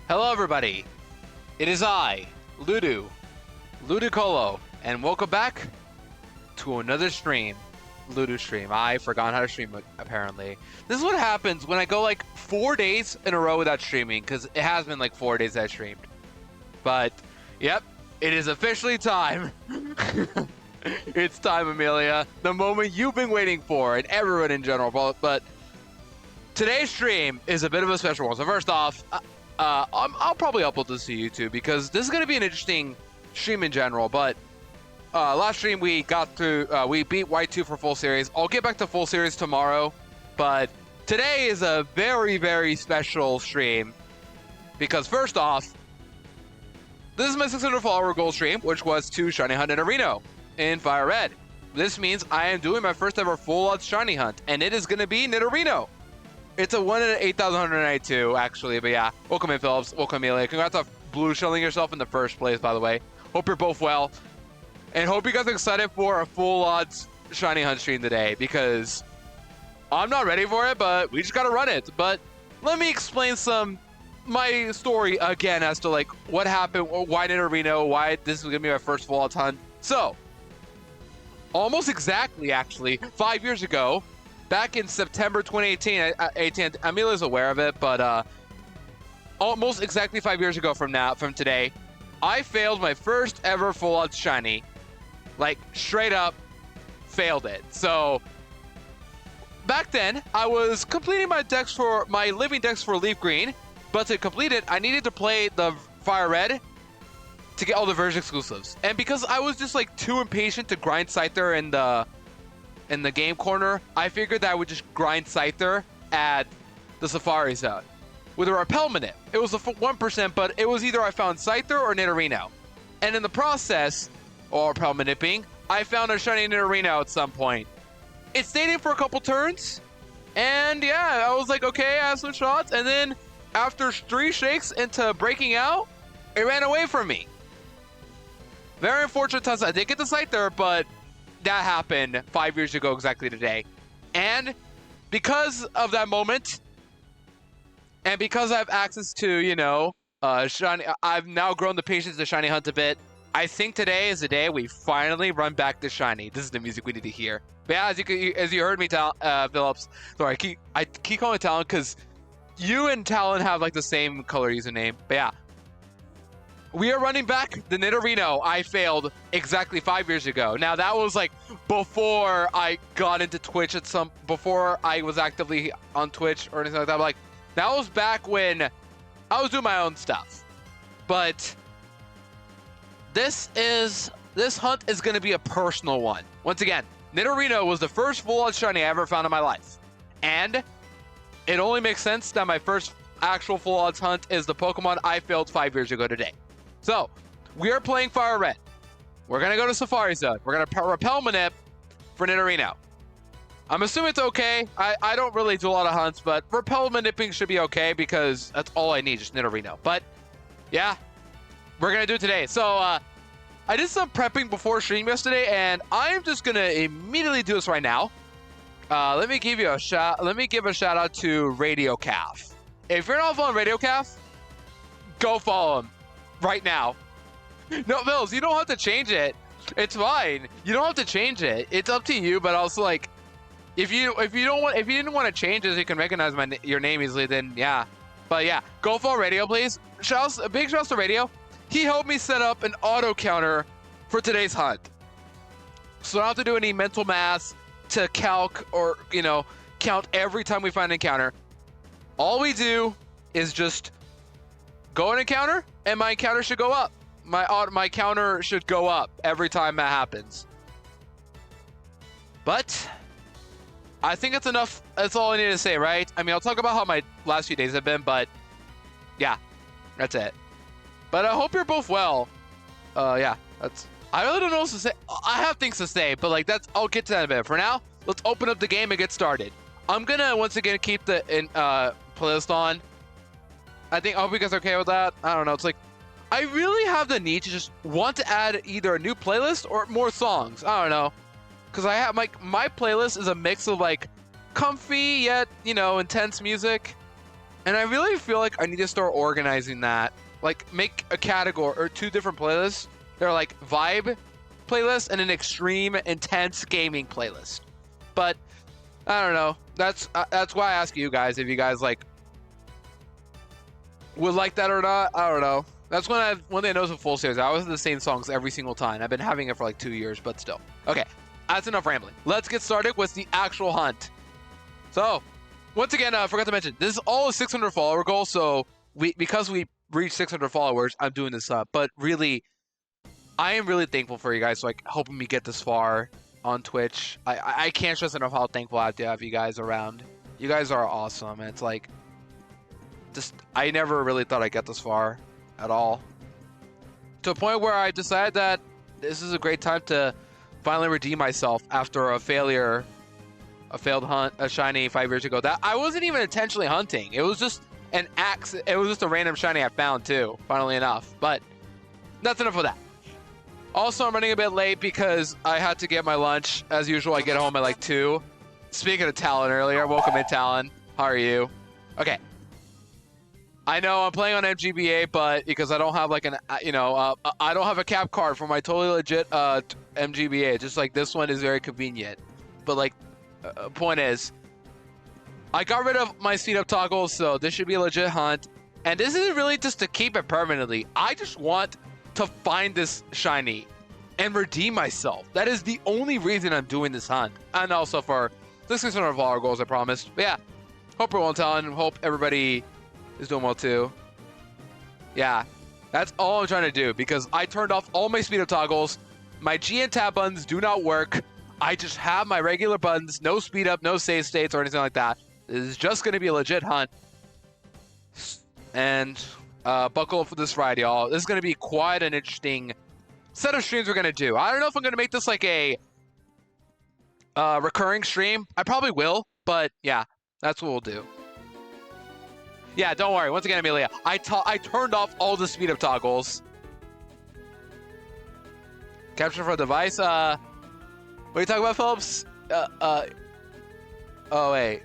Hello everybody, it is I, Ludicolo, and welcome back to another stream. Ludo stream. I forgot how to stream apparently. This is what happens when I go like 4 days in a row without streaming, because it has been like 4 days I streamed. But, yep, it is officially time. It's time, Amelia. The moment you've been waiting for, and everyone in general. But today's stream is a bit of a special one. So first off, I'll probably upload this to YouTube because this is going to be an interesting stream in general. But last stream we got through, we beat White 2 for full series. I'll get back to full series tomorrow. But today is a very, very special stream because first off, this is my 600 follower goal stream, which was to Shiny Hunt Nidorino in FireRed. This means I am doing my first ever full odds Shiny Hunt, and it is going to be Nidorino. It's a 1 in 8,192, actually, but yeah. Welcome in, Phillips. Welcome, Amelia. Congrats on blue shelling yourself in the first place, by the way. Hope you're both well. And hope you guys are excited for a full odds Shiny Hunt stream today, because I'm not ready for it, but we just got to run it. But let me explain my story again as to like what happened, why Nidorino, why this is going to be my first full odds hunt. So, almost exactly, actually, 5 years ago, back in September 2018, Amelia's aware of it, but almost exactly 5 years ago from today, I failed my first ever full odds shiny. Like, straight up failed it. So, back then, I was completing my living decks for Leaf Green, but to complete it, I needed to play the FireRed to get all the version exclusives. And because I was just like too impatient to grind Scyther in the game corner, I figured that I would just grind Scyther at the Safari Zone with a Repel Manip. It was a 1%, but it was either I found Scyther or Nidorino. And in the process, or Repel Manipping, I found a shiny Nidorino at some point. It stayed in for a couple turns, and yeah, I was like, okay, I have some shots, and then after 3 shakes into breaking out, it ran away from me. Very unfortunate times. I did get the Scyther, but that happened 5 years ago exactly today. And because of that moment, and because I have access to, you know, shiny, I've now grown the patience to Shiny Hunt a bit. I think today is the day we finally run back to Shiny. This is the music we need to hear. But yeah, as you heard me, Phillips. Sorry, I keep calling it Talon because you and Talon have like the same color username. But yeah. We are running back the Nidorino I failed exactly 5 years ago. Now that was like before I got into Twitch before I was actively on Twitch or anything like that. Like that was back when I was doing my own stuff. But this hunt is going to be a personal one. Once again, Nidorino was the first full on shiny I ever found in my life. And it only makes sense that my first actual full odds hunt is the Pokemon I failed 5 years ago today. So, we are playing FireRed. We're going to go to Safari Zone. We're going to Repel Manip for Nidorino. I'm assuming it's okay. I don't really do a lot of hunts, but Repel Manipping should be okay because that's all I need, just Nidorino. But, yeah, we're going to do it today. So, I did some prepping before stream yesterday, and I'm just going to immediately do this right now. Let me give a shout out to Radio Calf. If you're not following Radio Calf, go follow him. Right now. No, Mills, you don't have to change it. It's fine. You don't have to change it. It's up to you, but also like if you didn't want to change it, you can recognize your name easily, then yeah. But yeah, go follow Radio, please. A big shout out to Radio. He helped me set up an auto counter for today's hunt. So I don't have to do any mental math to calc or, you know, count every time we find an encounter. All we do is just go in encounter, and my encounter should go up. My counter should go up every time that happens. But I think that's enough. That's all I need to say, right? I mean, I'll talk about how my last few days have been, but yeah, that's it. But I hope you're both well. Yeah, I really don't know what to say. I have things to say, but like I'll get to that in a bit. For now, let's open up the game and get started. I'm gonna once again keep the playlist on. I hope you guys are okay with that. I don't know. It's like, I really have the need to just want to add either a new playlist or more songs. I don't know. Because I have, my playlist is a mix of like comfy yet, you know, intense music. And I really feel like I need to start organizing that. Like, make a category or 2 different playlists. They're like vibe playlist and an extreme intense gaming playlist. But I don't know. That's why I ask you guys if you guys like would like that or not. I don't know. That's when they know some full series. I always have the same songs every single time. I've been having it for like 2 years, but still. Okay, that's enough rambling. Let's get started with the actual hunt. So, once again, I forgot to mention, this is all a 600 follower goal. So because we reached 600 followers, I'm doing this up. But really, I am really thankful for you guys, like helping me get this far on Twitch. I can't stress enough how thankful I have to have you guys around. You guys are awesome. And it's like, just I never really thought I'd get this far at all. To a point where I decided that this is a great time to finally redeem myself after a failed hunt, a shiny 5 years ago. That I wasn't even intentionally hunting. It was just an accident. It was just a random shiny I found too, funnily enough. But that's enough of that. Also, I'm running a bit late because I had to get my lunch. As usual, I get home at like 2. Speaking of Talon earlier, welcome in, Talon. How are you? Okay. I know I'm playing on MGBA, but because I don't have like an, I don't have a cap card for my totally legit MGBA. Just like this one is very convenient. But like, point is, I got rid of my speed up toggles, so this should be a legit hunt. And this isn't really just to keep it permanently. I just want to find this shiny and redeem myself. That is the only reason I'm doing this hunt. And also for the 600 follower goals I promised. But yeah, hope we're well, Talon. Hope everybody is doing well too. Yeah, that's all I'm trying to do because I turned off all my speed up toggles. My G and tab buttons do not work. I just have my regular buttons, no speed up, no save states or anything like that. This is just going to be a legit hunt. And buckle up for this ride, y'all. This is going to be quite an interesting set of streams we're going to do. I don't know if I'm going to make this like a recurring stream. I probably will, but yeah, that's what we'll do. Yeah, don't worry. Once again, Amelia, I turned off all the speed up toggles. Capture for device. What are you talking about, Phillips? Oh wait.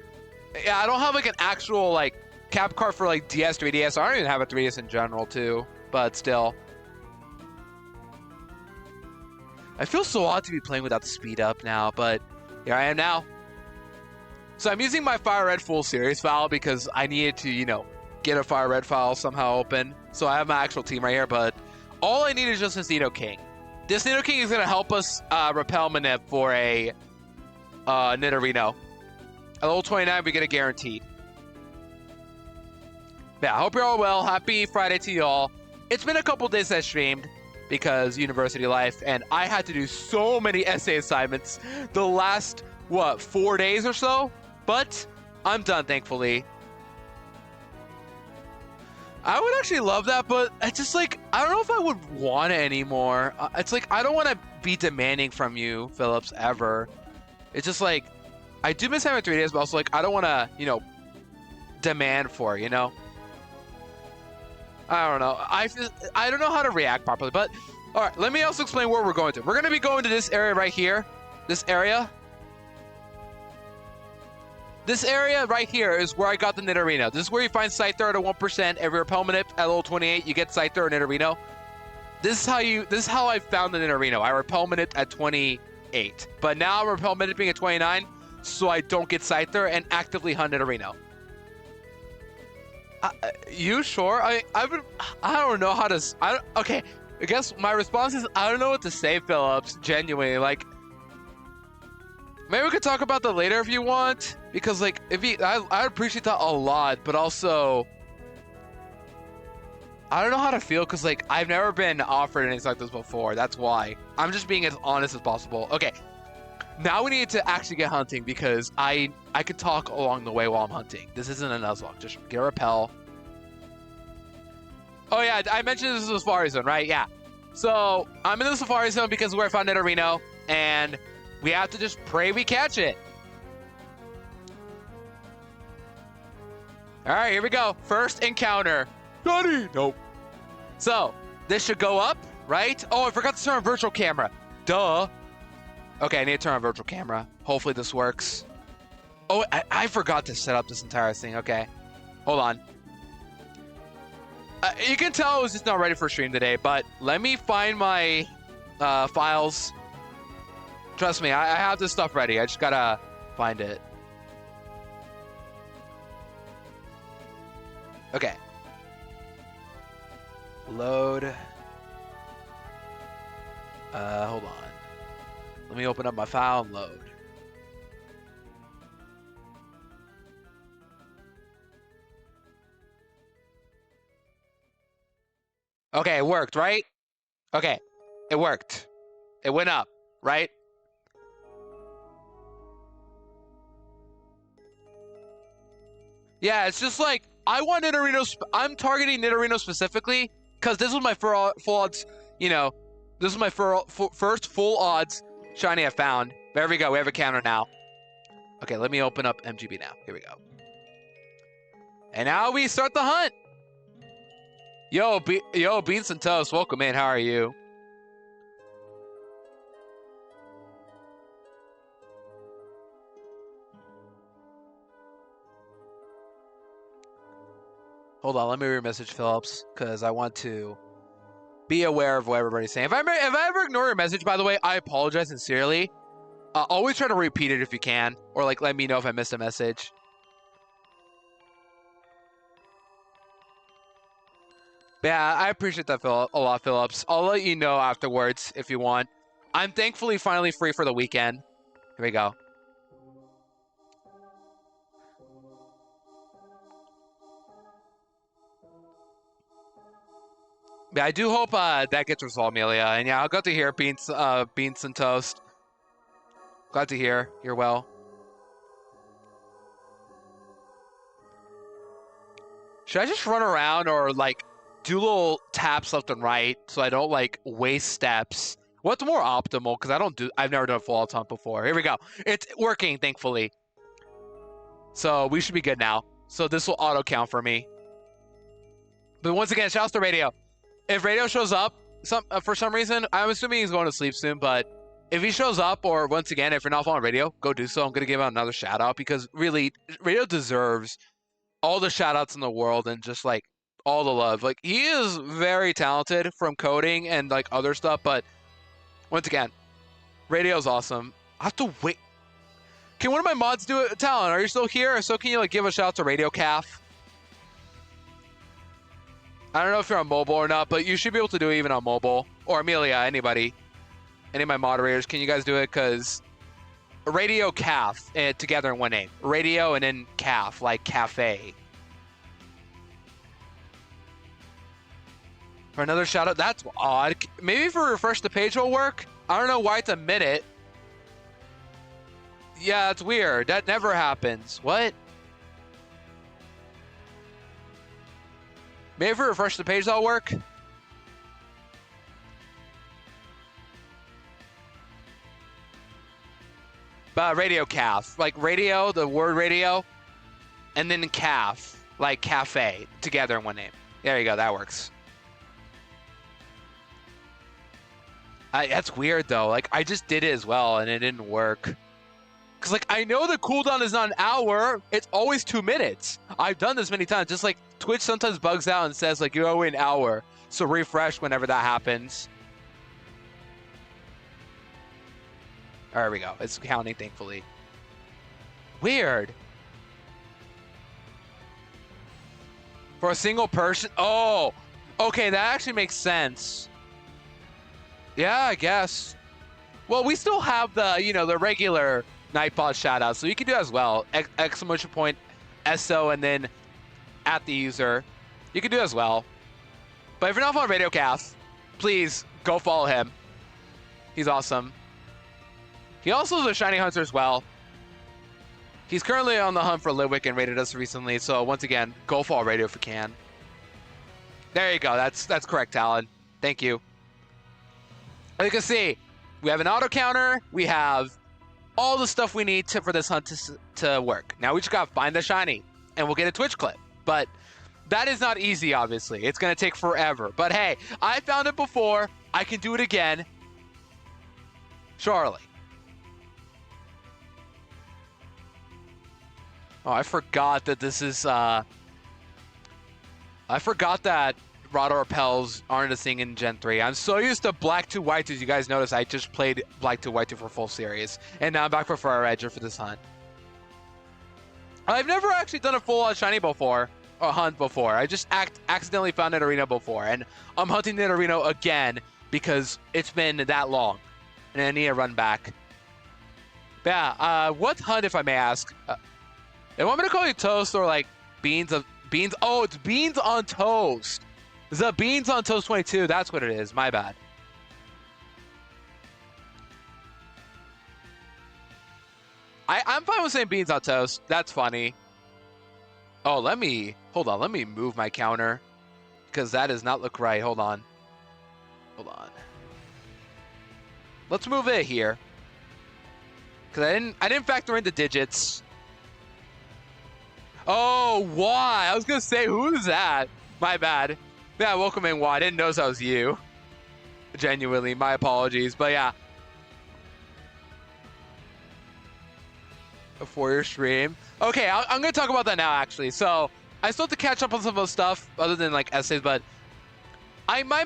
Yeah, I don't have like an actual like cap card for like DS, 3DS. I don't even have a 3DS in general too, but still. I feel so odd to be playing without the speed up now, but here I am now. So I'm using my FireRed full series file because I needed to, get a FireRed file somehow open. So I have my actual team right here, but all I need is just this Nidoking. This Nidoking is going to help us repel Manip for a Nidorino. At level 29, we get a guaranteed. Yeah, I hope you're all well. Happy Friday to y'all. It's been a couple days I streamed because university life, and I had to do so many essay assignments the last, 4 days or so? But I'm done, thankfully. I would actually love that, but it's just like, I don't know if I would want it anymore. It's like, I don't want to be demanding from you, Phillips, ever. It's just like, I do miss having 3 days, but also like, I don't want to, demand for it, I don't know. I don't know how to react properly, but all right, let me also explain where we're going to. We're going to be going to this area right here. This area. This area right here is where I got the Nidorino. This is where you find Scyther at a 1%. Every Repel Manip at level 28, you get Scyther or Nidorino. This is how I found the Nidorino. I Repel Manip at 28. But now I'm Repel Maniping at 29, so I don't get Scyther and actively hunt Nidorino. You sure? I don't know how to. Okay, I guess my response is I don't know what to say, Phillips. Genuinely, like, maybe we could talk about that later if you want, because like I appreciate that a lot, but also I don't know how to feel because like I've never been offered anything like this before. That's why I'm just being as honest as possible. Okay, now we need to actually get hunting because I could talk along the way while I'm hunting. This isn't a Nuzlocke. Just get a repel. Oh yeah, I mentioned this is a Safari Zone, right? Yeah. So I'm in the Safari Zone because where I found Nidorino, and we have to just pray we catch it. All right, here we go. First encounter. Johnny! Nope. So this should go up, right? Oh, I forgot to turn on virtual camera. Duh. Okay, I need to turn on virtual camera. Hopefully this works. Oh, I forgot to set up this entire thing. Okay. Hold on. You can tell I was just not ready for stream today, but let me find my files. Trust me, I have this stuff ready. I just gotta find it. Okay. Load. Hold on. Let me open up my file and load. Okay, it worked, right? Okay, it worked. It went up, right? Yeah, it's just like, I want Nidorino, I'm targeting Nidorino specifically, because this was my full odds, you know, this is my first full odds shiny I found. There we go, we have a counter now. Okay, let me open up MGB now. Here we go. And now we start the hunt. Yo, Beans and Toast, welcome in. How are you? Hold on, let me re-message Phillips because I want to be aware of what everybody's saying. If I ever ignore your message, by the way, I apologize sincerely. Always try to repeat it if you can, or like let me know if I missed a message. Yeah, I appreciate that a lot, Phillips. I'll let you know afterwards if you want. I'm thankfully finally free for the weekend. Here we go. Yeah, I do hope that gets resolved, Amelia. And yeah, I'll go to hear Beans and Toast. Glad to hear you're well. Should I just run around or like do little taps left and right so I don't like waste steps? What's more optimal? Because I've never done full hunt before. Here we go. It's working, thankfully. So we should be good now. So this will auto count for me. But once again, shouts to Radio. If Radio shows up for some reason, I'm assuming he's going to sleep soon, but if he shows up, or once again, if you're not following Radio, go do so. I'm going to give out another shout out because really, Radio deserves all the shout outs in the world and just like all the love. Like he is very talented from coding and like other stuff, but once again, Radio's awesome. I have to wait. Can one of my mods do it? Talon, are you still here? So can you like give a shout out to Radio Calf? I don't know if you're on mobile or not, but you should be able to do it even on mobile. Or Amelia, anybody. Any of my moderators, can you guys do it? Because Radio Calf together in one name. Radio and then Calf, like cafe. For another shout out, that's odd. Maybe if we refresh the page will work. I don't know why it's a minute. Yeah, it's weird. That never happens. What? Maybe if we refresh the page that'll work. Radio Calf. Like radio, the word radio. And then calf. Like cafe. Together in one name. There you go. That works. That's weird though. Like I just did it as well and it didn't work. Cause like I know the cooldown is not an hour. It's always 2 minutes. I've done this many times. Just like Twitch sometimes bugs out and says like you're only an hour. So refresh whenever that happens. There we go. It's counting, thankfully. Weird. For a single person. Oh, okay. That actually makes sense. Yeah, I guess. Well, we still have the, you know, the regular Nightbot shoutouts, so you can do that as well. Exclamation point, SO, and then at the user. You can do it as well. But if you're not following Radio Cast, please go follow him. He's awesome. He also is a shiny hunter as well. He's currently on the hunt for Lidwick and rated us recently, so once again, go follow Radio if you can. There you go. That's correct, Talon. Thank you. As you can see, we have an auto counter. We have all the stuff we need for this hunt to work. Now we just gotta find the shiny, and we'll get a Twitch clip. But that is not easy, obviously. It's gonna take forever. But hey, I found it before. I can do it again. Surely. Oh, I forgot that this is I forgot that Radar Repels aren't a thing in Gen 3. I'm so used to Black 2 White 2. You guys notice I just played Black 2 White 2 for full series. And now I'm back for FireRed for this hunt. I've never actually done a full shiny before. Or hunt before. I just accidentally found Nidorino before. And I'm hunting Nidorino again because it's been that long. And I need a run back. But yeah, what hunt, if I may ask? They want me to call you Toast or like Beans? Oh, it's Beans on Toast. The Beans on Toast 22. That's what it is. My bad. I'm fine with saying Beans on Toast. That's funny. Oh, hold on. Let me move my counter because that does not look right. Hold on. Let's move it here because I didn't factor in the digits. Oh, why? I was gonna say, who's that? My bad. Yeah, welcome in, Why? I didn't notice that was you. Genuinely, my apologies. But yeah. Before your stream. Okay, I'm going to talk about that now, actually. So, I still have to catch up on some of the stuff other than, like, essays, but I'm probably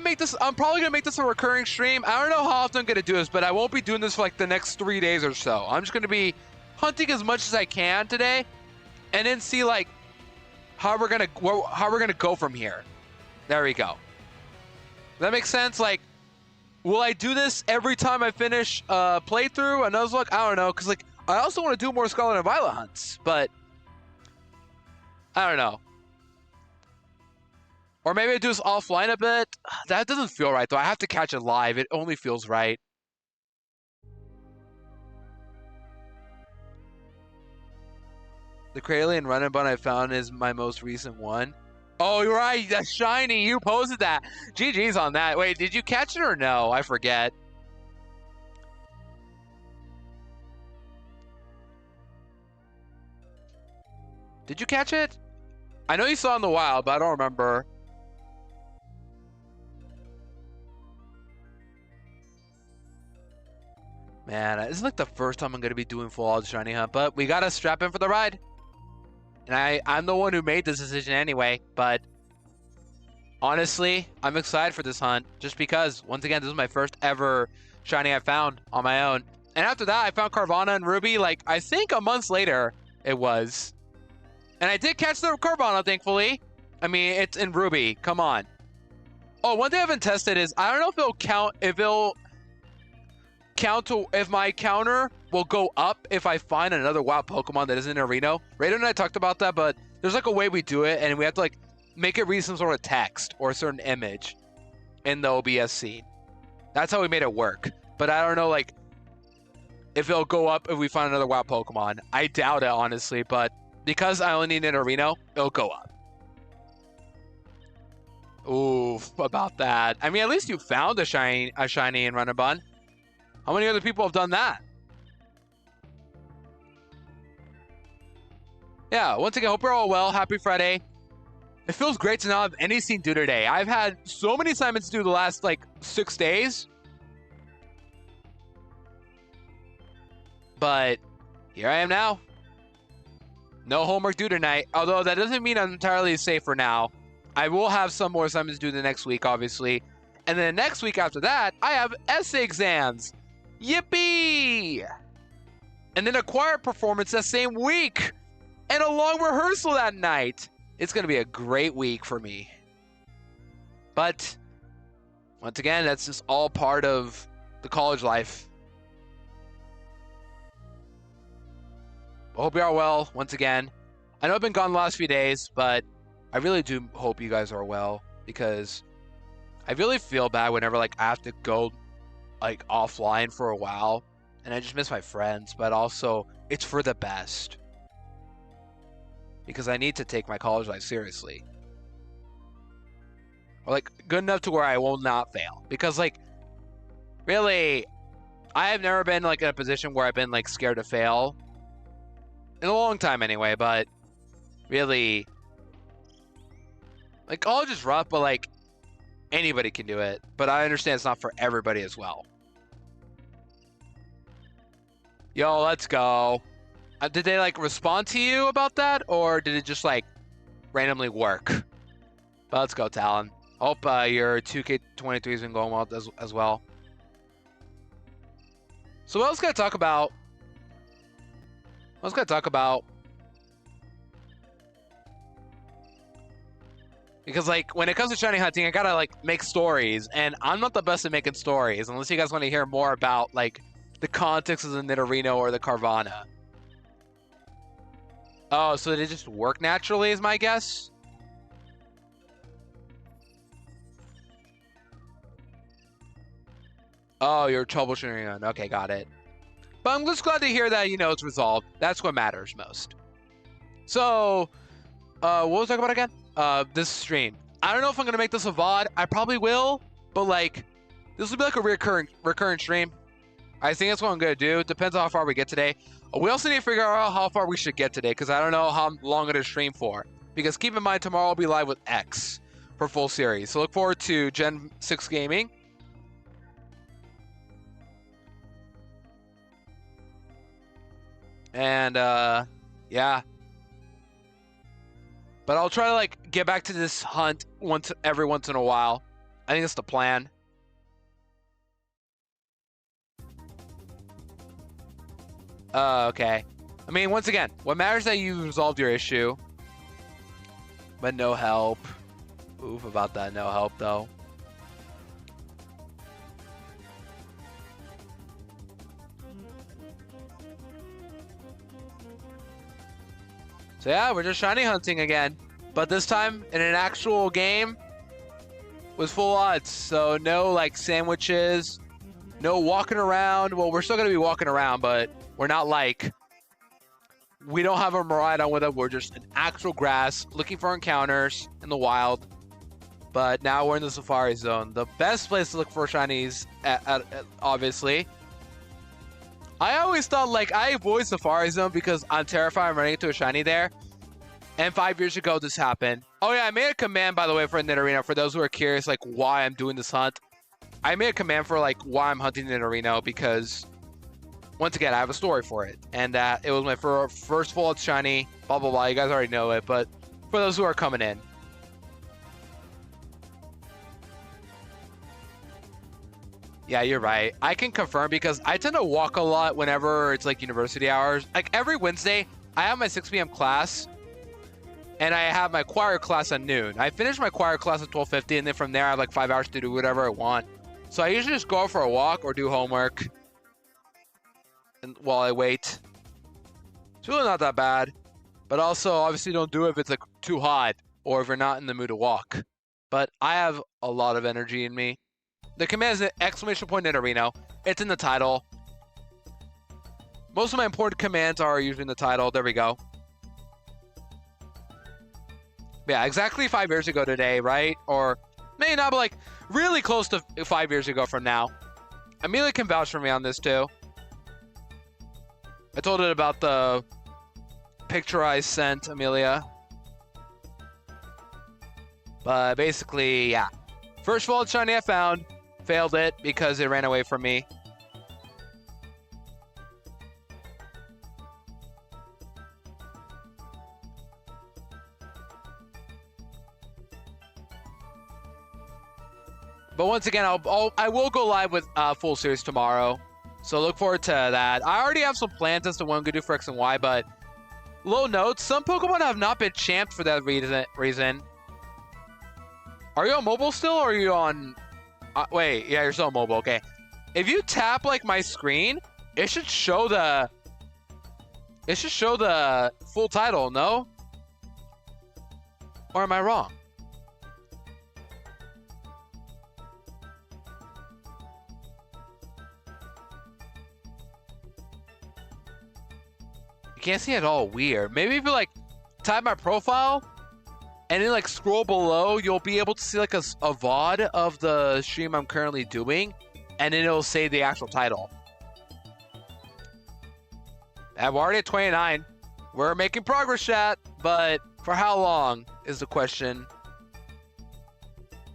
going to make this a recurring stream. I don't know how often I'm going to do this, but I won't be doing this for, like, the next 3 days or so. I'm just going to be hunting as much as I can today and then see, like, how we're going to go from here. There we go. Does that make sense? Like, will I do this every time I finish playthrough? A Nuzlocke? I don't know, because, like, I also want to do more Scarlet and Violet hunts, but I don't know. Or maybe I do this offline a bit. That doesn't feel right, though. I have to catch it live. It only feels right. The Kraelian run and bun I found is my most recent one. Oh, you're right. That's shiny. You posted that. GG's on that. Wait, did you catch it or no? I forget. Did you catch it? I know you saw it in the wild, but I don't remember. Man, this is like the first time I'm going to be doing full-out shiny hunt, but we got to strap in for the ride. And I'm the one who made this decision anyway, but honestly, I'm excited for this hunt just because, once again, this is my first ever shiny I found on my own. And after that, I found Carvana and Ruby, like, I think a month later it was. And I did catch the Carvana, thankfully. I mean, it's in Ruby. Come on. Oh, one thing I haven't tested is, I don't know if it'll count to if my counter will go up if I find another wild Pokemon that isn't in Reno. Raider and I talked about that, but there's like a way we do it, and we have to like make it read some sort of text or a certain image in the OBS scene. That's how we made it work. But I don't know like if it'll go up if we find another wild Pokemon. I doubt it, honestly, but because I only need an Reno, it'll go up. Oof, about that. I mean, at least you found a shiny in Run and Bun. How many other people have done that? Yeah, once again, hope you're all well. Happy Friday. It feels great to not have anything due today. I've had so many assignments due the last, like, 6 days. But here I am now. No homework due tonight. Although that doesn't mean I'm entirely safe for now. I will have some more assignments due the next week, obviously. And then the next week after that, I have essay exams. Yippee! And then a choir performance that same week. And a long rehearsal that night. It's going to be a great week for me. But, once again, that's just all part of the college life. I hope you are well, once again. I know I've been gone the last few days, but I really do hope you guys are well. Because I really feel bad whenever like I have to go like offline for a while. And I just miss my friends, but also it's for the best. Because I need to take my college life seriously. Or like good enough to where I will not fail. Because like really I have never been like in a position where I've been like scared to fail. In a long time anyway, but really like college is rough, but like anybody can do it. But I understand it's not for everybody as well. Yo, let's go. Did they like respond to you about that, or did it just like randomly work? But let's go, Talon. Hope your 2K23 has been going well as well. So what else can I talk about? What else can I talk about? Because like when it comes to shiny hunting, I gotta like make stories, and I'm not the best at making stories unless you guys want to hear more about like the context of the Nidorino or the Carvana. Oh, so they just work naturally is my guess? Oh, you're troubleshooting on. Okay, got it. But I'm just glad to hear that, you know, it's resolved. That's what matters most. So, what was I talking about again? This stream. I don't know if I'm going to make this a VOD. I probably will, but like, this will be like a recurring stream. I think that's what I'm going to do. It depends on how far we get today. We also need to figure out how far we should get today, because I don't know how long it is stream for. Because keep in mind, tomorrow I'll be live with X for full series. So look forward to Gen 6 Gaming. And, yeah. But I'll try to, like, get back to this hunt every once in a while. I think that's the plan. Okay. I mean, once again, what matters is that you resolved your issue. But no help. Oof about that no help, though. So yeah, we're just shiny hunting again. But this time, in an actual game, with full odds. So no, like, sandwiches. No walking around. Well, we're still going to be walking around, but we're not like... We don't have a Miraidon with it. We're just in actual grass, looking for encounters in the wild. But now we're in the Safari Zone. The best place to look for shinies, obviously. I always thought, like, I avoid Safari Zone because I'm terrified of running into a shiny there. And 5 years ago, this happened. Oh, yeah, I made a command, by the way, for Nidorino. For those who are curious, like, why I'm doing this hunt. I made a command for, like, why I'm hunting Nidorino because, once again, I have a story for it. And it was my first full shiny, blah, blah, blah. You guys already know it. But for those who are coming in. Yeah, you're right. I can confirm because I tend to walk a lot whenever it's like university hours. Like every Wednesday, I have my 6 p.m. class and I have my choir class at noon. I finish my choir class at 12:50 and then from there I have like 5 hours to do whatever I want. So I usually just go for a walk or do homework and while I wait. It's really not that bad. But also, obviously don't do it if it's like too hot or if you're not in the mood to walk. But I have a lot of energy in me. The command is an exclamation point Nidorino. It's in the title. Most of my important commands are usually in the title. There we go. Yeah, exactly 5 years ago today, right? Or maybe not, but like really close to 5 years ago from now. Amelia can vouch for me on this too. I told it about the picture I sent Amelia. But basically, yeah. First of all, shiny I found. Failed it because it ran away from me. But once again, I will go live with full series tomorrow. So look forward to that. I already have some plans as to what I'm going to do for X and Y, but little notes, some Pokemon have not been champed for that reason. Are you on mobile still or are you on... wait, yeah, you're still on mobile, okay. If you tap, like, my screen, it should show the... It should show the full title, no? Or am I wrong? You can't see it all weird. Maybe if you, like, type my profile... And then, like, scroll below, you'll be able to see, like, a VOD of the stream I'm currently doing. And then it'll say the actual title. And we're already at 29. We're making progress, chat. But for how long is the question.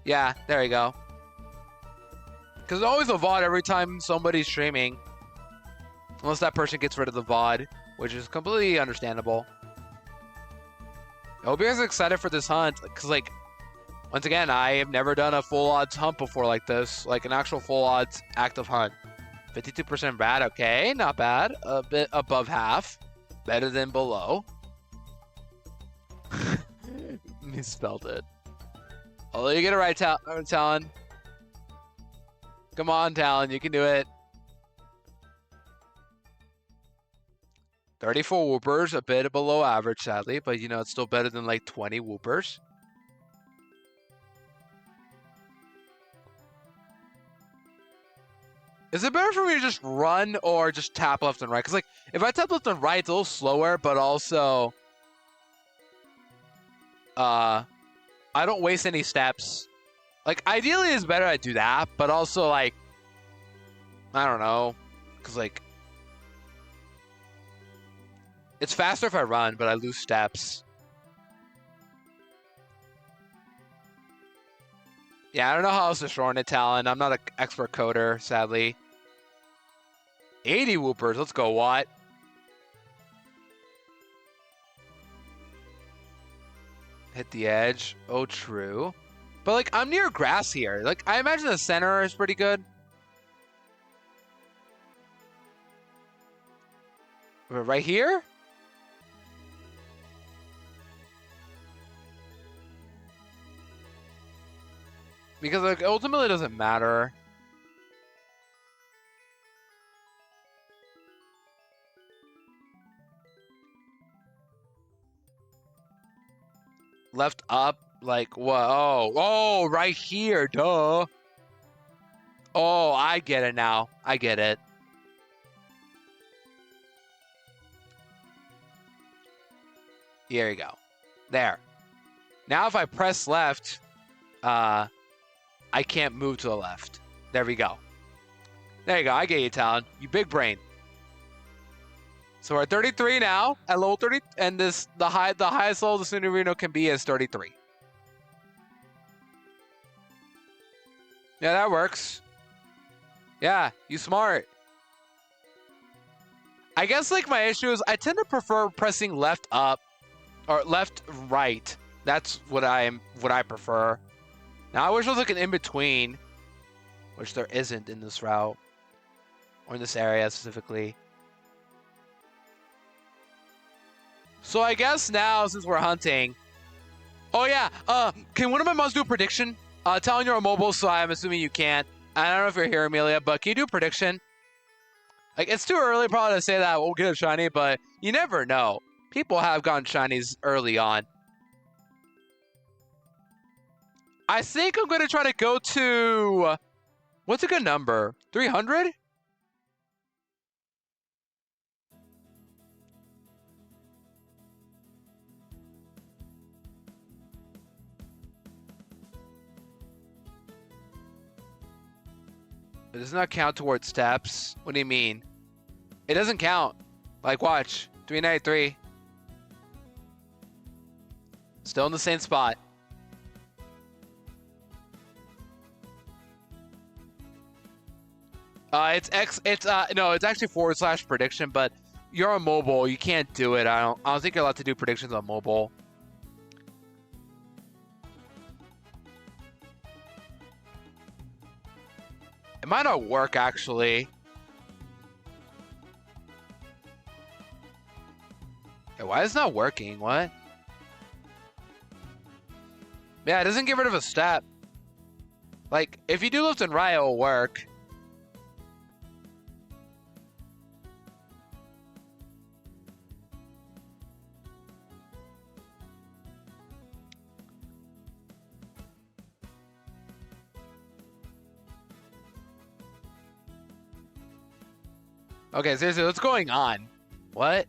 Yeah, there you go. Because there's always a VOD every time somebody's streaming. Unless that person gets rid of the VOD. Which is completely understandable. I hope you guys are excited for this hunt, because, like, Once again, I have never done a full odds hunt before like this, like an actual full odds active hunt. 52% bad, okay, not bad. A bit above half, better than below. Misspelled it. Although you get it right, Talon. Come on, Talon, you can do it. 34 whoopers, a bit below average, sadly, but you know, it's still better than like 20 whoopers. Is it better for me to just run or just tap left and right? Because like, if I tap left and right, it's a little slower, but also, I don't waste any steps. Like, ideally, it's better I do that, but also like, I don't know, because like, it's faster if I run, but I lose steps. Yeah, I don't know how else to shorten it, Talon. I'm not an expert coder, sadly. 80 whoopers. Let's go, Watt. Hit the edge. Oh, true. But, like, I'm near grass here. Like, I imagine the center is pretty good. But right here? Because, like, ultimately it doesn't matter. Left up, like, whoa. Oh, right here, duh. Oh, I get it now. I get it. Here you go. There. Now if I press left, I can't move to the left. There we go. There you go. I get you, Talon. You big brain. So we're at 33 now, at level 30, and the highest level the Nidorino can be is 33. Yeah, that works. Yeah, you smart. I guess like my issue is I tend to prefer pressing left up or left right. That's what I prefer. Now I wish there was like an in between, which there isn't in this route or in this area specifically. So I guess now since we're hunting, oh yeah, can one of my mods do a prediction? Telling you're mobile, so I'm assuming you can't. I don't know if you're here, Amelia, but can you do a prediction? Like, it's too early probably to say that we'll get a shiny, but you never know. People have gotten shinies early on. I think I'm going to try to go to... What's a good number? 300? It does not count towards steps. What do you mean? It doesn't count. Like, watch. 393. Still in the same spot. No, it's actually / prediction, but you're on mobile. You can't do it. I don't think you're allowed to do predictions on mobile. It might not work, actually. Hey, why is it not working? What? Yeah, it doesn't get rid of a step. Like, if you do left and right, it'll work. Okay, seriously, what's going on? What?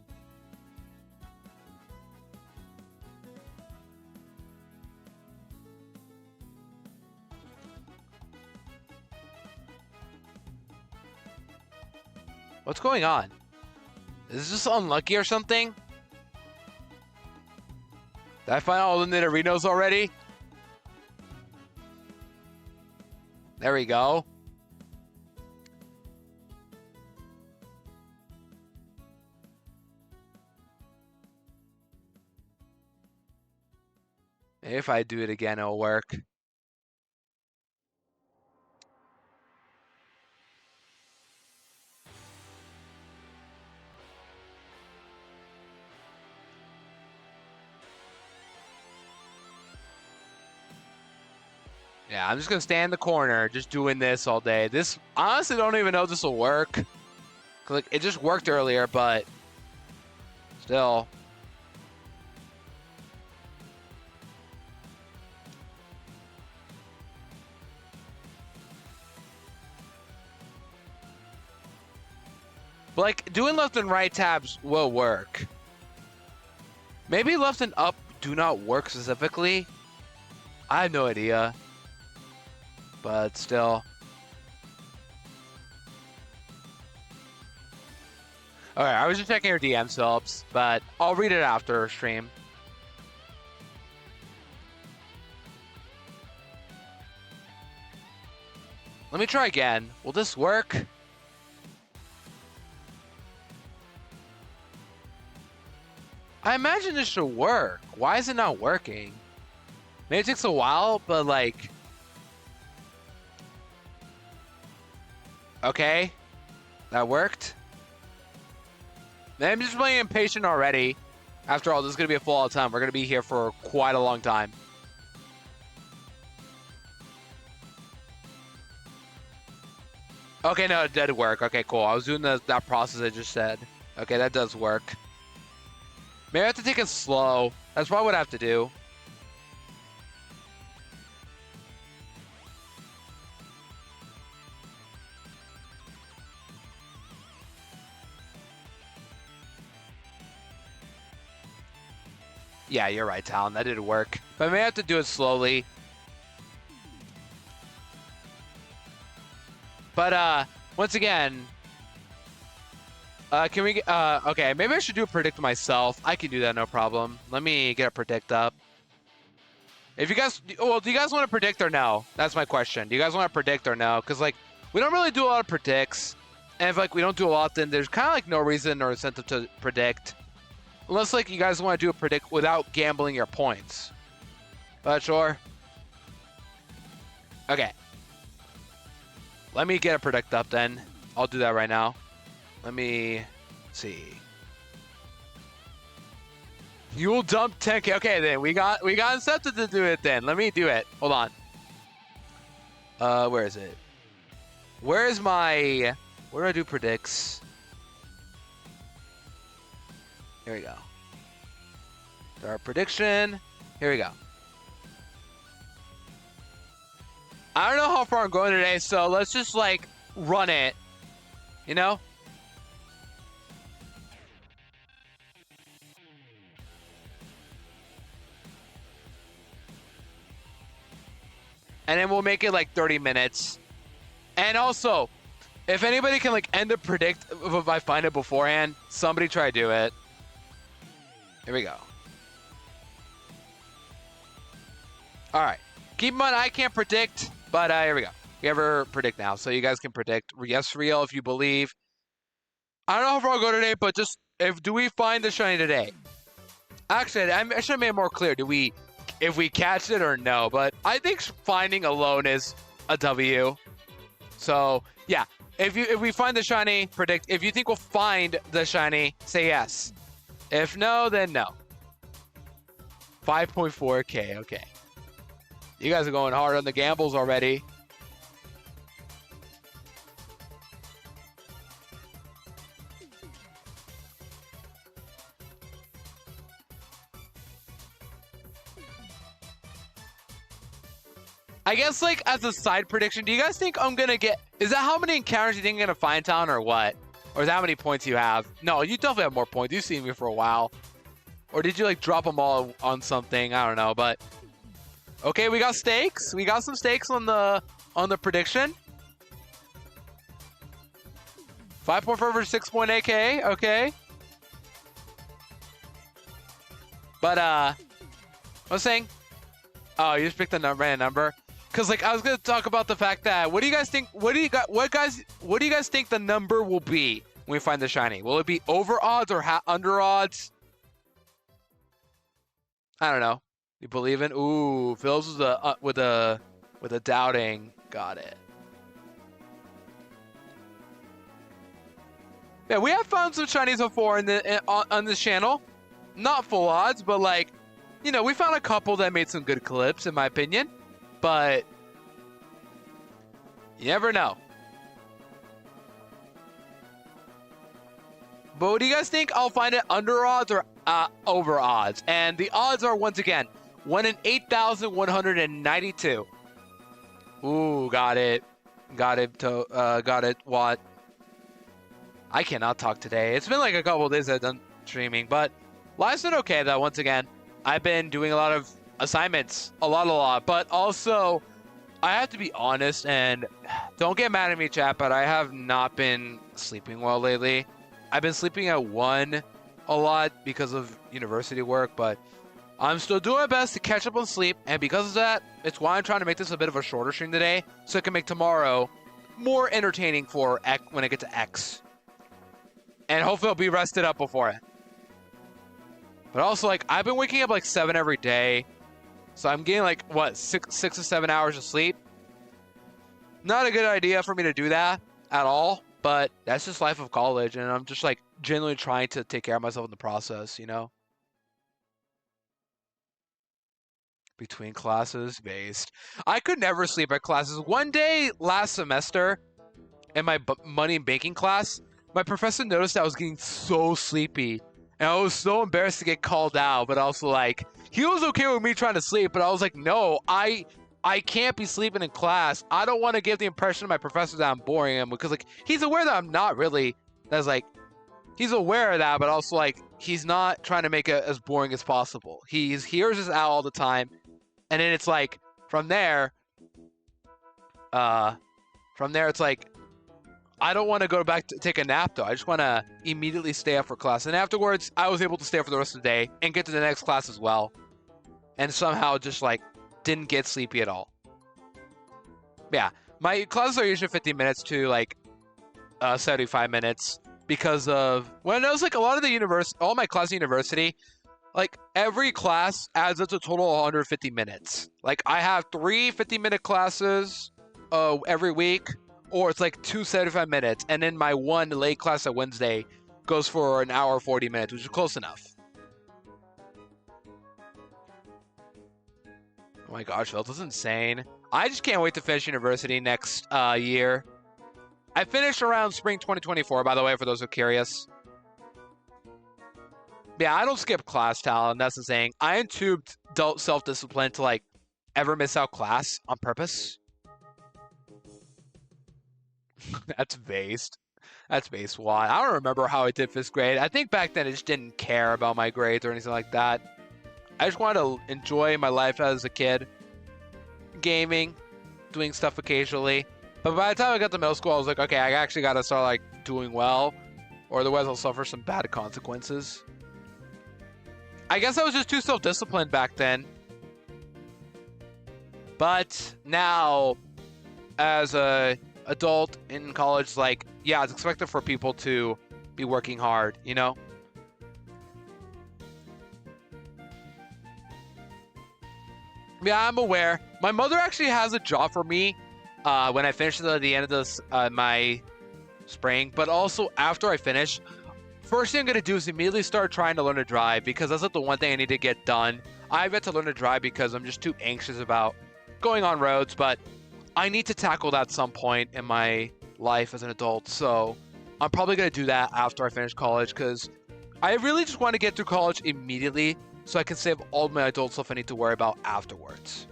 What's going on? Is this unlucky or something? Did I find all the Nidorinos already? There we go. If I do it again, it'll work. Yeah, I'm just gonna stand in the corner, just doing this all day. This, honestly, don't even know if this will work. Like, it just worked earlier, but still. But like, doing left and right tabs will work. Maybe left and up do not work specifically. I have no idea. But still. Alright, I was just checking your DM subs, but I'll read it after stream. Let me try again. Will this work? I imagine this should work. Why is it not working? Maybe it takes a while, but like... Okay. That worked. I'm just really impatient already. After all, this is going to be a full time. We're going to be here for quite a long time. Okay, no, it did work. Okay, cool. I was doing that process I just said. Okay, that does work. Maybe I have to take it slow. That's probably what I have to do. Yeah, you're right, Talon. That did work. But I may have to do it slowly. But, once again... can we... okay, maybe I should do a predict myself. I can do that, no problem. Let me get a predict up. If you guys... Well, do you guys want to predict or no? That's my question. Do you guys want to predict or no? Because, like, we don't really do a lot of predicts. And if, like, we don't do a lot, then there's kind of, like, no reason or incentive to predict. Unless, like, you guys want to do a predict without gambling your points. But sure. Okay. Let me get a predict up then. I'll do that right now. Let me see. You'll dump 10k. Okay, then we got incentive to do it then. Let me do it. Hold on. Where is it? Where is my... Where do I do predicts? Here we go. Our prediction. Here we go. I don't know how far I'm going today, so let's just, like, run it. You know? And then we'll make it, like, 30 minutes. And also, if anybody can, like, end the predict if I find it beforehand, somebody try to do it. Here we go. All right. Keep in mind, I can't predict, but here we go. We ever predict now, so you guys can predict. Yes, real if you believe. I don't know how far I'll go today, but just do we find the shiny today? Actually, I should have made it more clear. If we catch it or no? But I think finding alone is a W. So yeah, if we find the shiny, predict. If you think we'll find the shiny, say yes. If no, then no. 5.4k. Okay. You guys are going hard on the gambles already. I guess, like, as a side prediction, do you guys think I'm gonna get... Is that how many encounters you think I'm gonna find, Town, or what? Or is that how many points you have? No, you definitely have more points. You've seen me for a while. Or did you, like, drop them all on something? I don't know, but... Okay, we got stakes. We got some stakes on the prediction. 5.4 versus 6.8k. Okay. But I was saying, oh, you just picked a random number. Cause like I was gonna talk about the fact that what do you guys think? What do you guys think the number will be when we find the shiny? Will it be over odds or under odds? I don't know. You believe in? Ooh, Phil's was with a doubting. Got it. Yeah, we have found some Chinese before on this channel. Not full odds, but like, you know, we found a couple that made some good clips, in my opinion. But you never know. But what do you guys think? I'll find it under odds or over odds? And the odds are, once again, 1 in 8,192. Ooh, got it. Got it, What? I cannot talk today. It's been like a couple of days I've done streaming, but life's been okay though. Once again, I've been doing a lot of assignments, a lot, but also I have to be honest, and don't get mad at me, chat, but I have not been sleeping well lately. I've been sleeping at 1 a lot because of university work, but I'm still doing my best to catch up on sleep, and because of that, it's why I'm trying to make this a bit of a shorter stream today, so I can make tomorrow more entertaining for X when I get to X. And hopefully I'll be rested up before it. But also, like, I've been waking up like 7 every day. So I'm getting like, what, 6 to 7 hours of sleep? Not a good idea for me to do that at all. But that's just life of college. And I'm just like genuinely trying to take care of myself in the process, you know? Between classes, based. I could never sleep at classes. One day last semester in my money and banking class, my professor noticed I was getting so sleepy, and I was so embarrassed to get called out, but also like, he was okay with me trying to sleep, but I was like, no, I can't be sleeping in class. I don't want to give the impression to my professor that I'm boring him, because like, he's aware that I'm not really, that's like, he's aware of that, but also like, he's not trying to make it as boring as possible. He hears us out all the time, and then it's like, from there it's like, I don't want to go back to take a nap though. I just want to immediately stay up for class. And afterwards, I was able to stay up for the rest of the day and get to the next class as well. And somehow just like didn't get sleepy at all. Yeah, my classes are usually 50 minutes to like 75 minutes because of, well, I know it's like a lot of the all my classes in university, like every class adds up to a total of 150 minutes. Like I have 3 50-minute classes every week. Or it's like 2 75 minutes, and then my 1 late class at Wednesday goes for an hour 40 minutes, which is close enough. Oh my gosh, Phil, this is insane. I just can't wait to finish university next year. I finished around spring 2024, by the way, for those who are curious. Yeah, I don't skip class, Talon, that's the saying. I am too self-disciplined to like ever miss out class on purpose. That's based. That's based. Why? I don't remember how I did 5th grade. I think back then I just didn't care about my grades or anything like that. I just wanted to enjoy my life as a kid. Gaming, doing stuff occasionally. But by the time I got to middle school, I was like, okay, I actually got to start like doing well, or otherwise I'll suffer some bad consequences. I guess I was just too self-disciplined back then. But now, as a adult in college, like, yeah, it's expected for people to be working hard, you know? Yeah, I'm aware. My mother actually has a job for me when I finish at the end of this my spring, but also after I finish, first thing I'm gonna do is immediately start trying to learn to drive, because that's like the one thing I need to get done. I've got to learn to drive because I'm just too anxious about going on roads, but I need to tackle that at some point in my life as an adult, so I'm probably going to do that after I finish college, because I really just want to get through college immediately so I can save all my adult stuff I need to worry about afterwards.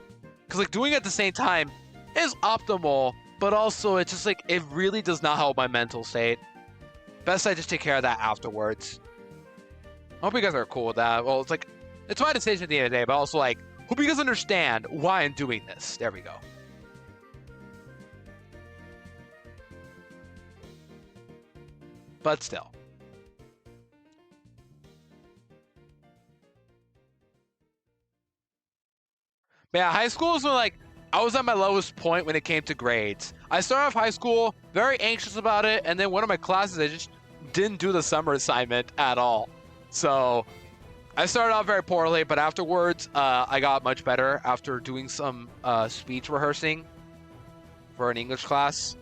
Because like doing it at the same time is optimal, but also it's just like, it really does not help my mental state. Best I just take care of that afterwards. I hope you guys are cool with that. Well, it's like, it's my decision at the end of the day, but also like, hope you guys understand why I'm doing this. There we go. But still. But yeah, high school is when like I was at my lowest point when it came to grades. I started off high school very anxious about it, and then one of my classes I just didn't do the summer assignment at all. So I started off very poorly, but afterwards, I got much better after doing some speech rehearsing for an English class.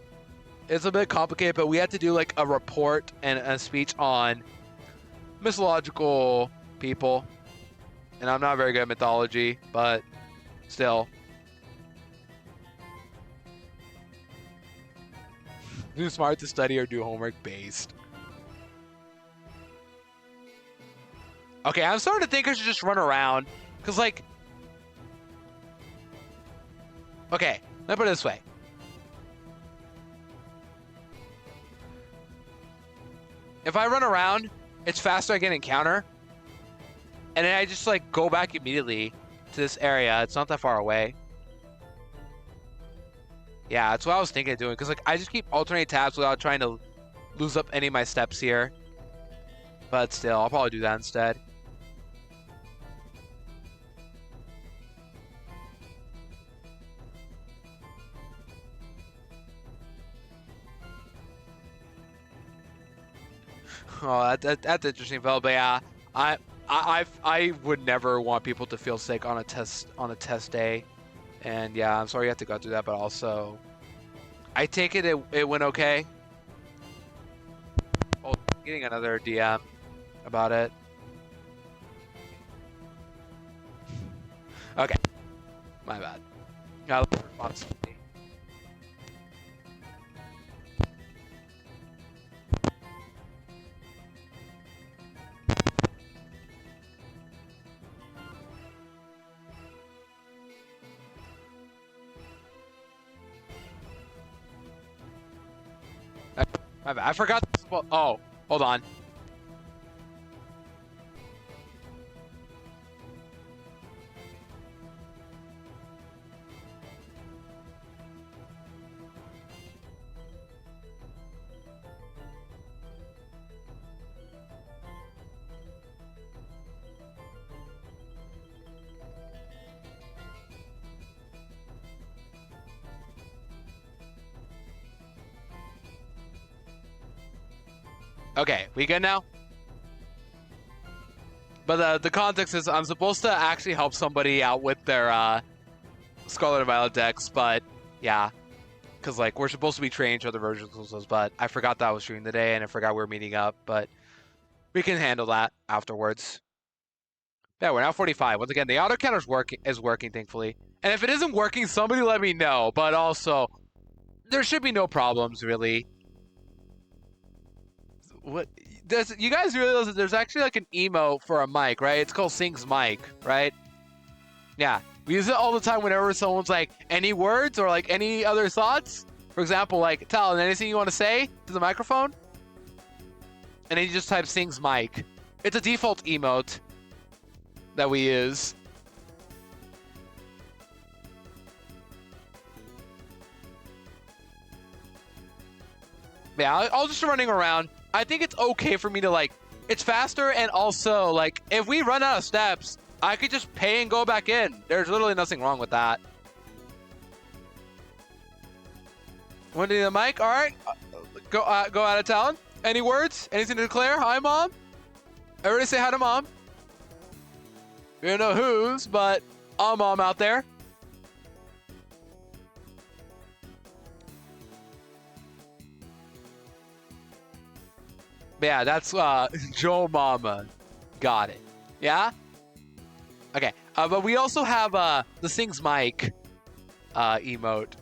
It's a bit complicated, but we had to do like a report and a speech on mythological people. And I'm not very good at mythology, but still. Do smart to study or do homework based. Okay, I'm starting to think I should just run around. Because, like... Okay, let me put it this way. If I run around, it's faster I get an encounter. And then I just, like, go back immediately to this area. It's not that far away. Yeah, that's what I was thinking of doing. Because, like, I just keep alternating tabs without trying to lose up any of my steps here. But still, I'll probably do that instead. Oh, that's interesting, fellow. But yeah, I would never want people to feel sick on a test day, and yeah, I'm sorry you have to go through that. But also, I take it went okay. Oh, getting another DM about it. Okay, my bad. Responsibility. My bad. I forgot. Oh, hold on. Okay, we good now? But the context is I'm supposed to actually help somebody out with their Scarlet and Violet decks, but yeah. Because, like, we're supposed to be training each other versions of those, but I forgot that I was shooting today, and I forgot we were meeting up, but we can handle that afterwards. Yeah, we're now 45. Once again, the auto counter is working, thankfully. And if it isn't working, somebody let me know, but also, there should be no problems, really. What you guys realize that there's actually like an emote for a mic, right? It's called Sings Mic, right? Yeah, we use it all the time whenever someone's like any words or like any other thoughts. For example, like Talon, anything you want to say to the microphone, and then you just type Sings Mic. It's a default emote that we use. Yeah, I'll just be running around. I think it's okay for me to, like, it's faster, and also, like, if we run out of steps, I could just pay and go back in. There's literally nothing wrong with that. Want to do the mic? All right. Go out of town. Any words? Anything to declare? Hi, Mom. Everybody say hi to Mom. We don't know whose, but our Mom out there. Yeah, that's Joe Mama. Got it. Yeah? Okay. But we also have the Sings Mic emote.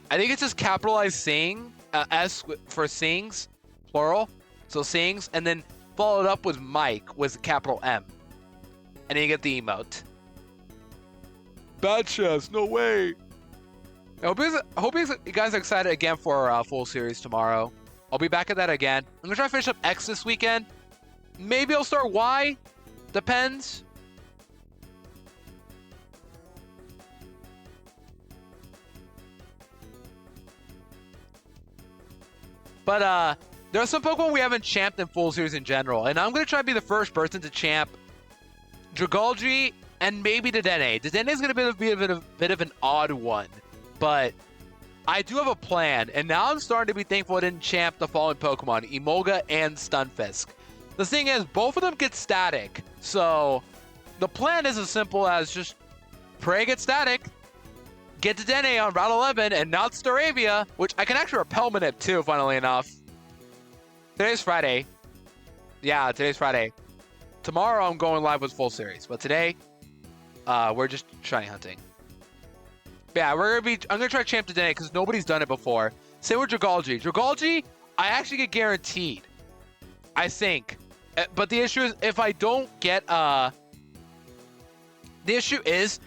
I think it's just capitalized Sing, S for Sings, plural. So Sings, and then followed up with Mike with capital M. And then you get the emote. Bad chest, no way. I hope you guys are excited again for our full series tomorrow. I'll be back at that again. I'm going to try to finish up X this weekend. Maybe I'll start Y. Depends. But there are some Pokemon we haven't champed in full series in general. And I'm going to try to be the first person to champ Dragalge and maybe Dedenne. Dedenne is going to be a bit of an odd one. But I do have a plan, and now I'm starting to be thankful I didn't champ the following Pokemon, Emolga and Stunfisk. The thing is, both of them get static. So the plan is as simple as just pray get static, get to Dene on Route 11, and not Staravia, which I can actually repel Manip too, funnily enough. Today's Friday. Yeah, today's Friday. Tomorrow I'm going live with full series, but today we're just shiny hunting. Yeah, I'm gonna try Champ to Dene because nobody's done it before. Same with Dragalge. Dragalge, I actually get guaranteed, I think. But the issue is if I don't get the issue is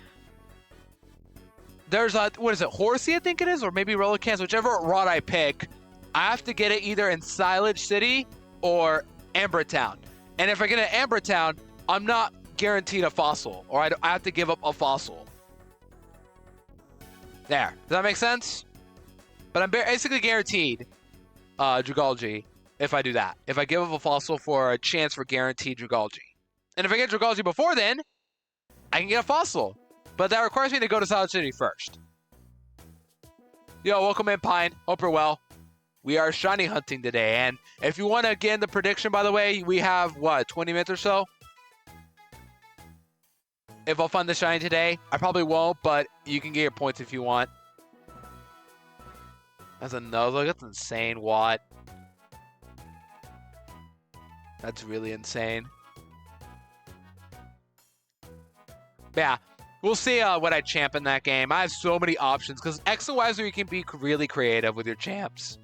there's what is it, Horsey I think it is, or maybe Rollicans, whichever rod I pick, I have to get it either in Silage City or Amber Town. And if I get it in Amber Town, I'm not guaranteed a fossil, or I have to give up a fossil. There. Does that make sense? But I'm basically guaranteed Dragalge if I do that. If I give up a fossil for a chance for guaranteed Dragalge. And if I get Dragalge before then, I can get a fossil. But that requires me to go to Solid City first. Yo, welcome in, Pine. Hope you're well. We are shiny hunting today. And if you want to get in the prediction, by the way, we have, what, 20 minutes or so? If I'll find the shiny today, I probably won't, but you can get your points if you want. That's a Nuzlocke. That's insane, Watt. That's really insane. But yeah, we'll see what I champ in that game. I have so many options, because X and Y is where you can be really creative with your champs.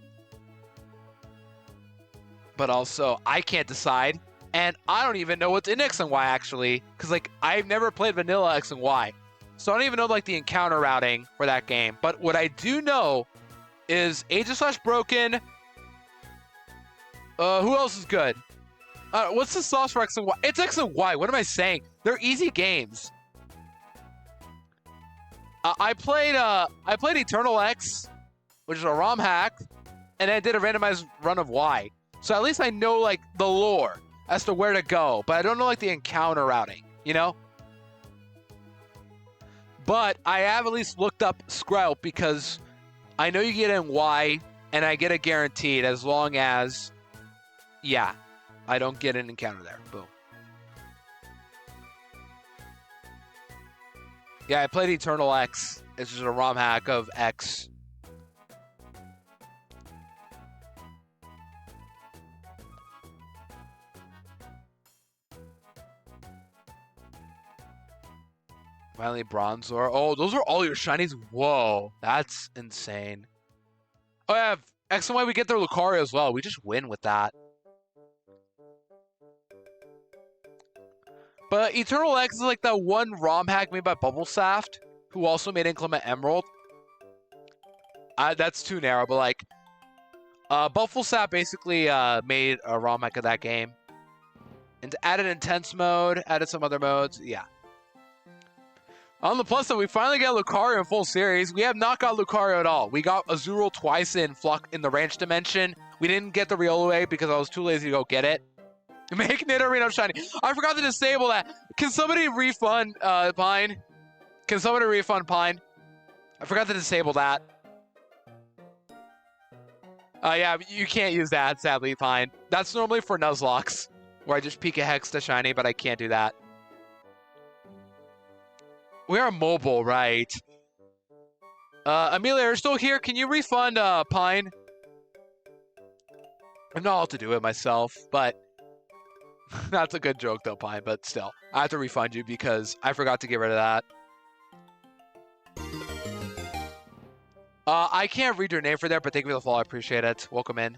But also, I can't decide. And I don't even know what's in X and Y, actually. Because, like, I've never played vanilla X and Y. So I don't even know, like, the encounter routing for that game. But what I do know is Aegis/Broken. Who else is good? What's the sauce for X and Y? It's X and Y. What am I saying? They're easy games. I played Eternal X, which is a ROM hack. And I did a randomized run of Y. So at least I know, like, the lore as to where to go, but I don't know, like, the encounter routing, you know? But I have at least looked up Sprout because I know you get in Y, and I get it guaranteed as long as, yeah, I don't get an encounter there. Boom. Yeah, I played Eternal X. It's just a ROM hack of X. Finally, Bronzor. Oh, those are all your shinies? Whoa, that's insane. Oh, yeah, X and Y, we get their Lucario as well. We just win with that. But Eternal X is like that one ROM hack made by Bubble Saft, who also made Inclement Emerald. That's too narrow, but like, Buffalo Saft basically made a ROM hack of that game. And added Intense mode, added some other modes, yeah. On the plus side, we finally got Lucario in full series. We have not got Lucario at all. We got Azurill twice in the ranch dimension. We didn't get the Riolue because I was too lazy to go get it. Make Nidorino shiny. I forgot to disable that. Can somebody refund Pine? Can somebody refund Pine? I forgot to disable that. Yeah, you can't use that, sadly, Pine. That's normally for Nuzlocks, where I just peek a Hex to shiny, but I can't do that. We are mobile, right? Amelia, you're still here. Can you refund Pine? I'm not allowed to do it myself, but that's a good joke though, Pine, but still. I have to refund you because I forgot to get rid of that. I can't read your name for there, but thank you for the follow. I appreciate it. Welcome in.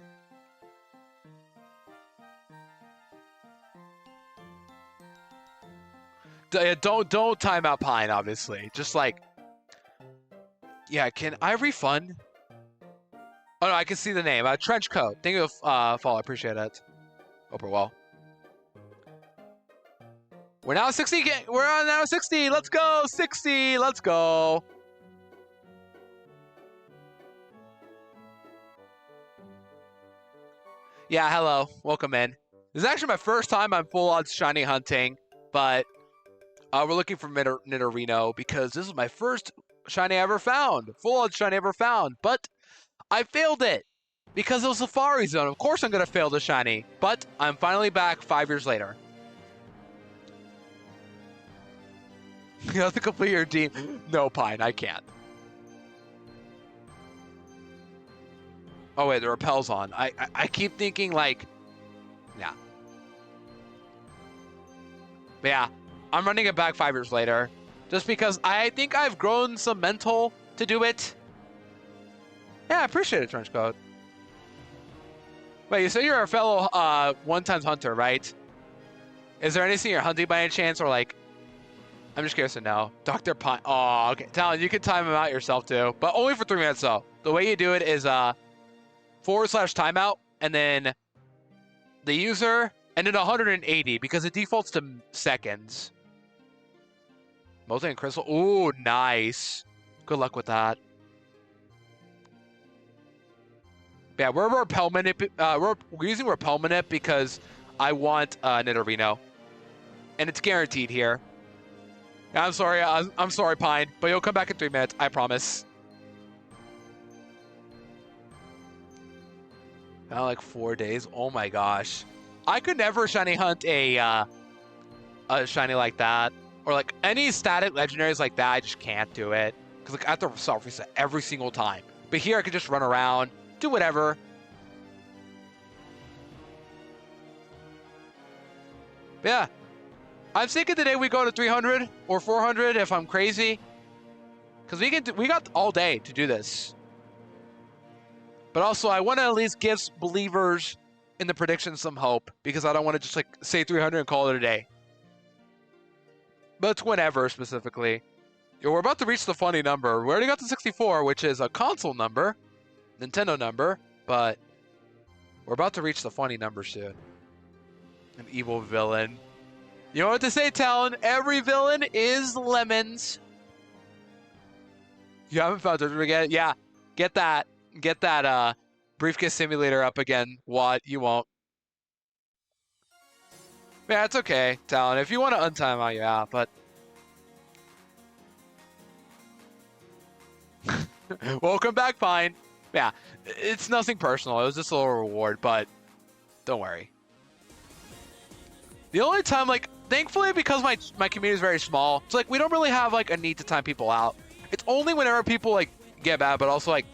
Don't time out Pine, obviously. Just like, yeah, can I refund? Oh no, I can see the name. Trench Coat. Thank you for follow. I appreciate it. Hope you're well. We're now 60. We're on now 60. Let's go. 60. Let's go. Yeah, hello. Welcome in. This is actually my first time I'm full odds shiny hunting, but we're looking for Nidorino because this is my first shiny I ever found. Full odds shiny I ever found, but I failed it. Because it was Safari Zone. Of course I'm going to fail the shiny. But I'm finally back 5 years later. You have to complete your team. No, Pine, I can't. Oh, wait, the repel's on. I keep thinking, like... Yeah. But yeah, I'm running it back 5 years later. Just because I think I've grown some mental to do it. Yeah, I appreciate it, Trenchcoat. Wait, you say you're a fellow one-time hunter, right? Is there anything you're hunting by any chance, or like... I'm just curious to know. Dr. Pine... Oh, okay. Talon, you can time him out yourself, too. But only for 3 minutes, though. The way you do it is /timeout, and then the user, and then 180, because it defaults to seconds. Molten Crystal. Ooh, nice. Good luck with that. Yeah, we're using Repel Manip because I want Nidorino. And it's guaranteed here. I'm sorry, I'm sorry, Pine, but you'll come back in 3 minutes, I promise. Now like 4 days. Oh my gosh. I could never shiny hunt a shiny like that. Or like any static legendaries like that, I just can't do it. Because like I have to self reset every single time. But here I could just run around, do whatever. But yeah. I'm thinking today we go to 300 or 400 if I'm crazy. Because we got all day to do this. But also I want to at least give believers in the prediction some hope. Because I don't want to just like say 300 and call it a day. But it's whenever specifically. Yo, we're about to reach the funny number. We already got to 64, which is a console number. Nintendo number. But we're about to reach the funny number soon. An evil villain. You know what to say, Talon? Every villain is lemons. You haven't found it again? Yeah, get that briefcase simulator up again, Watt. You won't. Yeah, it's okay, Talon. If you want to untime out, yeah, but... Welcome back, Pine. Yeah, it's nothing personal. It was just a little reward, but don't worry. The only time, like, thankfully, because my community is very small, it's like we don't really have like a need to time people out. It's only whenever people like get bad, but also like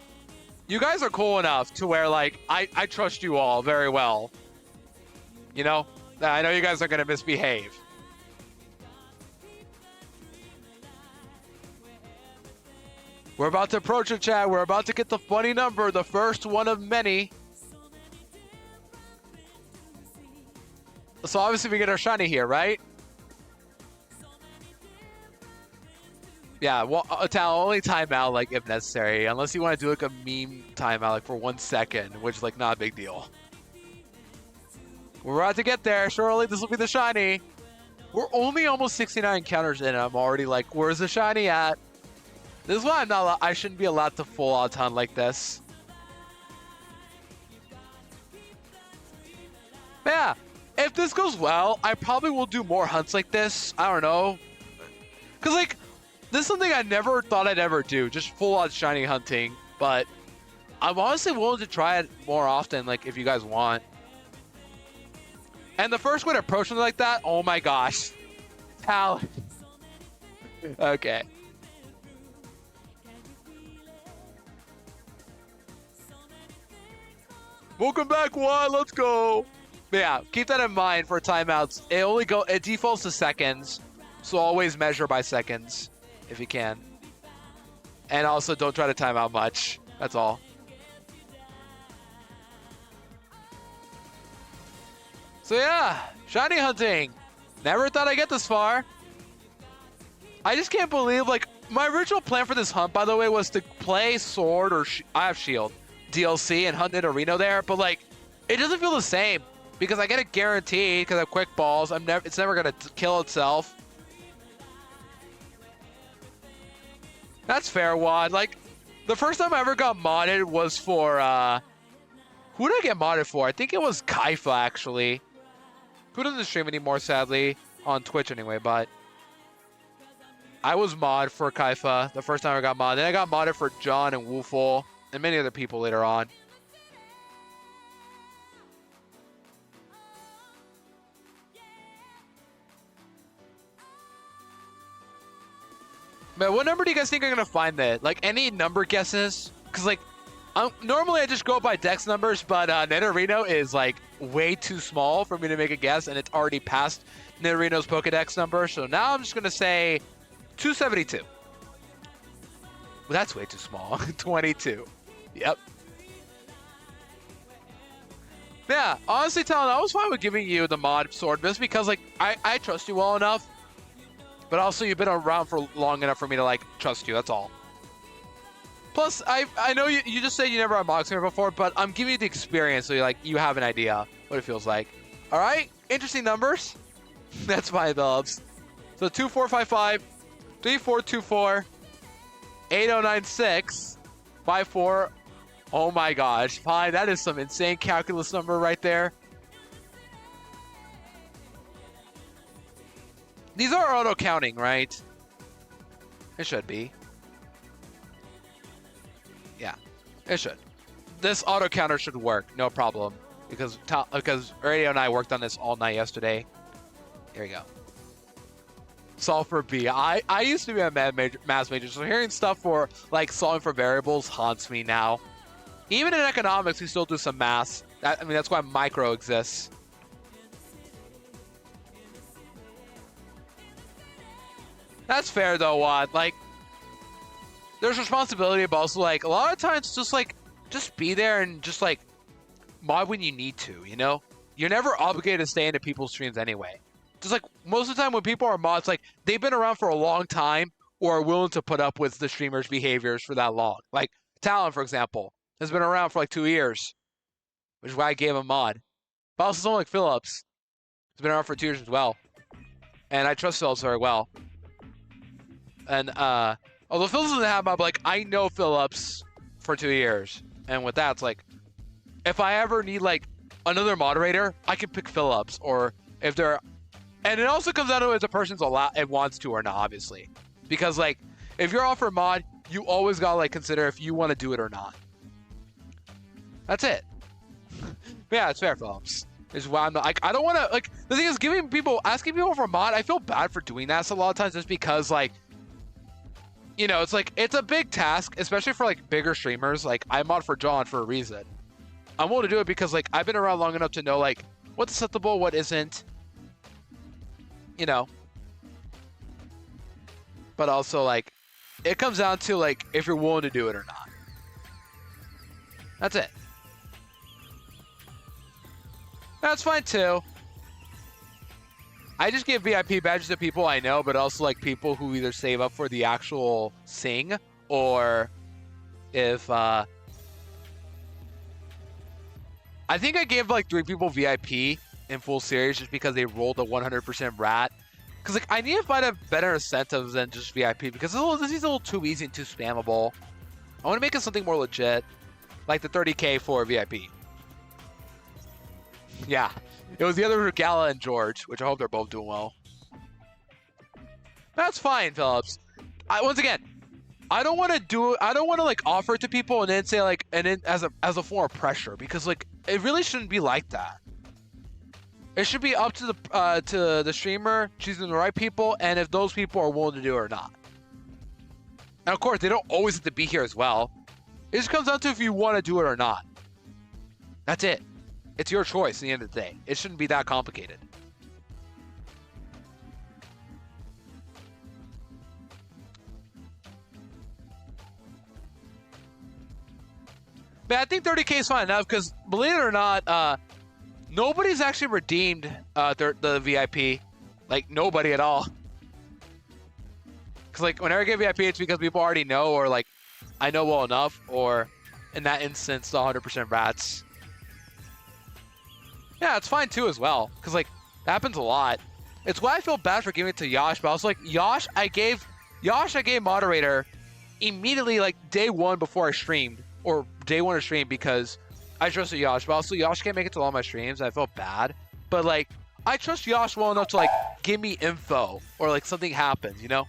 you guys are cool enough to where like I trust you all very well. You know? I know you guys are gonna misbehave. We're about to approach it, chat. We're about to get the funny number, the first one of many. So obviously we get our shiny here, right? Yeah, well, only timeout like if necessary, unless you want to do like a meme timeout like for 1 second, which is like not a big deal. We're about to get there. Surely this will be the shiny. We're only almost 69 counters in, and I'm already like, where's the shiny at? This is why I shouldn't be allowed to full out hunt like this. But yeah, if this goes well, I probably will do more hunts like this. I don't know, cause like. This is something I never thought I'd ever do, just full-on shiny hunting, but I'm honestly willing to try it more often, like, if you guys want. And the first one to approach something like that, oh my gosh. Talon. Okay. Welcome back, Juan, let's go! But yeah, keep that in mind for timeouts. It defaults to seconds, so always measure by seconds. If you can. And also don't try to time out much. That's all. So yeah, shiny hunting. Never thought I'd get this far. I just can't believe, like, my original plan for this hunt, by the way, was to play Sword or I have Shield DLC and hunt Nidorino there, but like, it doesn't feel the same because I get it guaranteed because I have quick balls. It's never gonna kill itself. That's fair, Wad. Like, the first time I ever got modded was for, who did I get modded for? I think it was Kaifa, actually. Who doesn't stream anymore, sadly, on Twitch anyway, but I was mod for Kaifa the first time I got modded. Then I got modded for John and Woofle and many other people later on. Man, what number do you guys think are gonna find that? Like any number guesses? Cause like, normally I just go by Dex numbers, but Nidorino is like way too small for me to make a guess, and it's already past Nidorino's Pokedex number. So now I'm just gonna say 272. Well, that's way too small. 22. Yep. Yeah, honestly, Talon, I was fine with giving you the mod sword just because like I trust you well enough. But also, you've been around for long enough for me to, like, trust you. That's all. Plus, I know you just said you never unboxed me before, but I'm giving you the experience so you have an idea what it feels like. All right? Interesting numbers. That's fine, Phillips. So, 2455, 3424, 8096, 54. Oh, my gosh. Fine. That is some insane calculus number right there. These are auto-counting, right? It should be. Yeah, it should. This auto-counter should work, no problem. Because Radio and I worked on this all night yesterday. Here we go. Solve for B. I used to be a math major, so hearing stuff for, like, solving for variables haunts me now. Even in economics, we still do some math. I mean, that's why micro exists. That's fair though, Watt. Like, there's responsibility, but also like a lot of times, just be there and just like mod when you need to. You know, you're never obligated to stay into people's streams anyway. Just like most of the time when people are mods, like they've been around for a long time or are willing to put up with the streamer's behaviors for that long. Like Talon, for example, has been around for like 2 years, which is why I gave him mod. But also someone like Phillips has been around for 2 years as well, and I trust Phillips very well. And although Phillips doesn't have mod, but like I know Phillips for 2 years, and with that, it's like if I ever need like another moderator, I can pick Phillips, or if they're, and it also comes down to if the person's allowed and wants to or not, obviously, because like if you're offered mod, you always gotta like consider if you want to do it or not. That's it. But yeah, it's fair, Phillips. Is why I'm not, like I don't want to like the thing is asking people for mod. I feel bad for doing that so a lot of times just because like. You know, it's like, it's a big task, especially for like bigger streamers. Like I mod for John for a reason. I'm willing to do it because like I've been around long enough to know like what's acceptable, what isn't. You know. But also like, it comes down to like if you're willing to do it or not. That's it. That's fine too. I just give VIP badges to people I know, but also like people who either save up for the actual sing or if I think I gave like 3 people VIP in full series just because they rolled a 100% rat. Because like I need to find a better incentive than just VIP because this is a little too easy and too spammable. I want to make it something more legit, like the 30K for VIP. Yeah. It was the other Gala and George, which I hope they're both doing well. That's fine, Phillips. Once again, I don't want to like offer it to people and then say like, and then as a form of pressure because like it really shouldn't be like that. It should be up to the streamer choosing the right people and if those people are willing to do it or not. And of course, they don't always have to be here as well. It just comes down to if you want to do it or not. That's it. It's your choice at the end of the day. It shouldn't be that complicated. But I think 30K is fine enough because, believe it or not, nobody's actually redeemed the VIP. Like, nobody at all. Because, like, whenever I get VIP, it's because people already know or, like, I know well enough or, in that instance, the 100% rats. Yeah, it's fine too as well, because like that happens a lot. It's why I feel bad for giving it to Yash, but I was like, Yash, I gave moderator immediately like day 1 before I streamed, or day 1 of stream because I trusted Yash, but also Yash can't make it to all my streams. And I felt bad, but like I trust Yash well enough to like give me info or like something happens, you know?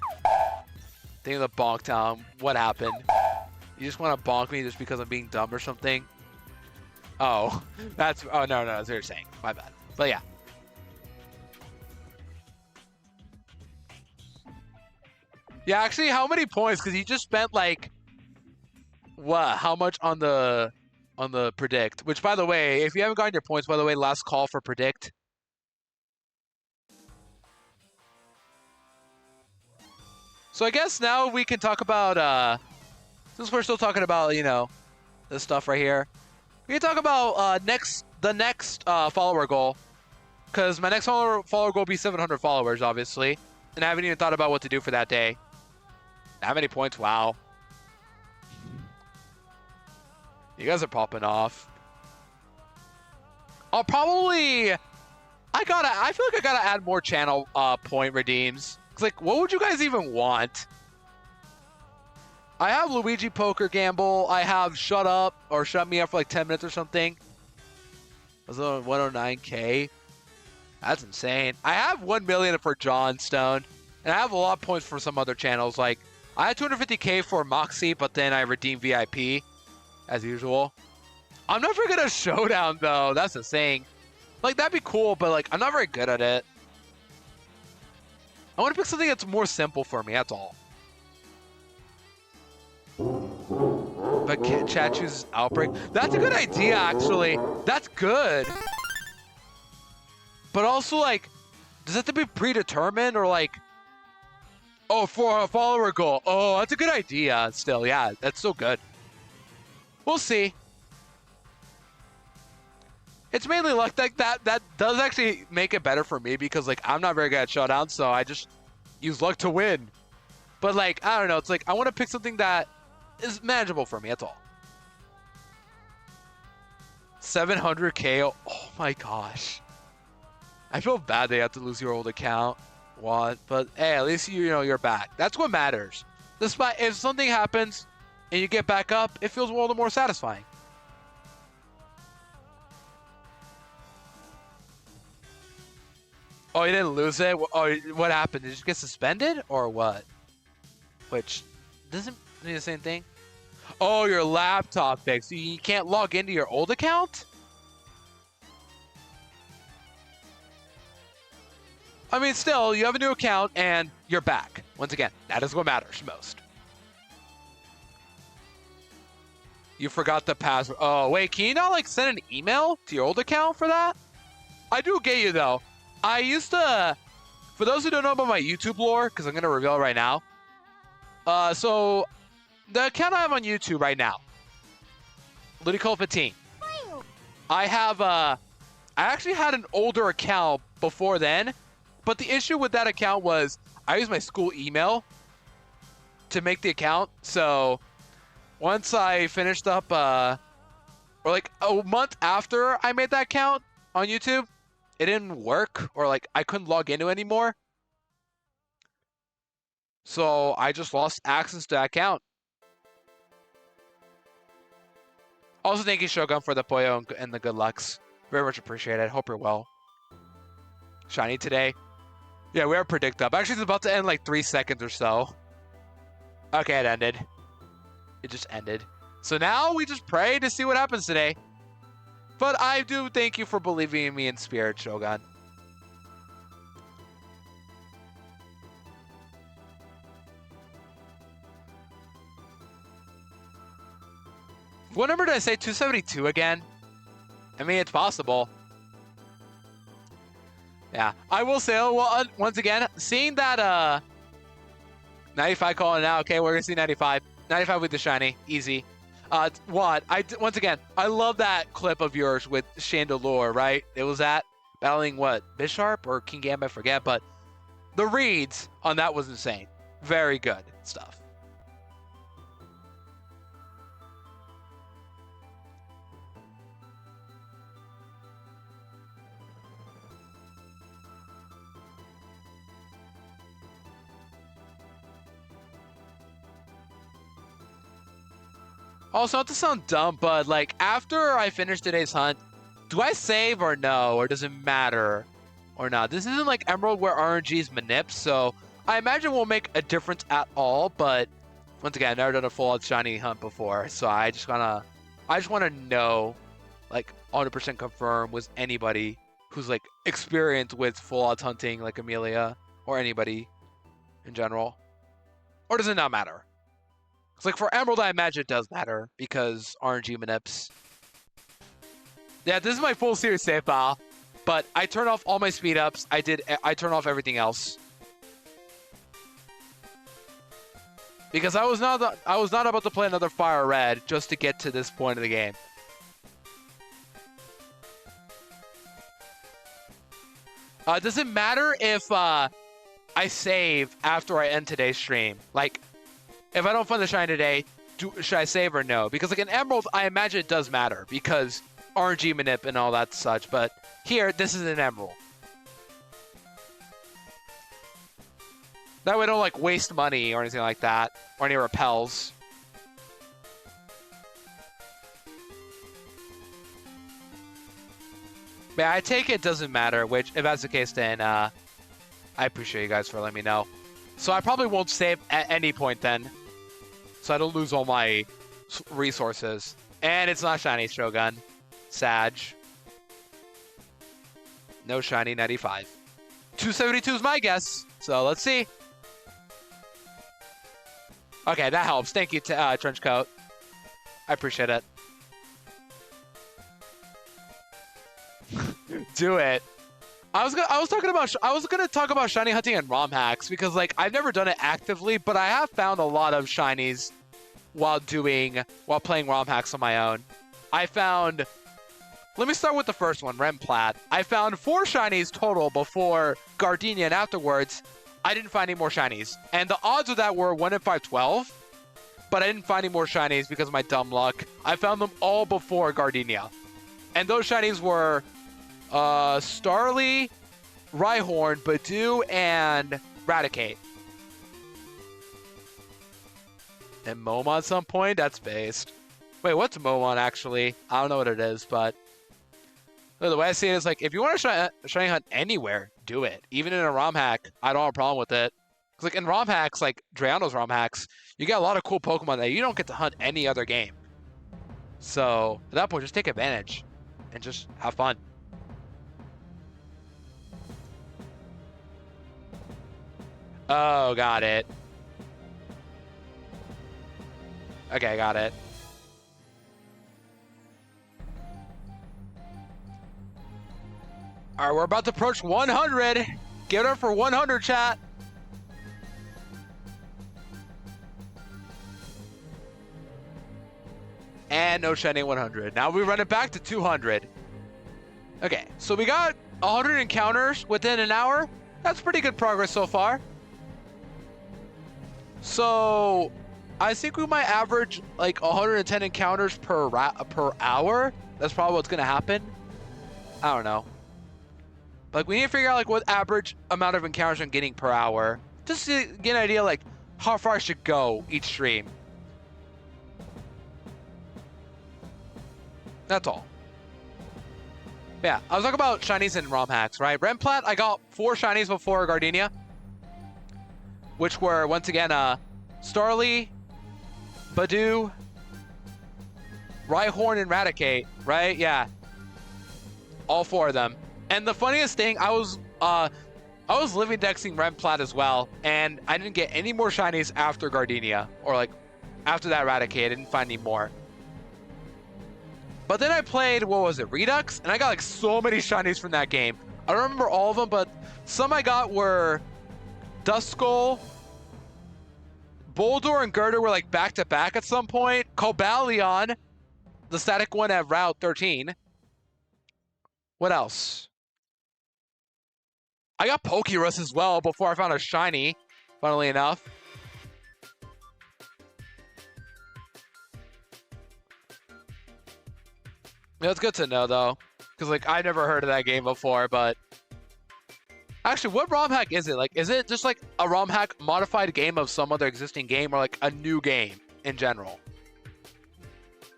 Think of the bonk town. What happened? You just want to bonk me just because I'm being dumb or something? Oh, no, that's what you're saying. My bad. But yeah. Yeah, actually, how many points? Because you just spent like what? How much on the predict? Which, by the way, if you haven't gotten your points, by the way, last call for predict. So I guess now we can talk about since we're still talking about this stuff right here, we can talk about the next follower goal. Because my next follower goal will be 700 followers, obviously. And I haven't even thought about what to do for that day. How many points? Wow. You guys are popping off. I'll probably... I feel like I gotta add more channel point redeems. It's like, what would you guys even want? I have Luigi Poker Gamble. I have Shut Up or Shut Me Up for like 10 minutes or something. I was on 109K. That's insane. I have 1 million for Johnstone, and I have a lot of points for some other channels. Like, I had 250K for Moxie, but then I redeemed VIP, as usual. I'm not very good at Showdown, though. That's the thing. Like, that'd be cool, but, like, I'm not very good at it. I want to pick something that's more simple for me, that's all. But chat chooses Outbreak. That's a good idea, actually. That's good. But also, like, does it have to be predetermined or, like, oh, for a follower goal? Oh, that's a good idea still. Yeah, that's still good. We'll see. It's mainly luck. That does actually make it better for me because, like, I'm not very good at Showdown, so I just use luck to win. But, like, I don't know. It's like I want to pick something that is manageable for me. That's all. 700K. Oh, my gosh. I feel bad they have to lose your old account, but hey, at least you're back. That's what matters. Despite if something happens and you get back up, it feels all the more satisfying. Oh, you didn't lose it? Oh, what happened? Did you get suspended or what? Which doesn't mean the same thing. Oh, your laptop fixed. You can't log into your old account? I mean, still, you have a new account, and you're back. Once again, that is what matters most. You forgot the password. Oh, wait, can you not, like, send an email to your old account for that? I do get you, though. I used to... For those who don't know about my YouTube lore, because I'm going to reveal it right now. So, the account I have on YouTube right now, Ludicolo15. I have, I actually had an older account before then. But the issue with that account was I used my school email to make the account. So once I finished up, or like a month after I made that account on YouTube, it didn't work or like I couldn't log into it anymore. So I just lost access to that account. Also, thank you, Shogun, for the Poyo and the good lucks. Very much appreciated. Hope you're well. Shiny today. Yeah, we are predict up. Actually, it's about to end like 3 seconds or so. Okay, it ended. It just ended. So now we just pray to see what happens today. But I do thank you for believing in me in spirit, Shogun. What number did I say? 272 again? I mean, it's possible. Yeah, I will say, well, once again, seeing that 95 calling out. Okay, we're gonna see 95. 95 with the shiny, easy. What? Once again, I love that clip of yours with Chandelure, right? It was at battling what, Bisharp or King Gambit, I forget, but the reads on that was insane. Very good stuff. Also, not to sound dumb, but like after I finish today's hunt, do I save or no? Or does it matter or not? This isn't like Emerald where RNG is manip, so I imagine won't make a difference at all, but once again, I've never done a full-out shiny hunt before, so I just want to know, like 100% confirm with anybody who's like experienced with full-out hunting like Amelia or anybody in general. Or does it not matter? It's like for Emerald, I imagine it does matter because RNG manips. Yeah, this is my full series save file, but I turned off all my speed ups. I turned off everything else because I was not about to play another FireRed just to get to this point of the game. Does it matter if I save after I end today's stream? Like, if I don't find the shine today, should I save or no? Because like in Emerald, I imagine it does matter because RNG manip and all that such. But here, this is an Emerald. That way I don't like waste money or anything like that. Or any repels. Yeah, I take it doesn't matter, which if that's the case, then I appreciate you guys for letting me know. So I probably won't save at any point then. So I don't lose all my resources. And it's not shiny Shogun. Sag. No shiny 95. 272 is my guess. So let's see. Okay, that helps. Thank you, Trenchcoat. I appreciate it. Do it. I was gonna talk about shiny hunting and ROM hacks because like I've never done it actively, but I have found a lot of shinies while playing ROM hacks on my own. Let me start with the first one, Remplat. I found 4 shinies total before Gardenia, and afterwards I didn't find any more shinies. And the odds of that were 1 in 512, but I didn't find any more shinies because of my dumb luck. I found them all before Gardenia. And those shinies were Starly, Rhyhorn, Badoo, and Raticate. And Momon at some point? That's based. Wait, what's Momon actually? I don't know what it is, but the way I see it is like, if you want to shiny hunt anywhere, do it. Even in a ROM hack, I don't have a problem with it. Because like in ROM hacks, like Drayano's ROM hacks, you get a lot of cool Pokemon that you don't get to hunt any other game. So at that point, just take advantage and just have fun. Oh, got it. Okay, got it. All right, we're about to approach 100. Give it up for 100, chat. And no shiny 100. Now we run it back to 200. Okay, so we got 100 encounters within an hour. That's pretty good progress so far. So I think we might average like 110 encounters per hour. That's probably what's gonna happen. I don't know. Like we need to figure out like what average amount of encounters I'm getting per hour, just to get an idea like how far I should go each stream. That's all. Yeah, I was talking about shinies and ROM hacks, right? Remplat, I got 4 shinies before Gardenia, which were once again Starly, Badoo, Rhyhorn, and Raticate, right? Yeah, all 4 of them. And the funniest thing, I was living dexing Remplat as well, and I didn't get any more shinies after Gardenia, or like after that Raticate. I didn't find any more. But then I played, what was it, Redux? And I got like so many shinies from that game. I don't remember all of them, but some I got were Duskull, Boldor and Girder were like back to back at some point. Cobalion, the static one at Route 13. What else? I got Pokerus as well before I found a shiny, funnily enough. Yeah, it's good to know though, because like I never heard of that game before. But actually, what ROM hack is it? Like, is it just like a ROM hack modified game of some other existing game, or like a new game in general,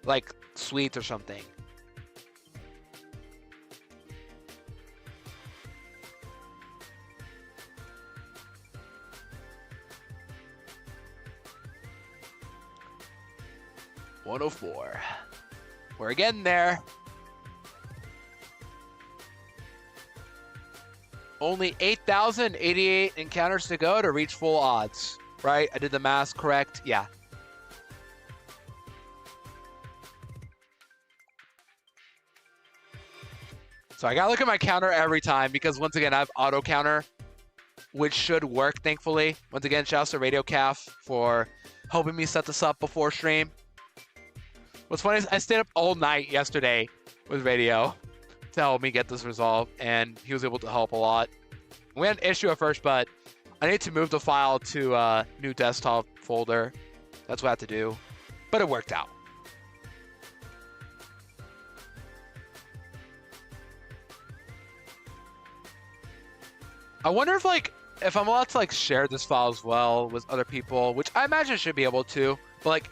like Sweets or something? $104. We're getting there. Only 8,088 encounters to go to reach full odds. right? I did the math correct. Yeah. So I gotta look at my counter every time because once again, I have auto counter, which should work, thankfully. Once again, shouts to Radio Calf for helping me set this up before stream. What's funny is I stayed up all night yesterday with Radio to help me get this resolved, and he was able to help a lot. We had an issue at first, but I need to move the file to a new desktop folder. That's what I have to do, but it worked out. I wonder if I'm allowed to share this file as well with other people, which I imagine I should be able to. But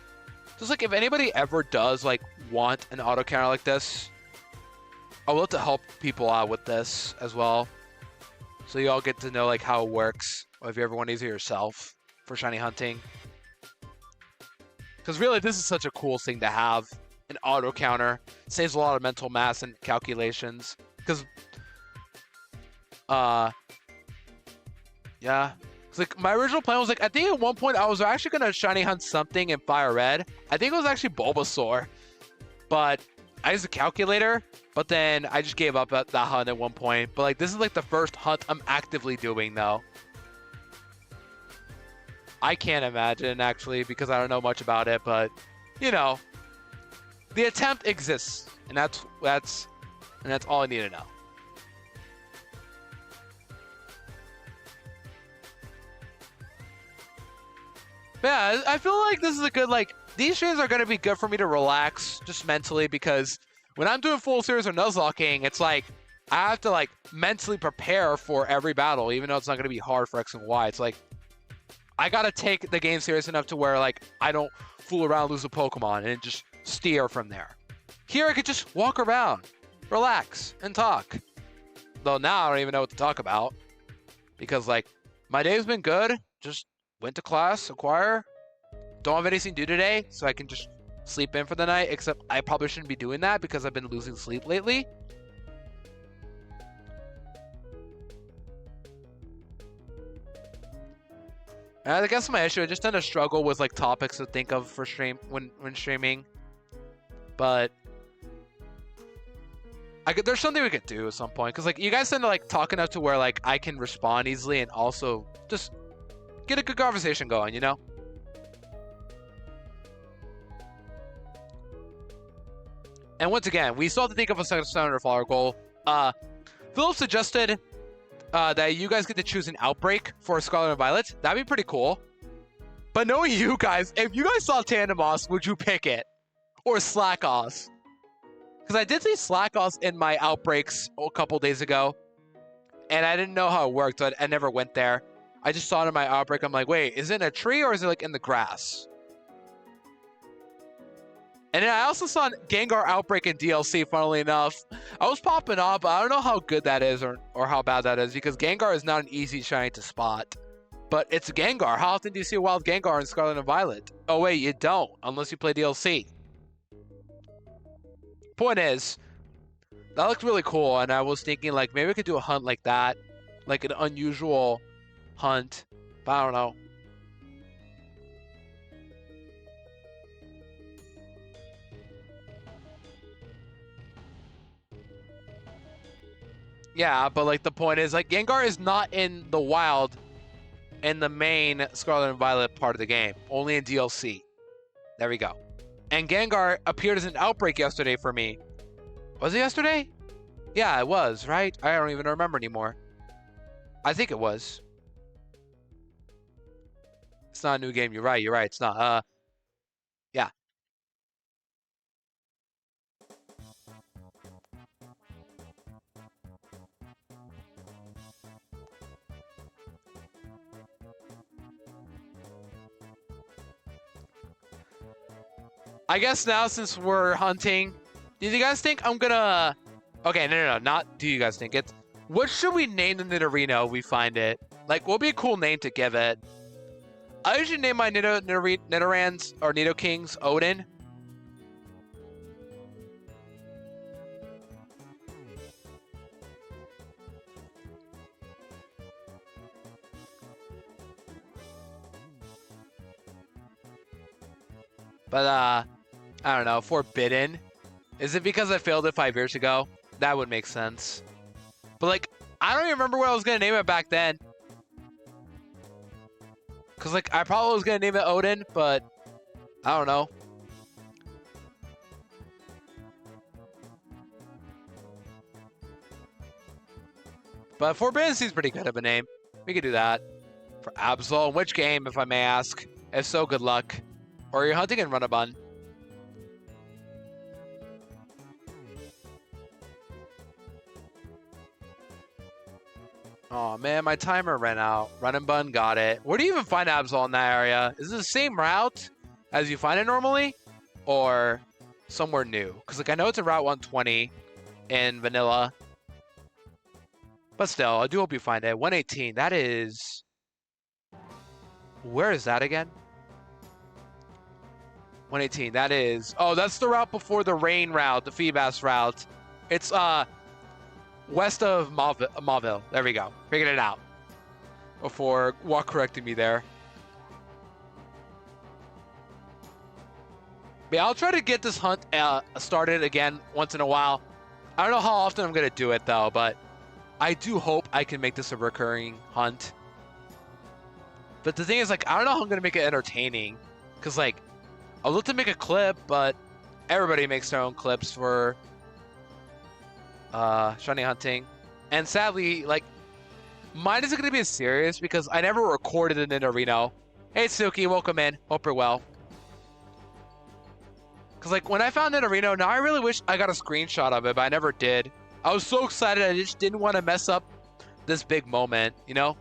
just if anybody ever does want an auto counter like this, I would love to help people out with this as well, so you all get to know how it works, or if you ever want to use it yourself for shiny hunting. Because really, this is such a cool thing to have, an auto counter. It saves a lot of mental mass and calculations. Because yeah. My original plan was I think at one point I was actually gonna shiny hunt something in FireRed. I think it was actually Bulbasaur, but I used a calculator. But then I just gave up at that hunt at one point. But this is the first hunt I'm actively doing though. I can't imagine actually because I don't know much about it, but you know, the attempt exists, and that's all I need to know. Yeah, I feel this is a good, these streams are going to be good for me to relax just mentally, because when I'm doing full series or nuzlocking, it's I have to mentally prepare for every battle, even though it's not going to be hard for X and Y. It's I got to take the game serious enough to where I don't fool around, lose a Pokemon, and just steer from there. Here I could just walk around, relax, and talk. Though now I don't even know what to talk about, because my day's been good, just went to class, acquire, don't have anything to do today, so I can just sleep in for the night, except I probably shouldn't be doing that because I've been losing sleep lately. And I guess my issue, I just tend to struggle with topics to think of for stream when streaming. But there's something we could do at some point, because you guys tend to talk enough to where I can respond easily and also just get a good conversation going, you know? And once again, we still have to think of a $700 goal. Philip suggested that you guys get to choose an outbreak for Scarlet and Violet. That'd be pretty cool. But knowing you guys, if you guys saw Tandemos, would you pick it? Or Slackos? Because I did see Slackos in my outbreaks a couple days ago, and I didn't know how it worked, so I never went there. I just saw it in my outbreak. I'm wait, is it in a tree or is it in the grass? And then I also saw Gengar outbreak in DLC, funnily enough. I was popping off, but I don't know how good that is or how bad that is, because Gengar is not an easy shiny to spot. But it's Gengar. How often do you see a wild Gengar in Scarlet and Violet? Oh wait, you don't, unless you play DLC. Point is, that looked really cool, and I was thinking maybe I could do a hunt like that, an unusual hunt, but I don't know. Yeah, but the point is Gengar is not in the wild in the main Scarlet and Violet part of the game, only in DLC. There we go. And Gengar appeared as an outbreak yesterday for me. Was it yesterday? Yeah, it was, right? I don't even remember anymore. I think it was. It's not a new game. You're right. It's not. Yeah. I guess now, since we're hunting, do you guys think I'm gonna... Okay, no, not do you guys think it. What should we name the Nidorino if we find it? What would be a cool name to give it? I usually name my Nidorans or Nidokings Odin. But I don't know. Forbidden. Is it because I failed it 5 years ago? That would make sense. But like, I don't even remember what I was gonna name it back then. Cause like, I probably was gonna name it Odin, but I don't know. But Forbidden seems pretty good of a name. We could do that. For Absol, in which game, if I may ask? If so, good luck. Or you're hunting in Runabun. Oh man, my timer ran out. Run and Bun got it. Where do you even find Absol in that area? Is it the same route as you find it normally? Or somewhere new? Because like I know it's in Route 120 in Vanilla. But still, I do hope you find it. 118, that is... Where is that again? 118, that is... Oh, that's the route before the rain route, the Feebas route. It's west of Mauville. There we go. Figured it out. Before walk correcting me there. But yeah, I'll try to get this hunt started again once in a while. I don't know how often I'm going to do it though, but I do hope I can make this a recurring hunt. But the thing is, like, I don't know how I'm going to make it entertaining. Because, like, I'd love to make a clip, but everybody makes their own clips for shiny hunting. And sadly, like, mine isn't going to be as serious because I never recorded in Nidorino. Hey, Suki, welcome in. Hope you're well. Because, like, when I found Nidorino, now I really wish I got a screenshot of it, but I never did. I was so excited, I just didn't want to mess up this big moment, you know?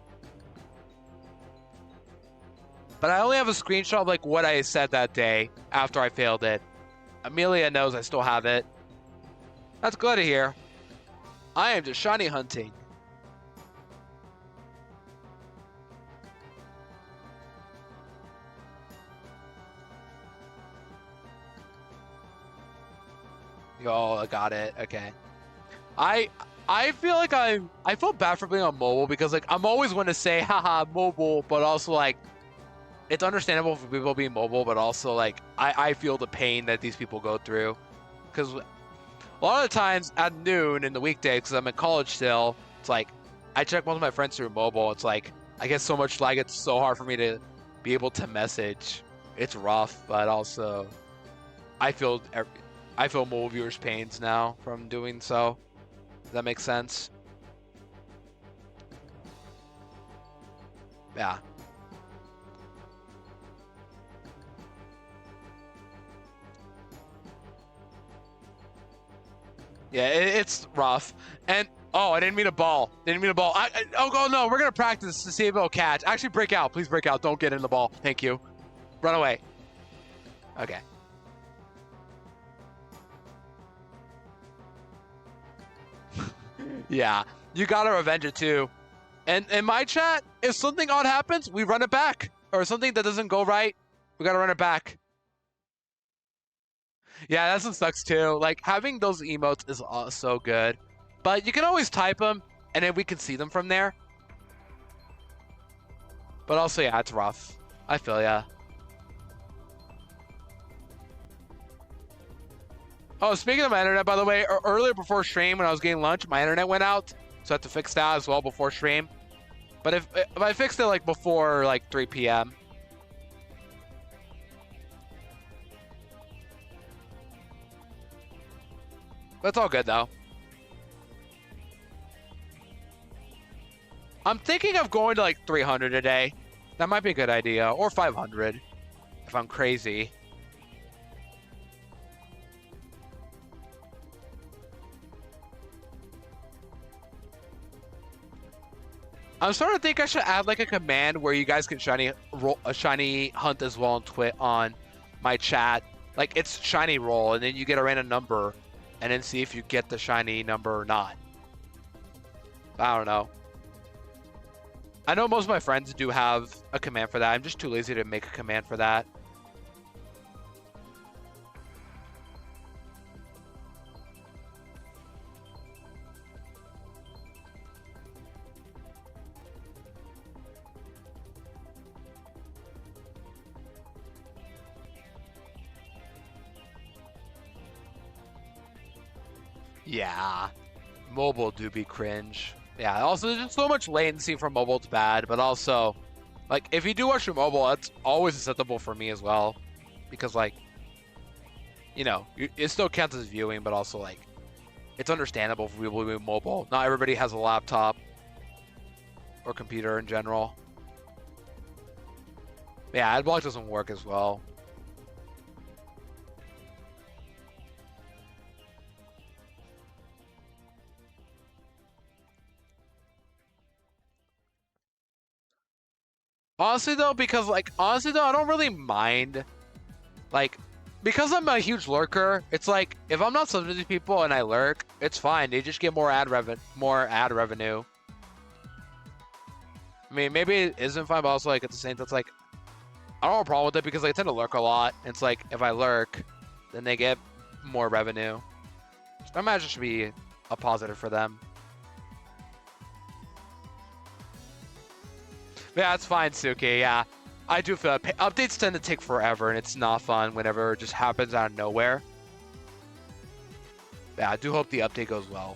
But I only have a screenshot of, like, what I said that day after I failed it. Amelia knows I still have it. That's good to hear. I am just shiny hunting. Oh, I got it. Okay. I feel like I feel bad for being on mobile because like I'm always going to say haha mobile, but also like it's understandable for people being mobile, but also like I feel the pain that these people go through because a lot of the times at noon in the weekday because I'm in college still, it's like I check most of my friends through mobile. It's like I get so much lag, it's so hard for me to be able to message. It's rough, but also I feel mobile viewers' pains now from doing so. Does that make sense? Yeah. Yeah, it's rough. And oh, I didn't mean a ball. Didn't mean a ball. Oh no, we're gonna practice to see if it'll catch. Actually, break out. Please break out. Don't get in the ball. Thank you. Run away. Okay. Yeah, you gotta revenge it too. And in my chat, if something odd happens, we run it back. Or something that doesn't go right, we gotta run it back. Yeah, that's what sucks too. Like, having those emotes is so good. But you can always type them, and then we can see them from there. But also, yeah, it's rough. I feel ya. Oh, speaking of my internet, by the way, earlier before stream, when I was getting lunch, my internet went out. So I had to fix that as well before stream. But if I fixed it, like, before, like, 3 p.m. That's all good, though. I'm thinking of going to, like, 300 a day. That might be a good idea. Or 500, if I'm crazy. I'm starting to think I should add like a command where you guys can shiny hunt as well on my chat. Like it's shiny roll, and then you get a random number, and then see if you get the shiny number or not. I don't know. I know most of my friends do have a command for that. I'm just too lazy to make a command for that. Yeah, mobile do be cringe. Yeah, also there's just so much latency from mobile. It's bad, but also, like, if you do watch your mobile, that's always acceptable for me as well, because like, you know, it still counts as viewing, but also like, it's understandable for people who do mobile. Not everybody has a laptop or computer in general. Yeah, adblock doesn't work as well. Honestly though, I don't really mind. Like, because I'm a huge lurker, it's like if I'm not subject to people and I lurk, it's fine. They just get more ad revenue. I mean, maybe it isn't fine, but also like at the same time, it's like I don't have a problem with it because I tend to lurk a lot. It's like if I lurk, then they get more revenue. So I imagine it should be a positive for them. Yeah, it's fine, Suki. Yeah, I do feel that updates tend to take forever, and it's not fun whenever it just happens out of nowhere. Yeah, I do hope the update goes well,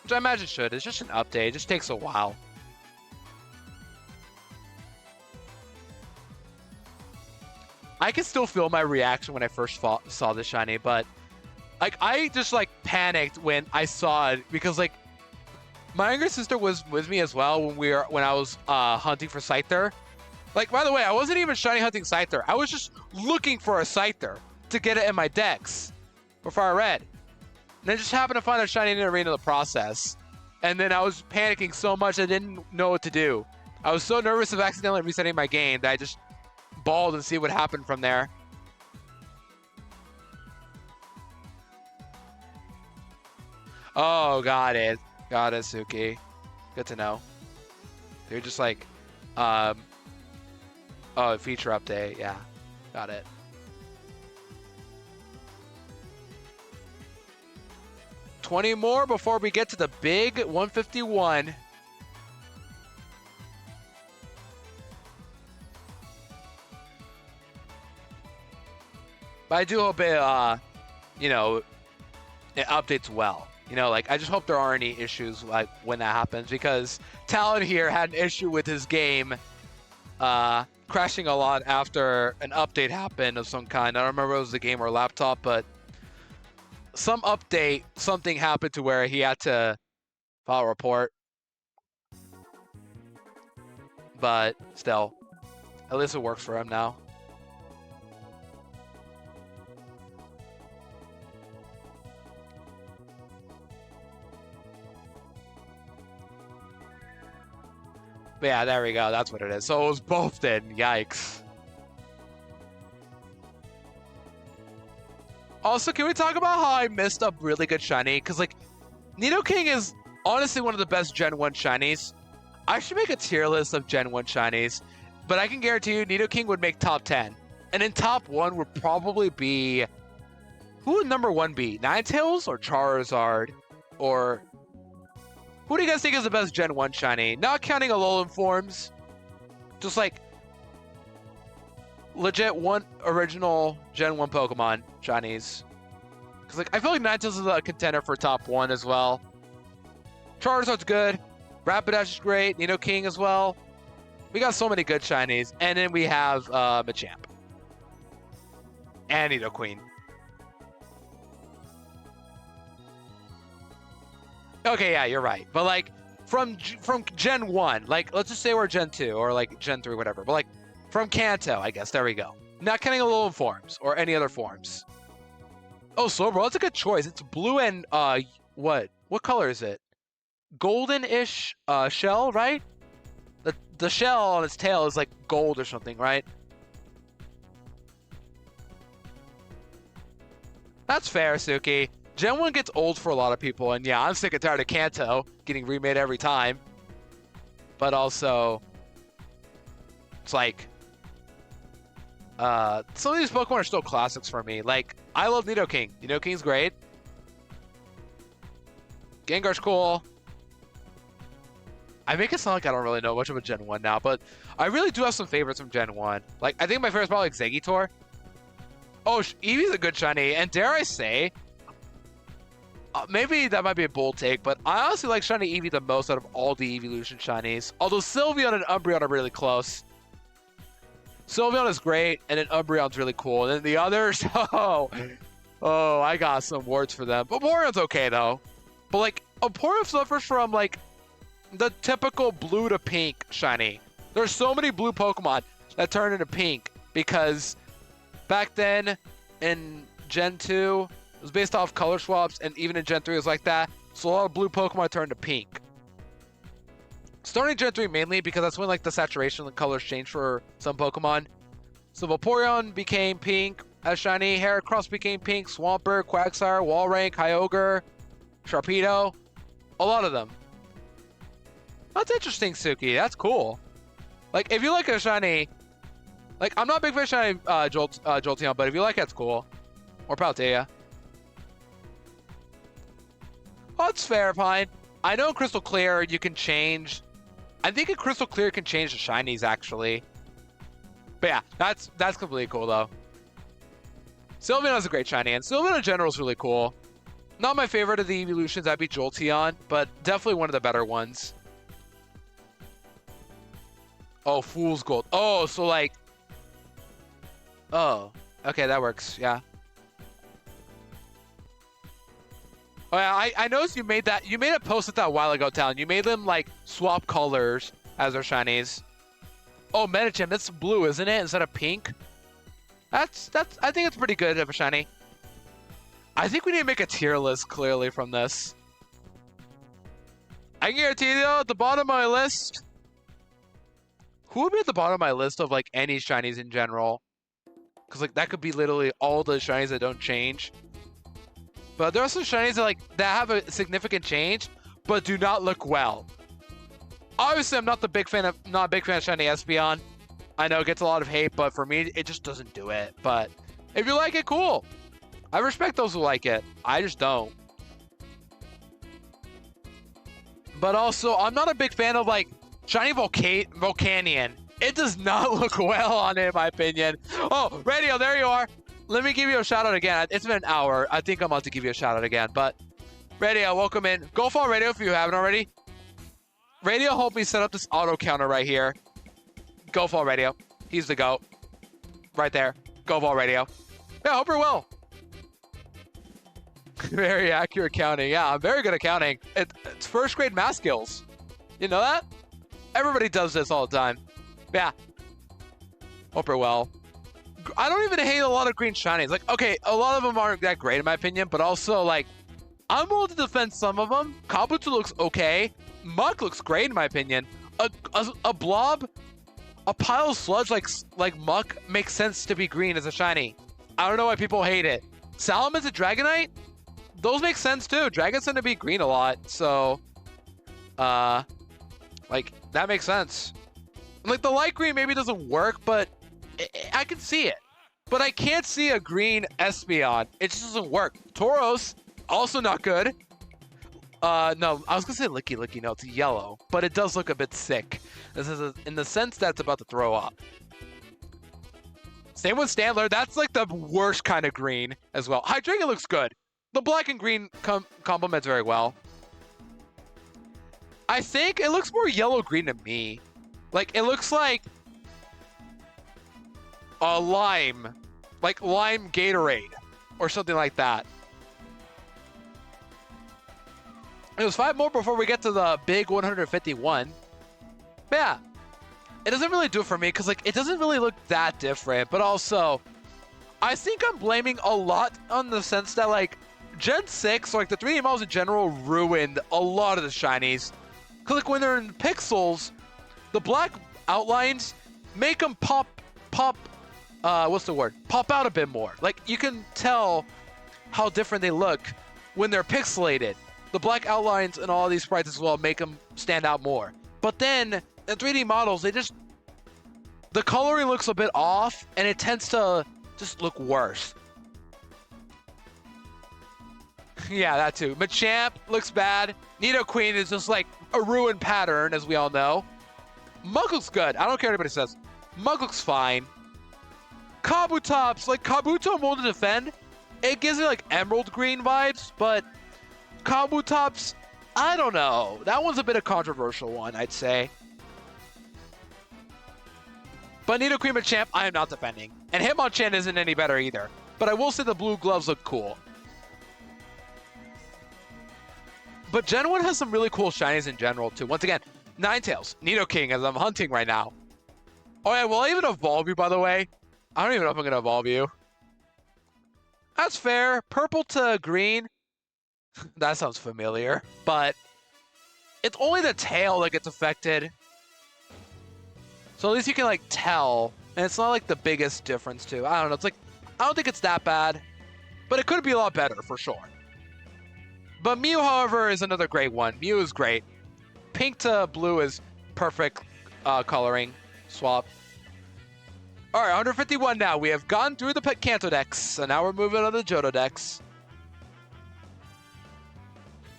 which I imagine it should. It's just an update. It just takes a while. I can still feel my reaction when I first saw the shiny, but like I just like panicked when I saw it because like my younger sister was with me as well when I was hunting for Scyther. Like, by the way, I wasn't even shiny hunting Scyther. I was just looking for a Scyther to get it in my decks for FireRed. And I just happened to find a shiny Nidorino in the process. And then I was panicking so much I didn't know what to do. I was so nervous of accidentally resetting my game that I just balled and see what happened from there. Oh, got it. Got it, Suki. Good to know. They're just like, oh, feature update. Yeah, got it. $20 more before we get to the big 151. But I do hope it, you know, it updates well. You know, like, I just hope there aren't any issues, like, when that happens, because Talon here had an issue with his game crashing a lot after an update happened of some kind. I don't remember if it was the game or laptop, but some update, something happened to where he had to file a report. But still, at least it works for him now. But yeah, there we go. That's what it is. So it was both then. Yikes. Also, can we talk about how I missed a really good shiny? Because, like, Nidoking is honestly one of the best Gen 1 shinies. I should make a tier list of Gen 1 shinies. But I can guarantee you Nidoking would make top 10. And in top 1 would probably be... Who would number 1 be? Ninetales or Charizard? Or... Who do you guys think is the best Gen 1 shiny? Not counting Alolan forms. Just like legit one original Gen 1 Pokemon shinies. Because like I feel like Ninetales is a contender for top 1 as well. Charizard's good. Rapidash is great. Nidoking as well. We got so many good shinies. And then we have Machamp. And Nidoqueen. Okay, yeah, you're right. But like from Gen 1, like let's just say we're Gen 2 or like Gen 3, whatever. But like from Kanto, I guess. There we go. Not counting Alolan forms or any other forms. Oh, Slowbro, that's a good choice. It's blue and what? What color is it? Golden-ish shell, right? The shell on its tail is like gold or something, right? That's fair, Suki. Gen 1 gets old for a lot of people, and yeah, I'm sick and tired of Kanto getting remade every time. But also, it's like, some of these Pokemon are still classics for me. Like, I love Nidoking. Nidoking's great. Gengar's cool. I make it sound like I don't really know much of a Gen 1 now, but I really do have some favorites from Gen 1. Like, I think my favorite's probably like Exeggutor. Oh, Eevee's a good shiny, and dare I say... maybe that might be a bold take, but I honestly like shiny Eevee the most out of all the evolution shinies. Although Sylveon and Umbreon are really close. Sylveon is great, and then Umbreon's really cool. And then the others, oh, I got some words for them. But Vaporeon's okay though. But like, Vaporeon suffers from like the typical blue to pink shiny. There's so many blue Pokemon that turn into pink because back then in Gen 2, it was based off color swaps, and even in Gen 3 it was like that. So a lot of blue Pokemon turned to pink. Starting Gen 3 mainly because that's when like the saturation of the colors changed for some Pokemon. So Vaporeon became pink as shiny, Heracross became pink, Swampert, Quagsire, Walrein, Kyogre, Sharpedo, a lot of them. That's interesting, Suki. That's cool. Like, if you like a shiny, like, I'm not a big fan of shiny Jolteon, but if you like it, it's cool. Or Paltea. Oh, that's fair, fine. I know in Crystal Clear you can change. I think in Crystal Clear you can change the shinies, actually. But yeah, that's completely cool, though. Sylveon is a great shiny, and Sylveon in general is really cool. Not my favorite of the evolutions, that'd be Jolteon, but definitely one of the better ones. Oh, Fool's Gold. Oh, so like... Oh, okay, that works, yeah. Oh yeah, I noticed you made a post with that a while ago, Talon. You made them like swap colors as their shinies. Oh, Medicham, that's blue, isn't it? Instead of pink? I think it's pretty good of a shiny. I think we need to make a tier list clearly from this. I can guarantee you though, at the bottom of my list, who would be at the bottom of my list of like any shinies in general? Because like that could be literally all the shinies that don't change. But there are some shinies that have a significant change, but do not look well. Obviously, I'm not a big fan of shiny Espeon. I know it gets a lot of hate, but for me, it just doesn't do it. But if you like it, cool. I respect those who like it. I just don't. But also, I'm not a big fan of like shiny Volcanion. It does not look well on it, in my opinion. Oh, Radio, there you are. Let me give you a shout out again. It's been an hour. I think I'm about to give you a shout out again. But Radio, welcome in. Go follow Radio if you haven't already. Radio helped me set up this auto counter right here. Go follow Radio. He's the GOAT. Right there. Go follow Radio. Yeah, hope you're well. Very accurate counting. Yeah, I'm very good at counting. It's first grade math skills. You know that? Everybody does this all the time. Yeah. Hope you're well. I don't even hate a lot of green shinies. Like, okay, a lot of them aren't that great in my opinion, but also, like, I'm willing to defend some of them. Kabuto looks okay. Muck looks great in my opinion. A blob, a pile of sludge like Muck makes sense to be green as a shiny. I don't know why people hate it. Salamence and Dragonite, those make sense too. Dragons tend to be green a lot, so, like, that makes sense. Like, the light green maybe doesn't work, but I can see it. But I can't see a green Espeon. It just doesn't work. Tauros, also not good. No, I was gonna say Licky. No, it's yellow. But it does look a bit sick. This is in the sense that it's about to throw up. Same with Standler. That's like the worst kind of green as well. Hydreigon looks good. The black and green complements very well. I think it looks more yellow-green to me. Like, it looks like a lime. Like lime Gatorade. Or something like that. It was 5 more before we get to the big 151. But yeah. It doesn't really do it for me because, like, it doesn't really look that different. But also, I think I'm blaming a lot on the sense that, like, Gen 6, like, the 3D models in general ruined a lot of the shinies. Because, like, when they're in pixels, the black outlines make them pop out a bit more. Like, you can tell how different they look when they're pixelated. The black outlines and all these sprites as well make them stand out more. But then, in 3D models, the coloring looks a bit off, and it tends to just look worse. Yeah, that too. Machamp looks bad. Nidoqueen is just like a ruined pattern, as we all know. Mug looks good. I don't care what anybody says. Mug looks fine. Kabutops, like Kabuto Mold to Defend, it gives me like emerald green vibes, but Kabutops, I don't know. That one's a bit of a controversial one, I'd say. But Nidoqueen Machamp, I am not defending. And Hitmonchan isn't any better either. But I will say the blue gloves look cool. But Gen 1 has some really cool shinies in general, too. Once again, Ninetales, Nidoking, as I'm hunting right now. Oh, yeah, will I even evolve you, by the way? I don't even know if I'm going to evolve you. That's fair. Purple to green. That sounds familiar. But it's only the tail that gets affected. So at least you can, like, tell. And it's not, like, the biggest difference, too. I don't know. It's like, I don't think it's that bad. But it could be a lot better, for sure. But Mew, however, is another great one. Mew is great. Pink to blue is perfect coloring swap. All right, 151 now. We have gone through the Kanto decks, so now we're moving on to the Johto decks.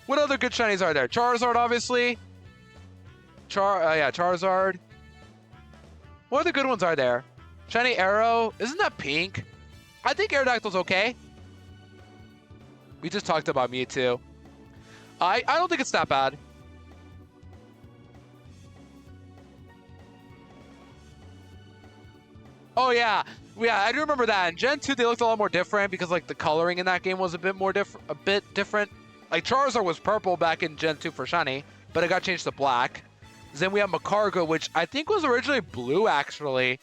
What other good shinies are there? Charizard, obviously. Charizard. What other good ones are there? Shiny Arrow. Isn't that pink? I think Aerodactyl's okay. We just talked about Mewtwo. I don't think it's that bad. Oh yeah, I do remember that. In Gen 2, they looked a lot more different because like the coloring in that game was a bit different. Like Charizard was purple back in Gen 2 for shiny, but it got changed to black. Then we have Macargo, which I think was originally blue actually.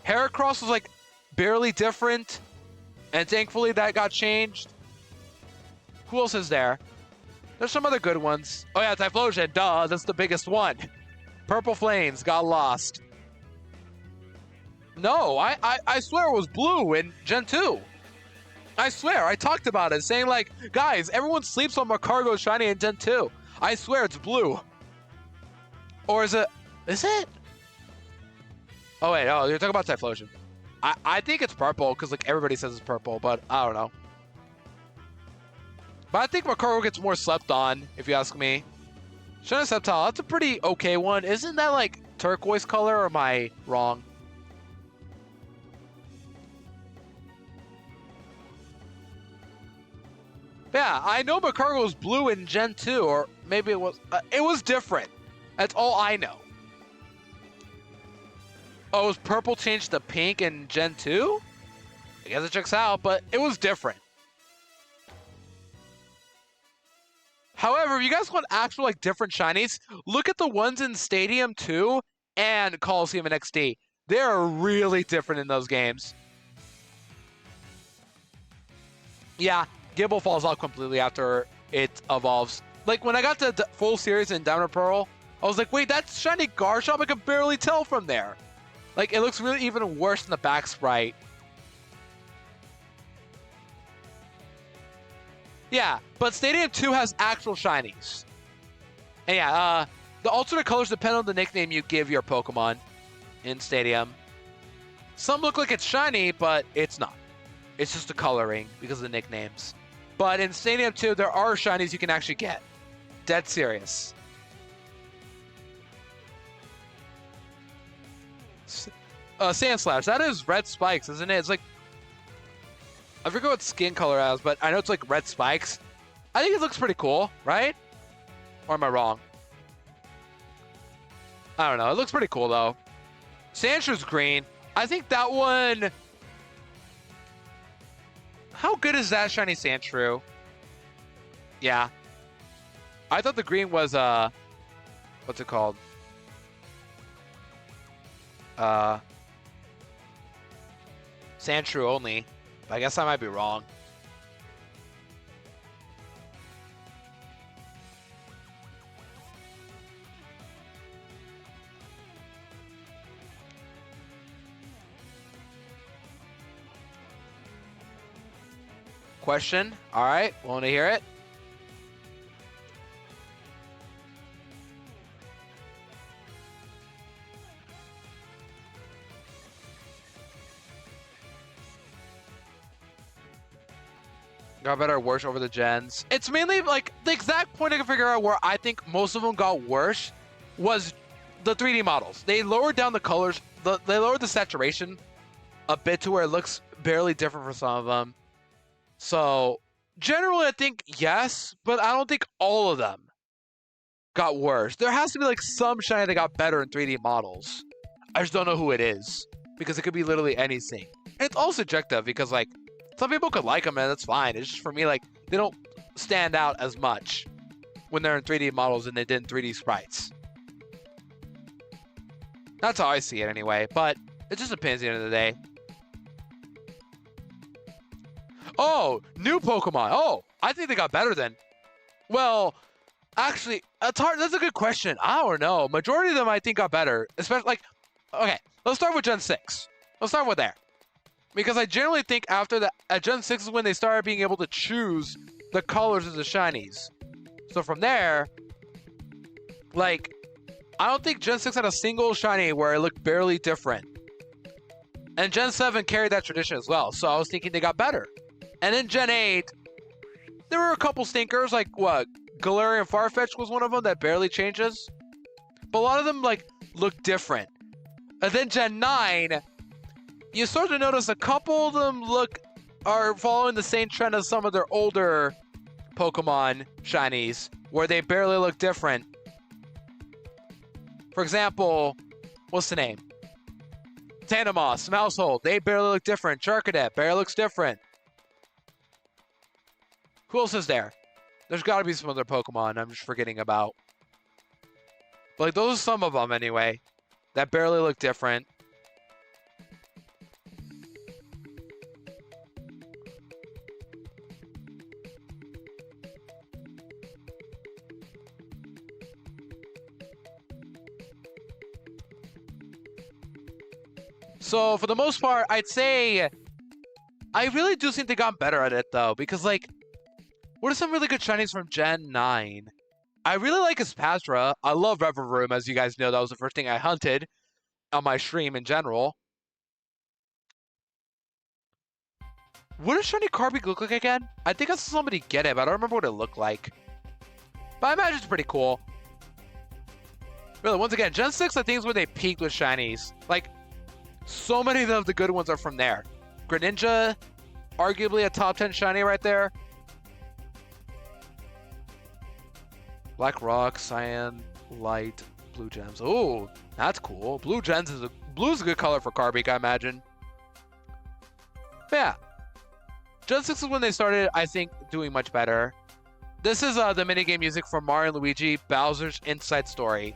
Heracross was like barely different, and thankfully that got changed. Who else is there? There's some other good ones. Oh yeah, Typhlosion, duh, that's the biggest one. Purple Flames got lost. No, I swear it was blue in Gen 2. I swear, I talked about it, saying like, guys, everyone sleeps on Macargo shiny in Gen 2. I swear it's blue. Or is it? Oh wait, oh, you're talking about Typhlosion. I think it's purple, because like everybody says it's purple, but I don't know. But I think Macargo gets more slept on, if you ask me. Shiny Sceptile, that's a pretty okay one. Isn't that like turquoise color, or am I wrong? Yeah, I know Macargo was blue in Gen 2, or maybe it was different. That's all I know. Oh, it was purple changed to pink in Gen 2? I guess it checks out, but it was different. However, if you guys want actual like different shinies, look at the ones in Stadium 2 and Coliseum and XD. They're really different in those games. Yeah, Gible falls off completely after it evolves. Like when I got to the full series in Diamond and Pearl, I was like, wait, that's shiny Garchomp? I could barely tell from there. Like it looks really even worse than the back sprite. Yeah, but Stadium 2 has actual shinies. And yeah, the alternate colors depend on the nickname you give your Pokemon in Stadium. Some look like it's shiny, but it's not. It's just the coloring because of the nicknames. But in Stadium 2, there are shinies you can actually get. Dead serious. Sand Slash, that is red spikes, isn't it? It's like, I forget what skin color it has, but I know it's like red spikes. I think it looks pretty cool, right? Or am I wrong? I don't know. It looks pretty cool, though. Sandshrew's green. I think that one... How good is that shiny Sandshrew? Yeah. I thought the green was, what's it called? Sandshrew only. But I guess I might be wrong. Question? All right, want to hear it? Got better or worse over the gens. It's mainly like the exact point I can figure out where I think most of them got worse was the 3D models. They lowered down the colors. They lowered the saturation a bit to where it looks barely different for some of them. So Generally, I think yes, but I don't think all of them got worse. There has to be like some shiny that got better in 3D models. I just don't know who it is because it could be literally anything. And it's all subjective because like some people could like them and that's fine. It's just for me like they don't stand out as much when they're in 3D models than they did in 3D sprites. That's how I see it anyway, but it just depends at the end of the day. Oh, new Pokemon. Oh, I think they got better then. Well, actually, it's hard. That's a good question. I don't know. Majority of them I think got better. Especially like, okay, let's start with Gen 6. Let's start with there. Because I generally think after that, at Gen 6 is when they started being able to choose the colors of the shinies. So from there, like, I don't think Gen 6 had a single shiny where it looked barely different. And Gen 7 carried that tradition as well. So I was thinking they got better. And in Gen 8, there were a couple stinkers, like what? Galarian Farfetch was one of them that barely changes. But a lot of them like look different. And then Gen 9, you start to notice a couple of them are following the same trend as some of their older Pokemon shinies, where they barely look different. For example, what's the name? Tandemos, Mousehold, they barely look different. Charcadet barely looks different. Who else is there? There's got to be some other Pokemon I'm just forgetting about. But like, those are some of them anyway that barely look different. So for the most part, I'd say I really do think they got better at it though, because like, what are some really good shinies from Gen 9? I really like Espastra. I love Reverum, as you guys know. That was the first thing I hunted on my stream in general. What does shiny Carbink look like again? I think I saw somebody get it, but I don't remember what it looked like. But I imagine it's pretty cool. Really, once again, Gen 6 I think is where they peaked with shinies. Like, so many of the good ones are from there. Greninja, arguably a top 10 shiny right there. Black Rock, Cyan, Light, Blue Gems. Oh, that's cool. Blue's a good color for Carbink, I imagine. But yeah. Gen 6 is when they started, I think, doing much better. This is the minigame music from Mario and Luigi, Bowser's Inside Story.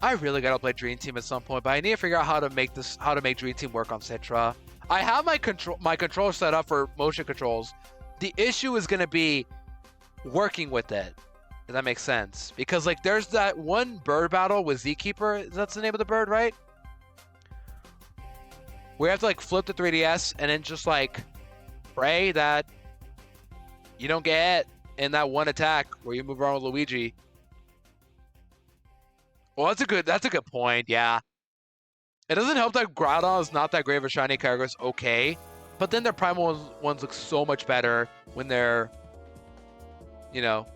I really gotta play Dream Team at some point, but I need to figure out how to make Dream Team work on Citra. I have my controller set up for motion controls. The issue is gonna be working with it. Does that make sense? Because like there's that one bird battle with Zkeeper. That's the name of the bird, right? We have to like flip the 3DS and then just like pray that you don't get in that one attack where you move around with Luigi. Well, that's a good point, yeah. It doesn't help that Groudon is not that great of a shiny character. It's okay. But then their primal ones look so much better when they're, you know,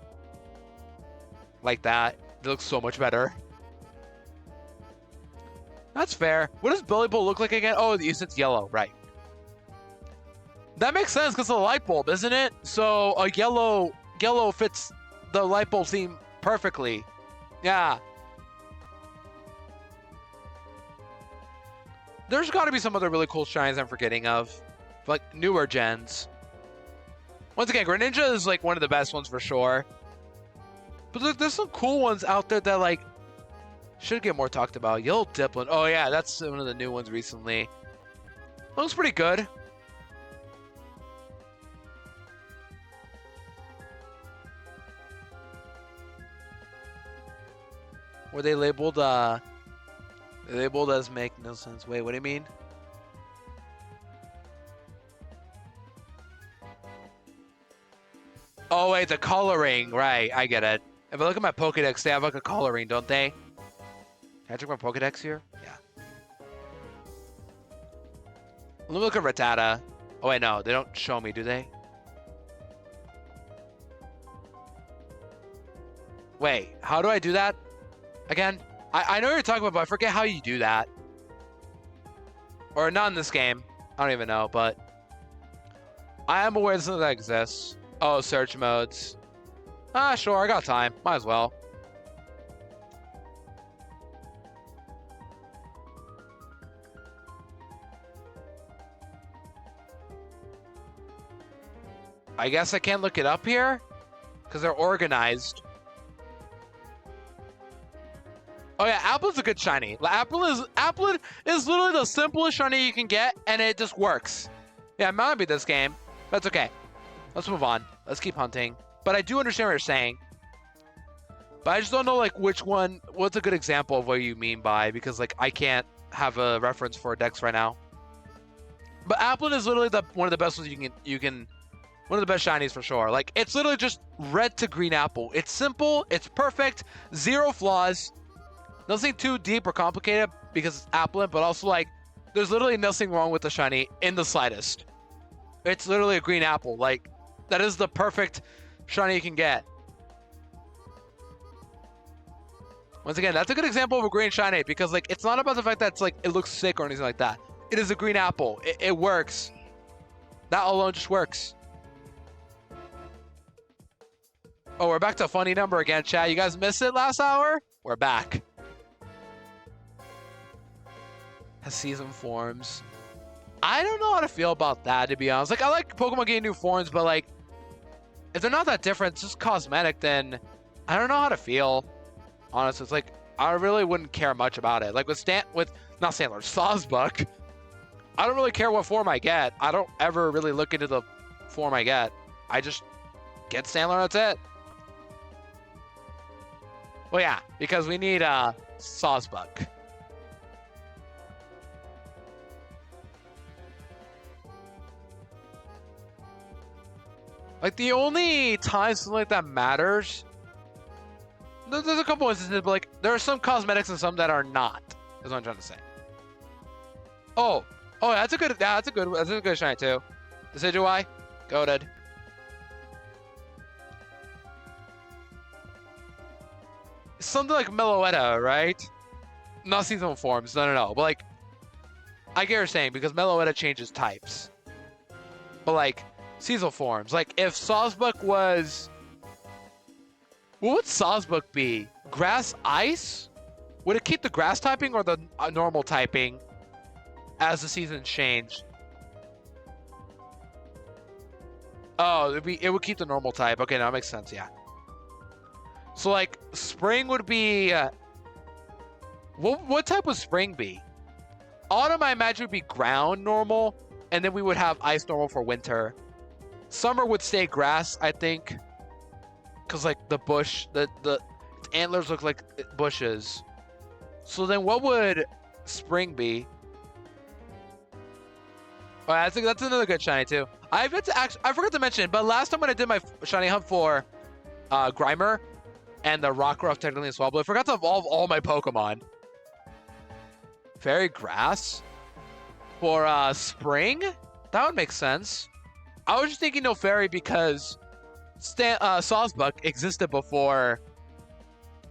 like that. They look so much better. That's fair. What does Billy Bull look like again? Oh, it's yellow, right. That makes sense because of the light bulb, isn't it? So a yellow fits the light bulb theme perfectly. Yeah. There's got to be some other really cool shines I'm forgetting of, like newer gens. Once again, Greninja is like one of the best ones for sure. But look, there's some cool ones out there that like should get more talked about. Yellow Dipplin. Oh yeah, that's one of the new ones recently. Looks pretty good. Were they labeled as make no sense. Wait, what do you mean? Oh wait, the coloring. Right, I get it. If I look at my Pokedex, they have like a coloring, don't they? Can I check my Pokedex here? Yeah. Let me look at Rattata. Oh wait, no, they don't show me, do they? Can I check my Pokedex here? Yeah. Let me look at Rattata. Oh wait, no, they don't show me, do they? Oh wait, no, they don't show me, do they? Can I check my Pokedex here? Yeah. Oh wait, no, they don't show me, do they? Can I check my Pokedex here? Yeah. Let me look at Rattata. Oh wait, no, they don't show me, do they? Wait, how do I do that again? I know what you're talking about, but I forget how you do that. Or not in this game. I don't even know, but I am aware of something that exists. Oh, search modes. Ah, sure, I got time. Might as well. I guess I can't look it up here because they're organized. Oh yeah, Apple's a good shiny. Apple is literally the simplest shiny you can get, and it just works. Yeah, it might be this game. That's okay. Let's move on. Let's keep hunting. But I do understand what you're saying. But I just don't know like which one. What's a good example of what you mean by, because like I can't have a reference for a Dex right now. But Applin is literally one of the best ones you can. One of the best shinies for sure. Like it's literally just red to green apple. It's simple. It's perfect. Zero flaws. Nothing too deep or complicated because it's Applin, but also like there's literally nothing wrong with the shiny in the slightest. It's literally a green apple. Like that is the perfect shiny you can get. Once again, that's a good example of a green shiny because like it's not about the fact that it's like it looks sick or anything like that. It is a green apple. It works. That alone just works. Oh, we're back to a funny number again, chat. You guys missed it last hour? We're back. Has season forms. I don't know how to feel about that, to be honest. Like, I like Pokemon getting new forms, but like, if they're not that different, it's just cosmetic, then I don't know how to feel. Honestly, it's like, I really wouldn't care much about it. Like with Sawsbuck, I don't really care what form I get. I don't ever really look into the form I get. I just get Stantler, that's it. Well, yeah, because we need Sawsbuck. Like the only time something like that matters, there's a couple instances, but like there are some cosmetics and some that are not. Is what I'm trying to say. Oh, that's a good shine too. Decidueye, goated. Something like Meloetta, right? Not seasonal forms, no. But like, I get what you're saying because Meloetta changes types. But like, seasonal forms. Like, if Sawsbuck was... What would Sawsbuck be? Grass Ice? Would it keep the grass typing or the normal typing as the seasons change? Oh, it would keep the normal type. Okay, now that makes sense, yeah. So, like, spring would be... what type would spring be? Autumn, I imagine, would be ground normal, and then we would have ice normal for winter. Summer would stay grass, I think. Because, like, the bush, the antlers look like bushes. So then what would spring be? Oh, I think that's another good shiny, too. I forgot to mention, but last time when I did my shiny hunt for Grimer, and the Rockruff technically as well, but I forgot to evolve all my Pokemon. Fairy Grass? For spring? That would make sense. I was just thinking no fairy because Sawsbuck existed before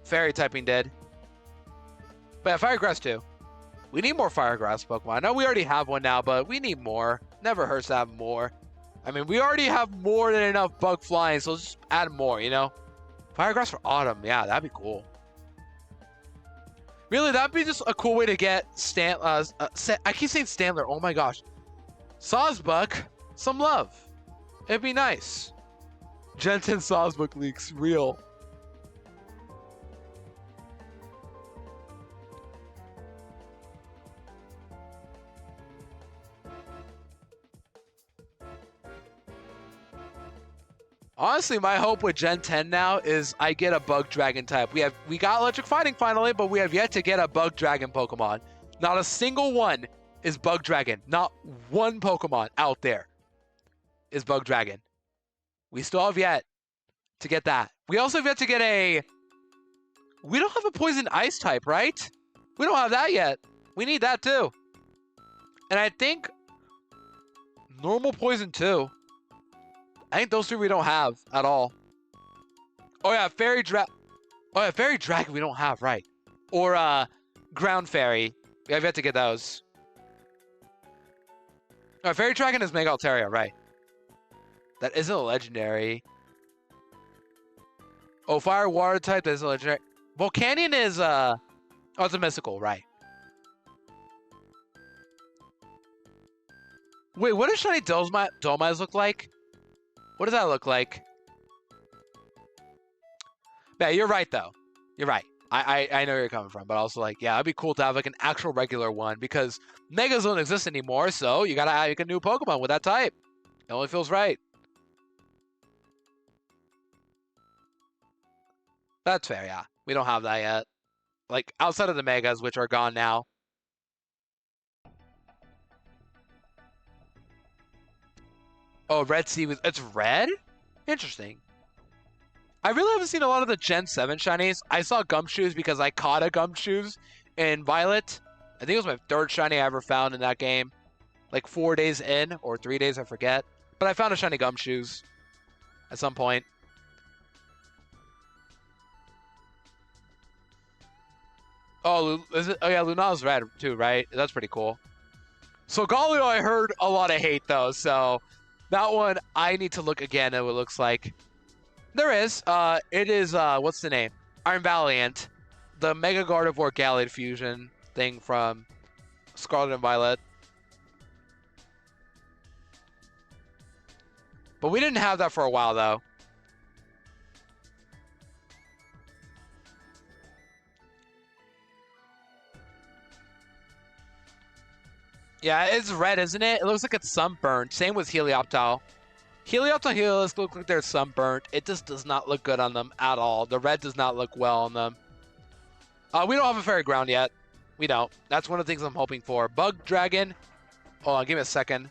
fairy typing did. But yeah, Fire Grass too. We need more Fire Grass Pokemon. I know we already have one now, but we need more. Never hurts to have more. I mean, we already have more than enough bug flying, so let's just add more, you know? Fire Grass for autumn. Yeah, that'd be cool. Really, that'd be just a cool way to get I keep saying Stantler. Oh my gosh. Sawsbuck, some love. It'd be nice. Gen 10 Sawsbuck leaks, real. Honestly, my hope with Gen 10 now is I get a Bug Dragon type. We got Electric Fighting finally, but we have yet to get a Bug Dragon Pokemon. Not a single one is Bug Dragon. Not one Pokemon out there is Bug Dragon. We still have yet to get that. We also have yet to get we don't have a Poison Ice type, right? We don't have that yet. We need that too. And I think normal Poison too. I think those two we don't have at all. Oh yeah, Fairy Dragon. Oh, yeah, Fairy Dragon we don't have, right. Or, Ground Fairy. We have yet to get those. Oh, Fairy Dragon is Mega Altaria, right. That isn't a legendary. Oh, Fire Water type, that is a legendary. Volcanion is, oh, it's a mystical, right. Wait, what does Shiny Dolmize look like? What does that look like? Yeah, you're right, though. You're right. I know where you're coming from, but also, like, yeah, it'd be cool to have, like, an actual regular one, because Megas don't exist anymore, so you gotta have a new Pokemon with that type. It only feels right. That's fair, yeah. We don't have that yet. Like, outside of the Megas, which are gone now. Oh, Red Sea was... It's red? Interesting. I really haven't seen a lot of the Gen 7 shinies. I saw Gumshoes because I caught a Gumshoes in Violet. I think it was my third shiny I ever found in that game. Like 4 days in, or 3 days, I forget. But I found a shiny Gumshoes at some point. Oh, is it? Oh yeah, Lunala's red too, right? That's pretty cool. So Galio, I heard a lot of hate though, so that one I need to look again at what it looks like. There is. It is, what's the name? Iron Valiant. The Mega Gardevoir Gallade fusion thing from Scarlet and Violet. But we didn't have that for a while, though. Yeah, it's red, isn't it? It looks like it's sunburned. Same with Helioptile. Helioptile Helios look like they're sunburnt. It just does not look good on them at all. The red does not look well on them. We don't have a Fairy Ground yet. We don't. That's one of the things I'm hoping for. Bug Dragon. Hold on, give me a second.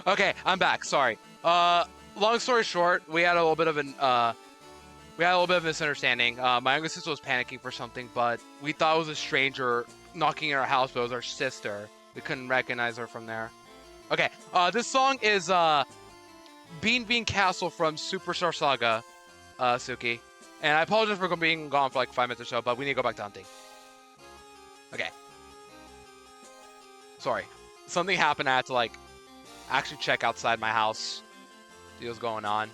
Okay, I'm back. Sorry. Long story short, we had a little bit of a misunderstanding. My younger sister was panicking for something, but we thought it was a stranger knocking in our house, but it was our sister. We couldn't recognize her from there. Okay, this song is Bean Bean Castle from Superstar Saga, Suki. And I apologize for being gone for like 5 minutes or so, but we need to go back to hunting. Okay. Sorry. Something happened. I had to like actually check outside my house. See what's going on.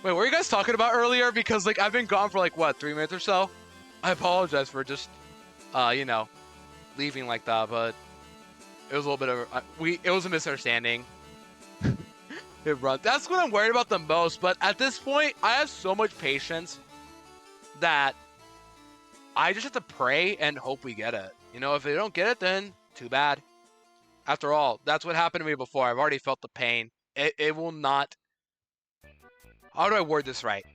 Wait, what were you guys talking about earlier? Because like I've been gone for like what, 3 minutes or so? I apologize for just you know, leaving like that, but it was a little bit of it was a misunderstanding. It runs. That's what I'm worried about the most, but at this point I have so much patience that I just have to pray and hope we get it. You know, if they don't get it, then too bad. After all, that's what happened to me before. I've already felt the pain. It will not. How do I word this right?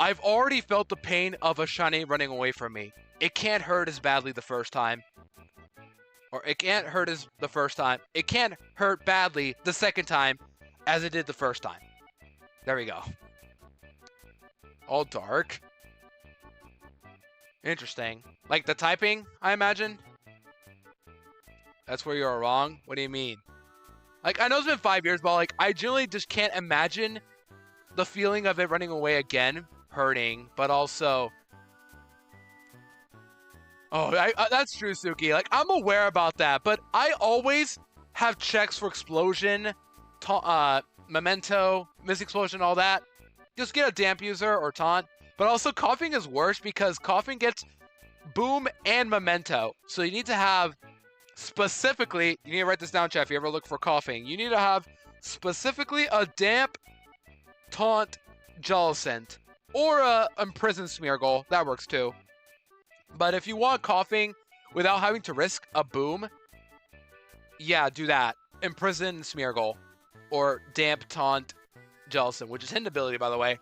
I've already felt the pain of a shiny running away from me. It can't hurt as badly the first time. Or it can't hurt as the first time. It can't hurt badly the second time as it did the first time. There we go. All dark. Interesting. Like the typing, I imagine? That's where you're wrong? What do you mean? Like, I know it's been 5 years, but like, I generally just can't imagine the feeling of it running away again hurting, but also... Oh, that's true, Suki. Like, I'm aware about that, but I always have checks for explosion, memento, miss explosion, all that. Just get a damp user or taunt. But also, coughing is worse because coughing gets boom and memento. So you need to have specifically, you need to write this down, chat, if you ever look for coughing. You need to have specifically a damp, taunt, Jellicent, or a imprison Smeargle. That works too. But if you want coughing without having to risk a boom, yeah, do that. Imprison Smeargle, or damp, taunt, Jellicent, which is hidden ability, by the way.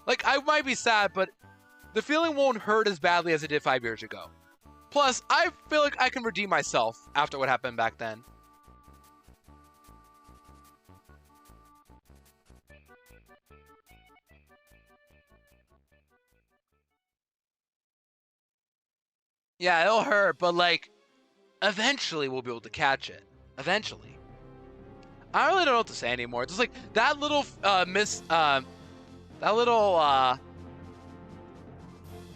Like, I might be sad, but the feeling won't hurt as badly as it did 5 years ago. Plus, I feel like I can redeem myself after what happened back then. Yeah, it'll hurt, but like, eventually we'll be able to catch it. Eventually. I really don't know what to say anymore. Just like, that little,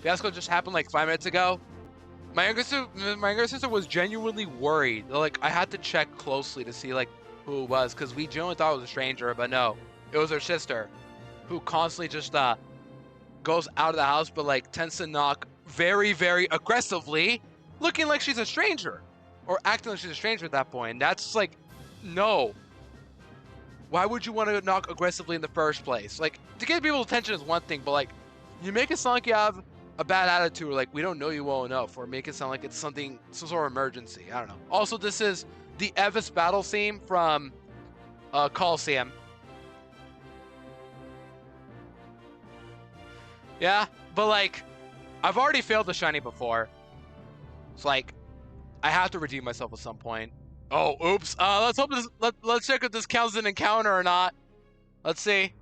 fiasco just happened like 5 minutes ago. My younger sister was genuinely worried. Like, I had to check closely to see like who it was, because we genuinely thought it was a stranger, but no, it was her sister, who constantly just goes out of the house, but like tends to knock very, very aggressively, looking like she's a stranger, or acting like she's a stranger at that point. And that's like, no. Why would you want to knock aggressively in the first place? Like, to get people's attention is one thing, but like, you make it sound like you have a bad attitude, or like we don't know you well enough, or make it sound like it's some sort of emergency. I don't know. Also, this is the Evis battle theme from Coliseum. Yeah, but like, I've already failed the shiny before. It's like, I have to redeem myself at some point. Oh, oops. Let's hope this. Let's check if this counts as an encounter or not. Let's see.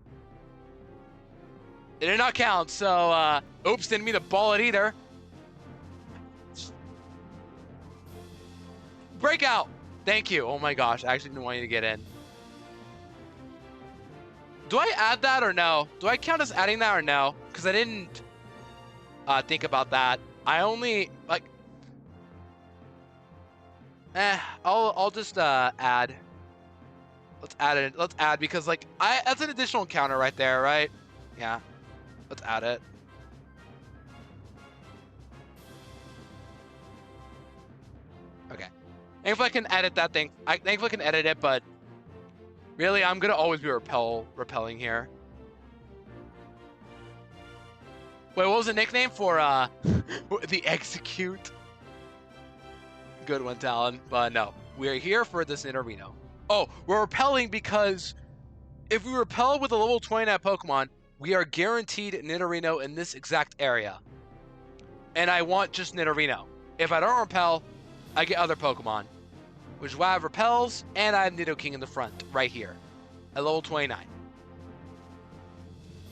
It did not count, so oops, didn't mean to ball it either. Breakout! Thank you. Oh my gosh, I actually didn't want you to get in. Do I add that or no? Do I count as adding that or no? Because I didn't think about that. I only like. I'll just add. Let's add it. Let's add, because like that's an additional encounter right there, right? Yeah. Let's add it. Okay. Thankfully I can edit that thing. Thankfully I can edit it, but really I'm gonna always be repelling here. Wait, what was the nickname for the execute? Good one, Talon. But no, we're here for this Nidorino. Oh, we're repelling because if we repel with a level 29 Pokemon, we are guaranteed Nidorino in this exact area. And I want just Nidorino. If I don't repel, I get other Pokemon, which is why I have Repels, and I have Nidoking in the front, right here, at level 29.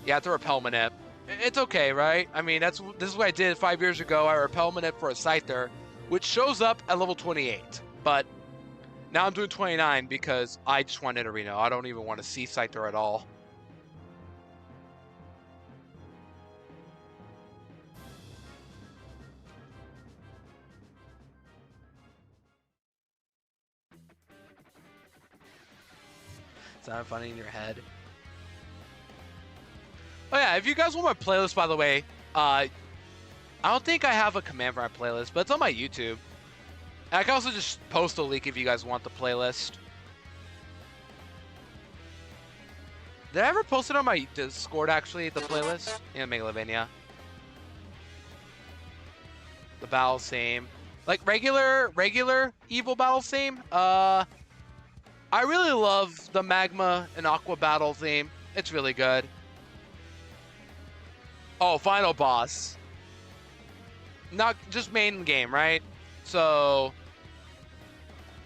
Yeah, it's a Repel Manip. It's okay, right? I mean, this is what I did 5 years ago. I Repel Manip for a Scyther, which shows up at level 28. But now I'm doing 29 because I just want Nidorino. I don't even want to see Scyther at all. Is that funny in your head? Oh yeah, if you guys want my playlist, by the way, I don't think I have a command for my playlist, but it's on my YouTube. And I can also just post a link if you guys want the playlist. Did I ever post it on my Discord, actually, the playlist? In Megalovania. The battle theme. Like, regular evil battle theme. I really love the Magma and Aqua battle theme. It's really good. Oh, final boss. Not just main game, right? So,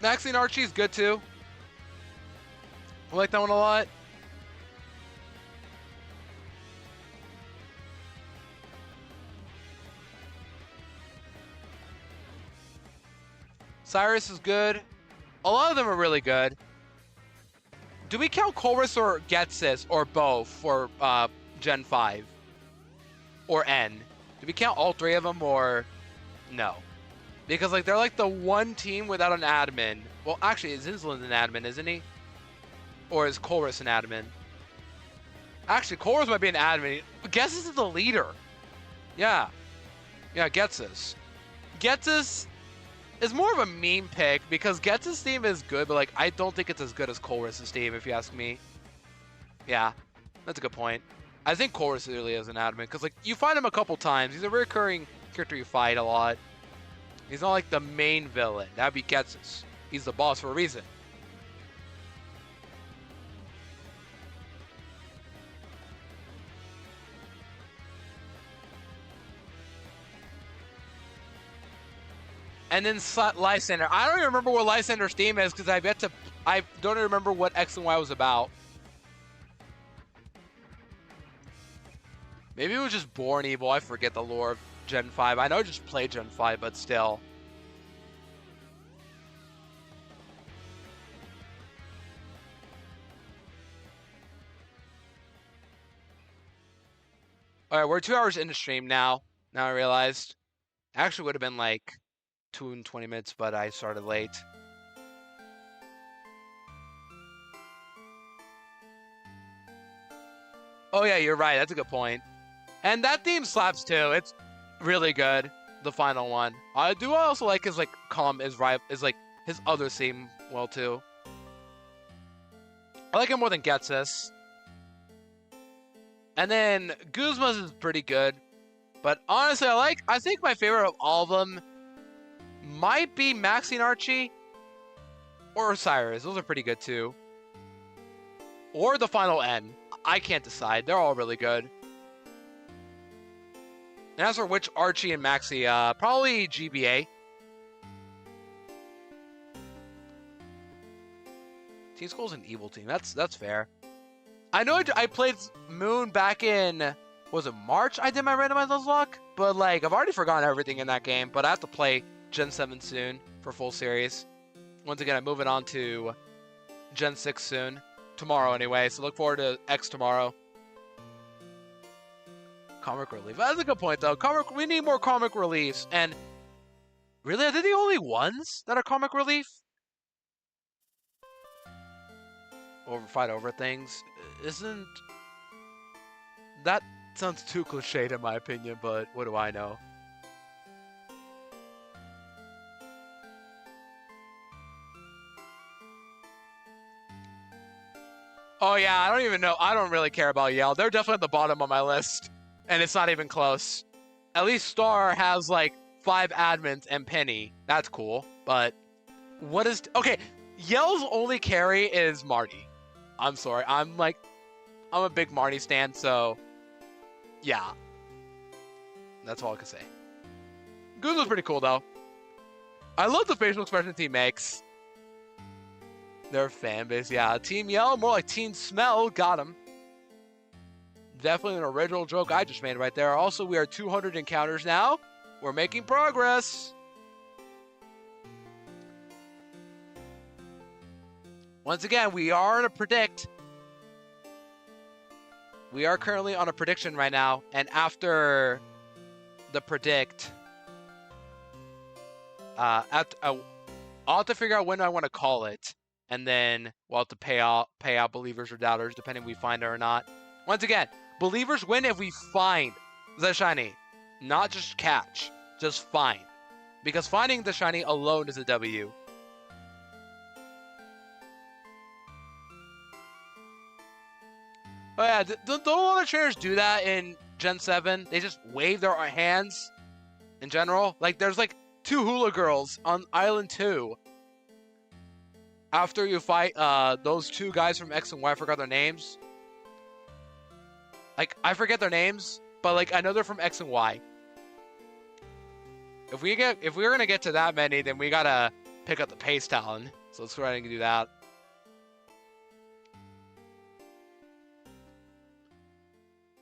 Maxine Archie is good too. I like that one a lot. Cyrus is good. A lot of them are really good. Do we count Chorus or Getsis or both for Gen 5? Or N? Do we count all three of them or no? Because like they're like the one team without an admin. Well, actually, is Insulin an admin, isn't he? Or is Chorus an admin? Actually, Chorus might be an admin. Getsis is the leader. Yeah. Yeah, Getsis. Getsis is more of a meme pick because Getsis' team is good, but like I don't think it's as good as Chorus' team, if you ask me. Yeah, that's a good point. I think Chorus really is an admin because like you fight him a couple times. He's a recurring character you fight a lot. He's not like the main villain. That'd be Getsis. He's the boss for a reason. And then Lysander. I don't even remember what Lysander's theme is because I don't even remember what X and Y was about. Maybe it was just Born Evil. I forget the lore of Gen 5. I know I just played Gen 5, but still. Alright, we're 2 hours into stream now. Now I realized. Actually would have been like 2 and 20 minutes, but I started late. Oh yeah, you're right. That's a good point. And that theme slaps too. It's really good. The final one. I do also like his like calm is like his other theme well too. I like him more than Getsis. And then Guzma's is pretty good. But honestly, I think my favorite of all of them might be Maxine Archie or Osiris. Those are pretty good too. Or the final N. I can't decide. They're all really good. And as for which Archie and Maxie, probably GBA. Team Skull's an evil team. That's fair. I know I played Moon back in, was it March I did my randomized Nuzlocke? But like, I've already forgotten everything in that game, but I have to play Gen 7 soon for full series. Once again, I'm moving on to Gen 6 soon. Tomorrow anyway, so look forward to X tomorrow. Comic relief. That's a good point though. We need more comic reliefs. And really, are they the only ones that are comic relief? Fight over things. Isn't that sounds too cliched in my opinion, but what do I know? Oh yeah, I don't even know. I don't really care about Yale. They're definitely at the bottom of my list. And it's not even close. At least Star has like 5 admins and Penny. That's cool. But what is... Okay, Yale's only carry is Marty. I'm sorry. I'm a big Marty stan, so... Yeah. That's all I can say. Goose was pretty cool, though. I love the facial expression team makes. Their fan base, yeah. Team Yell, more like Team Smell. Got him. Definitely an original joke I just made right there. Also, we are 200 encounters now. We're making progress. Once again, we are on a predict. We are currently on a prediction right now. And after the predict, I'll have to figure out when I want to call it. And then we'll have to pay out believers or doubters, depending if we find it or not. Once again, believers win if we find the shiny. Not just catch, just find. Because finding the shiny alone is a W. Oh yeah, don't a lot of trainers do that in Gen 7? They just wave their hands in general. Like, there's like 2 hula girls on Island 2. After you fight those 2 guys from X and Y, I forgot their names. Like, I forget their names, but like I know they're from X and Y. If we're gonna get to that many, then we gotta pick up the Pace Talon. So let's go ahead and do that.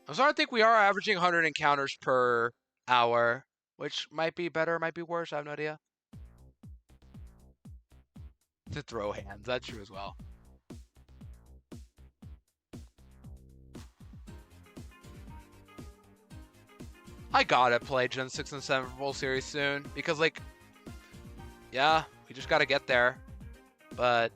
I'm starting to think we are averaging 100 encounters per hour, which might be better, might be worse. I have no idea. To throw hands, that's true as well. I gotta play Gen 6 and 7 full series soon because, like, yeah, we just gotta get there. But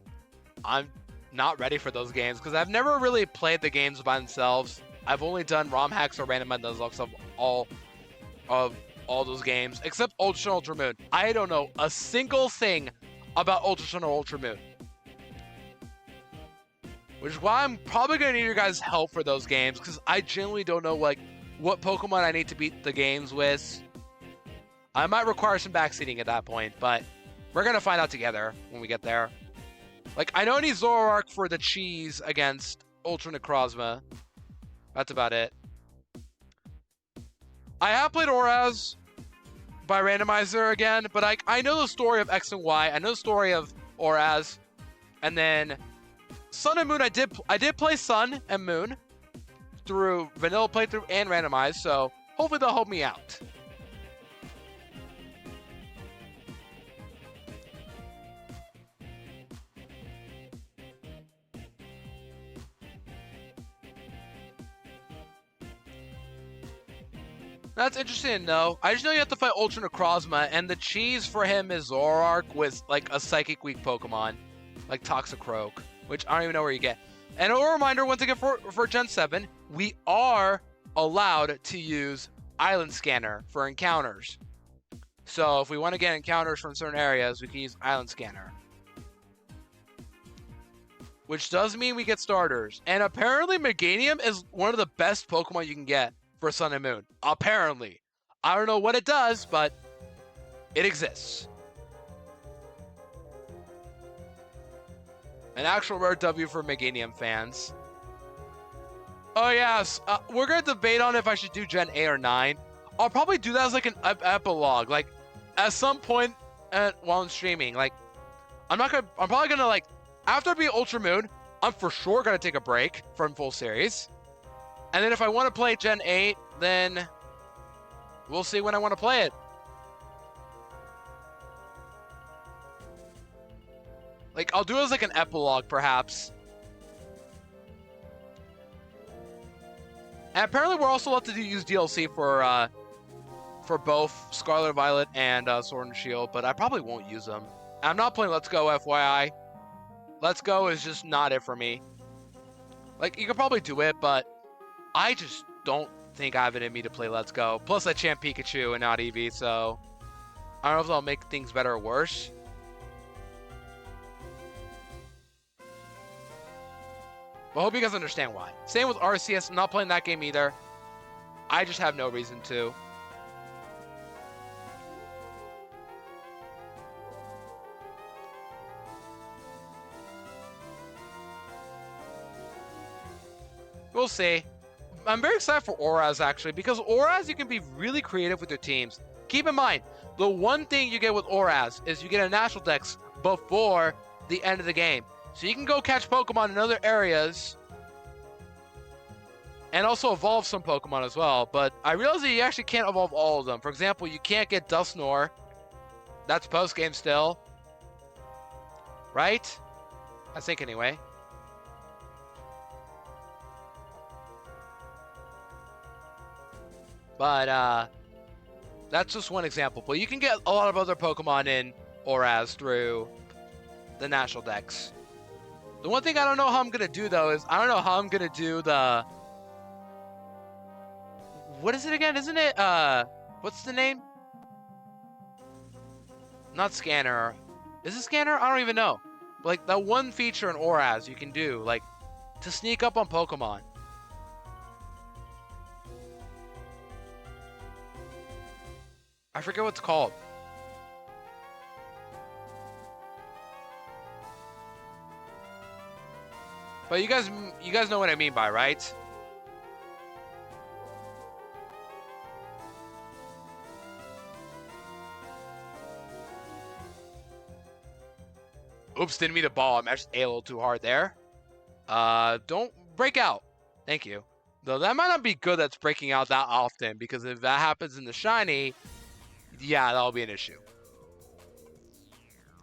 I'm not ready for those games because I've never really played the games by themselves. I've only done ROM hacks or randomized nuzlocks of all those games, except Ultra Sun, Ultra Moon. I don't know a single thing about Ultra Sun or Ultra Moon. Which is why I'm probably going to need your guys' help for those games, because I genuinely don't know, like, what Pokemon I need to beat the games with. I might require some backseating at that point, but we're going to find out together when we get there. Like, I know I need Zoroark for the cheese against Ultra Necrozma. That's about it. I have played Oraz by randomizer again, but I know the story of X and Y. I know the story of Oraz, and then Sun and Moon. I did play Sun and Moon through vanilla playthrough and randomized, so hopefully they'll help me out. That's interesting to know. I just know you have to fight Ultra Necrozma, and the cheese for him is Zoroark with, like, a Psychic Weak Pokemon, like Toxicroak, which I don't even know where you get. And a reminder, once again, for Gen 7, we are allowed to use Island Scanner for encounters. So if we want to get encounters from certain areas, we can use Island Scanner. Which does mean we get starters. And apparently Meganium is one of the best Pokemon you can get for Sun and Moon. Apparently. I don't know what it does, but it exists. An actual rare W for Meganium fans. Oh yes, we're going to debate on if I should do Gen 8 or 9. I'll probably do that as like an epilogue. Like, at some point while I'm streaming. Like, I'm probably going to, like, after I beat Ultra Moon, I'm for sure going to take a break from full series. And then if I want to play Gen 8, then we'll see when I want to play it. Like, I'll do it as like an epilogue, perhaps. And apparently we're also allowed to use DLC for both Scarlet Violet and Sword and Shield, but I probably won't use them. I'm not playing Let's Go, FYI. Let's Go is just not it for me. Like, you could probably do it, but I just don't think I have it in me to play Let's Go. Plus, I champ Pikachu and not Eevee, so I don't know if that'll make things better or worse. But I hope you guys understand why. Same with RCS. I'm not playing that game either. I just have no reason to. We'll see. I'm very excited for Oraz, actually, because Oraz, you can be really creative with your teams. Keep in mind, The one thing you get with Oraz is you get a National Dex before the end of the game. So you can go catch Pokemon in other areas and also evolve some Pokemon as well. But I realize that you actually can't evolve all of them. For example, you can't get Dusknoir. That's post-game still. Right? I think anyway. But that's just one example. But you can get a lot of other Pokemon in Oraz through the National Dex. The one thing I don't know how I'm going to do, though, is I don't know how I'm going to do the... What is it again? Isn't it, what's the name? Not Scanner. Is it Scanner? I don't even know. But, like, that one feature in Oraz you can do, like, to sneak up on Pokemon. I forget what it's called. But you guys know what I mean by, right? Oops, didn't mean to ball. I mashed A a little too hard there. Don't break out. Thank you. Though that might not be good that's breaking out that often, because if that happens in the shiny, yeah, that'll be an issue.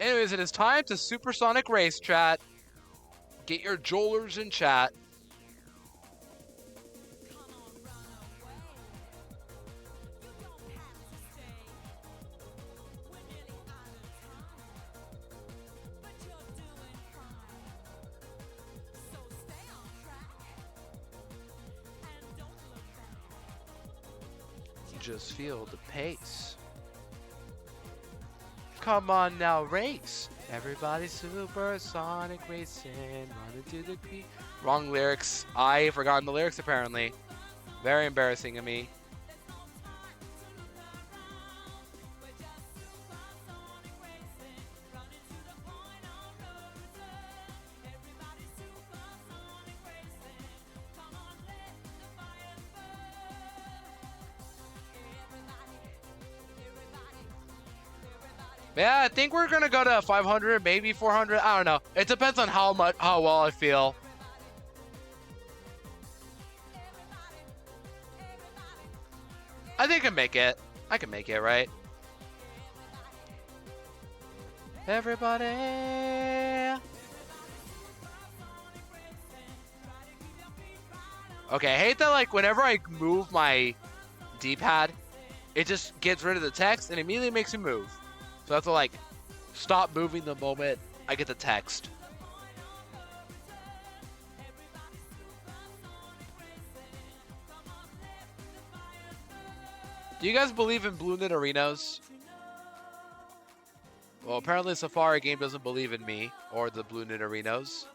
Anyways, it is time to Supersonic Race, chat. Get your Jolers in chat. Just feel the pace. Come on now, race. Everybody supersonic racing. Run into the beat. Wrong lyrics. I forgotten the lyrics apparently. Very embarrassing of me. Yeah, I think we're gonna go to 500, maybe 400. I don't know. It depends on how well I feel. I think I can make it. I can make it, right? Everybody. Okay, I hate that, like, whenever I move my D-pad, it just gets rid of the text and immediately makes me move. So I have to, like, stop moving the moment I get the text. Do you guys believe in blue Nidorinos? Well, apparently Safari Game doesn't believe in me or the blue Nidorinos.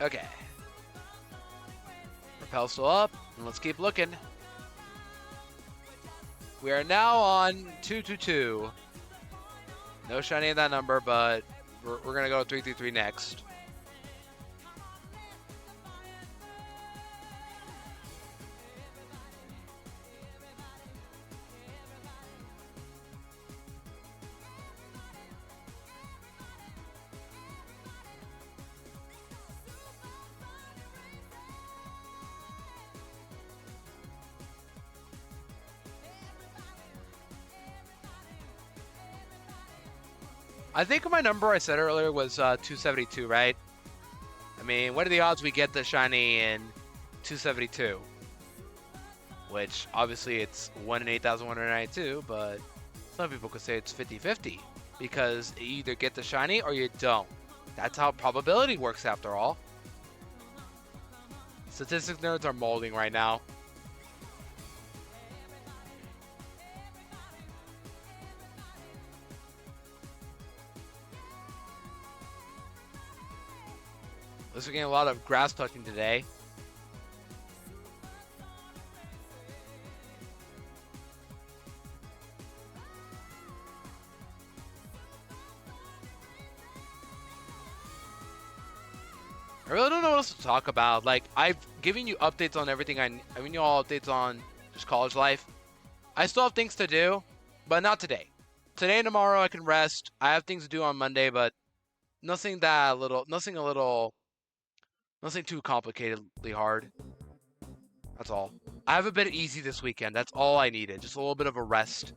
Okay. Repel still up, and let's keep looking. We are now on 222. No shiny in that number, but we're gonna go 333 next. I think my number I said earlier was 272, right? I mean, what are the odds we get the shiny in 272? Which, obviously, it's 1 in 8,192, but some people could say it's 50-50. Because you either get the shiny or you don't. That's how probability works, after all. Statistics nerds are molding right now. We're getting a lot of grass touching today. I really don't know what else to talk about. Like, I've given you updates on everything. I've given you all updates on just college life. I still have things to do, but not today. Today and tomorrow I can rest. I have things to do on Monday, but nothing too complicatedly hard. That's all. I have a bit easy this weekend. That's all I needed. Just a little bit of a rest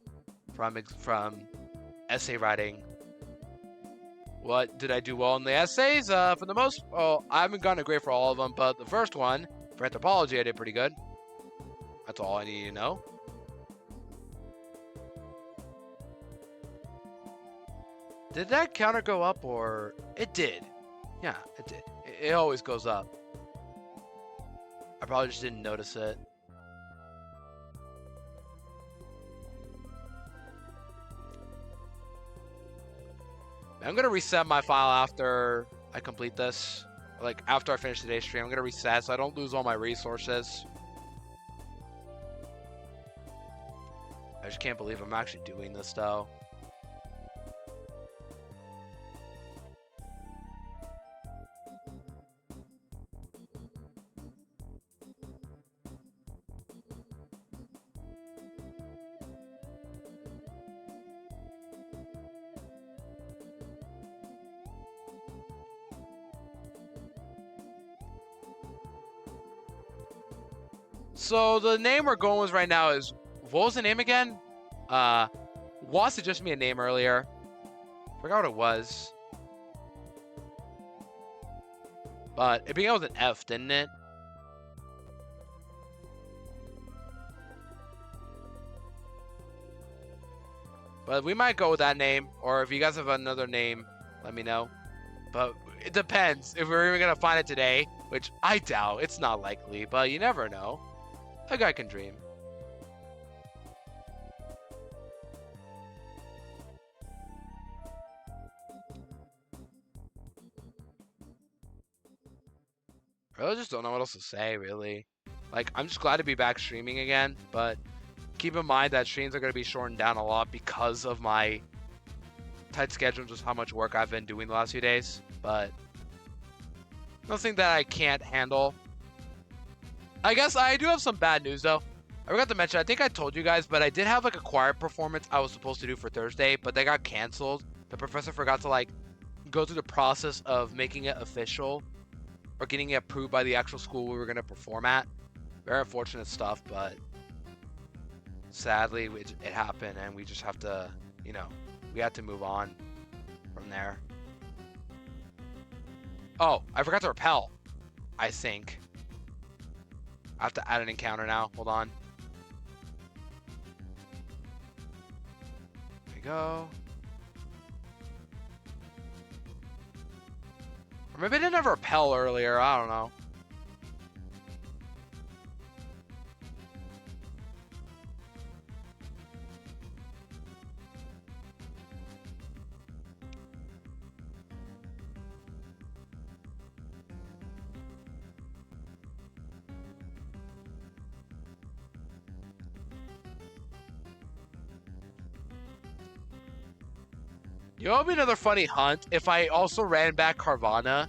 from essay writing. What did I do well in the essays? For the most, I haven't gotten a grade for all of them, but the first one for anthropology I did pretty good. That's all I need to know. Did that counter go up, or it did? Yeah, it did. It always goes up. I probably just didn't notice it. I'm gonna reset my file after I complete this. Like, after I finish today's stream, I'm gonna reset so I don't lose all my resources. I just can't believe I'm actually doing this, though. So the name we're going with right now is, what was the name again? Was suggested me a name earlier. Forgot what it was. But it began with an F, didn't it? But we might go with that name, or if you guys have another name, let me know. But it depends if we're even gonna find it today, which I doubt. It's not likely, but you never know. A guy can dream. I really just don't know what else to say, really. Like, I'm just glad to be back streaming again, but keep in mind that streams are going to be shortened down a lot because of my tight schedule and just how much work I've been doing the last few days. But nothing that I can't handle. I guess I do have some bad news, though. I forgot to mention, I think I told you guys, but I did have like a choir performance I was supposed to do for Thursday, but they got canceled. The professor forgot to like go through the process of making it official or getting it approved by the actual school we were going to perform at. Very unfortunate stuff, but sadly it happened, and we just have to, you know, we have to move on from there. Oh, I forgot to repel, I think. I have to add an encounter now. Hold on. There we go. Or maybe I didn't have a repel earlier. I don't know. You know, it'd be another funny hunt if I also ran back Carvana.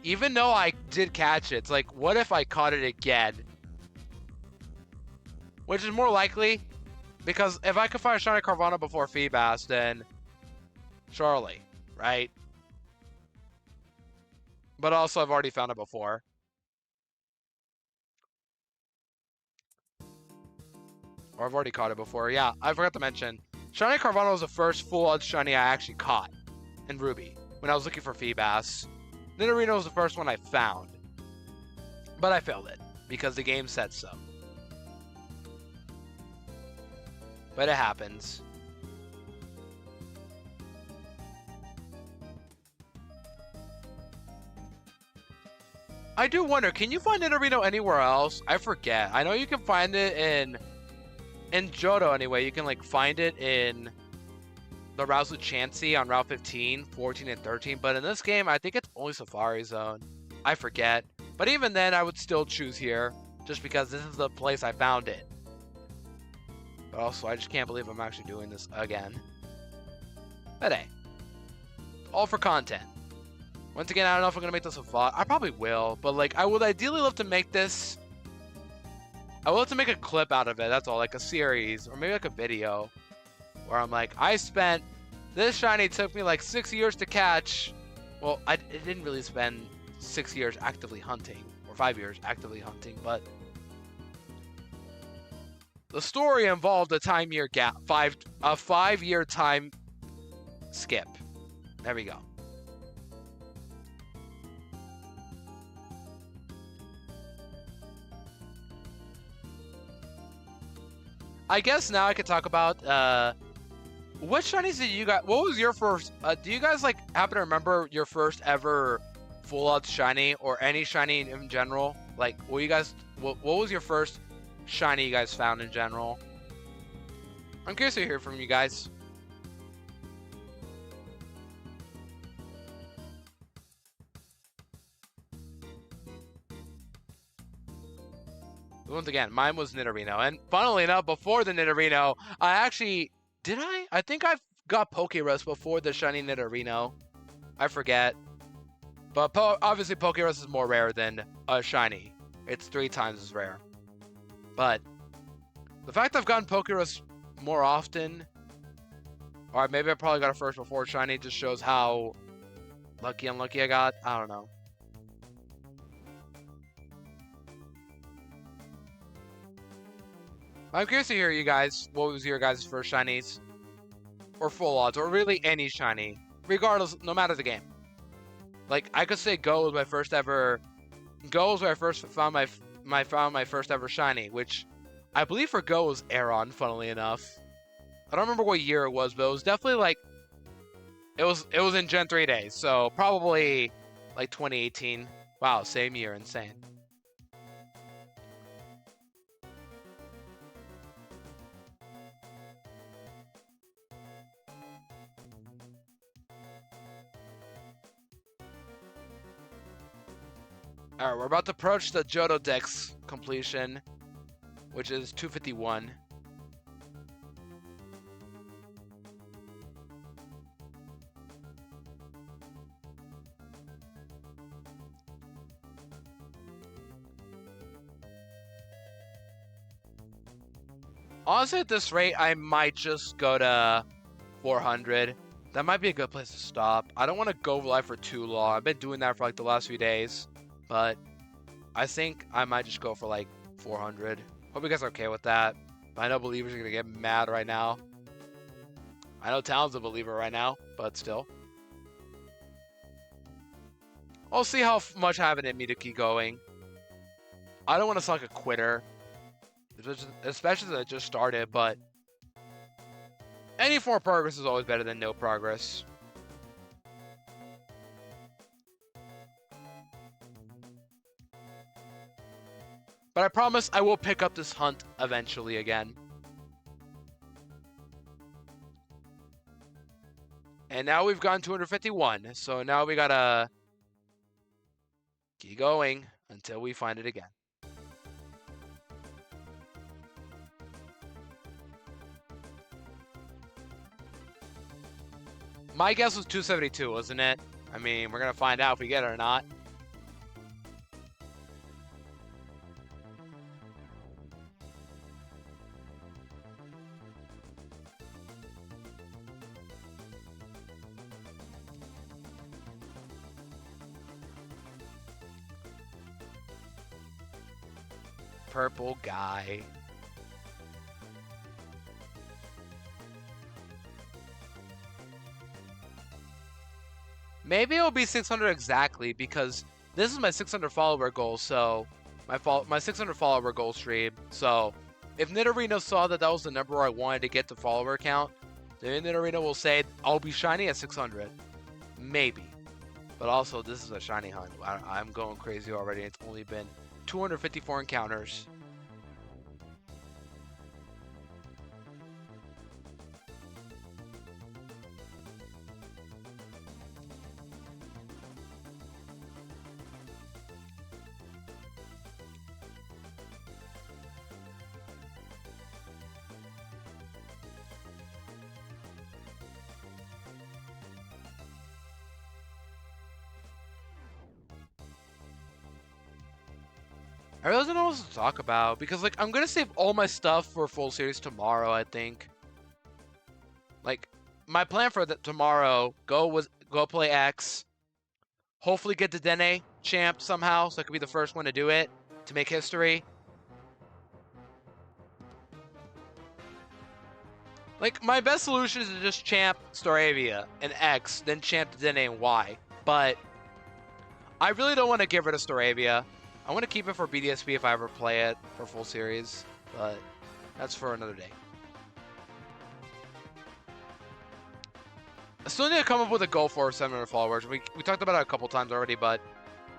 Even though I did catch it, it's like, what if I caught it again? Which is more likely, because if I could find a shiny Carvana before Feebas, then surely, right? But also, I've already found it before. Or I've already caught it before. Yeah, I forgot to mention. Shiny Carvana was the first full-on shiny I actually caught in Ruby when I was looking for Feebas. Nidorino was the first one I found. But I failed it because the game said so. But it happens. I do wonder, can you find Nidorino anywhere else? I forget. I know you can find it in Johto anyway. You can like find it in the routes with Chansey on Route 15, 14, and 13. But in this game, I think it's only Safari Zone. I forget. But even then, I would still choose here just because this is the place I found it. But also, I just can't believe I'm actually doing this again. But hey, all for content. Once again, I don't know if I'm gonna make this a VOD. I probably will, but like, I would ideally love to make this. I would love to make a clip out of it. That's all, like a series or maybe like a video, where I'm like, I spent this shiny took me like 6 years to catch. Well, it didn't really spend 6 years actively hunting or 5 years actively hunting, but the story involved a 5-year gap, a 5-year time skip. There we go. I guess now I could talk about what shinies did you guys? What was your first? Do you guys like happen to remember your first ever full out shiny or any shiny in general? Like, what you guys? What was your first shiny you guys found in general? I'm curious to hear from you guys. Once again, mine was Nidorino, and funnily enough, before the Nidorino, I actually did I think I've got Pokerus before the shiny Nidorino. I forget, but obviously Pokerus is more rare than a shiny. It's 3 times as rare. But the fact I've gotten Pokerus more often, or maybe I probably got it first before shiny, just shows how unlucky I got. I don't know. I'm curious to hear you guys. What was your guys' first shinies? Or full odds, or really any shiny. Regardless, no matter the game. Like, I could say Go was my first ever... Go was where I first found my first ever shiny, which I believe for Go was Aeron, funnily enough. I don't remember what year it was, but it was definitely like... It was in Gen 3 days, so probably like 2018. Wow, same year, insane. Alright, we're about to approach the Johto Dex completion, which is 251. Honestly, at this rate, I might just go to 400. That might be a good place to stop. I don't want to go live for too long. I've been doing that for like the last few days. But I think I might just go for like 400. Hope you guys are okay with that. I know believers are going to get mad right now. I know Talon's a believer right now, but still. I'll see how much I have it in me to keep going. I don't want to sound like a quitter. Especially since I just started, but any form of progress is always better than no progress. But I promise I will pick up this hunt eventually again. And now we've gone 251. So now we gotta keep going until we find it again. My guess was 272, wasn't it? I mean, we're gonna find out if we get it or not. Purple guy. Maybe it'll be 600 exactly because this is my 600 follower goal. So my 600 follower goal stream. So if Nidorino saw that was the number I wanted to get the follower count, then Nidorino will say I'll be shiny at 600. Maybe. But also this is a shiny hunt. I'm going crazy already. It's only been 254 encounters. I really don't know what to talk about because like I'm gonna save all my stuff for full series tomorrow. I think. Like my plan for tomorrow, go play X. Hopefully get the Dene champ somehow, so I could be the first one to do it to make history. Like my best solution is to just champ Staravia and X, then champ the Dene and Y. But I really don't want to get rid of Staravia. I want to keep it for BDSP if I ever play it for full series, but that's for another day. I still need to come up with a goal for 700 followers. We talked about it a couple times already, but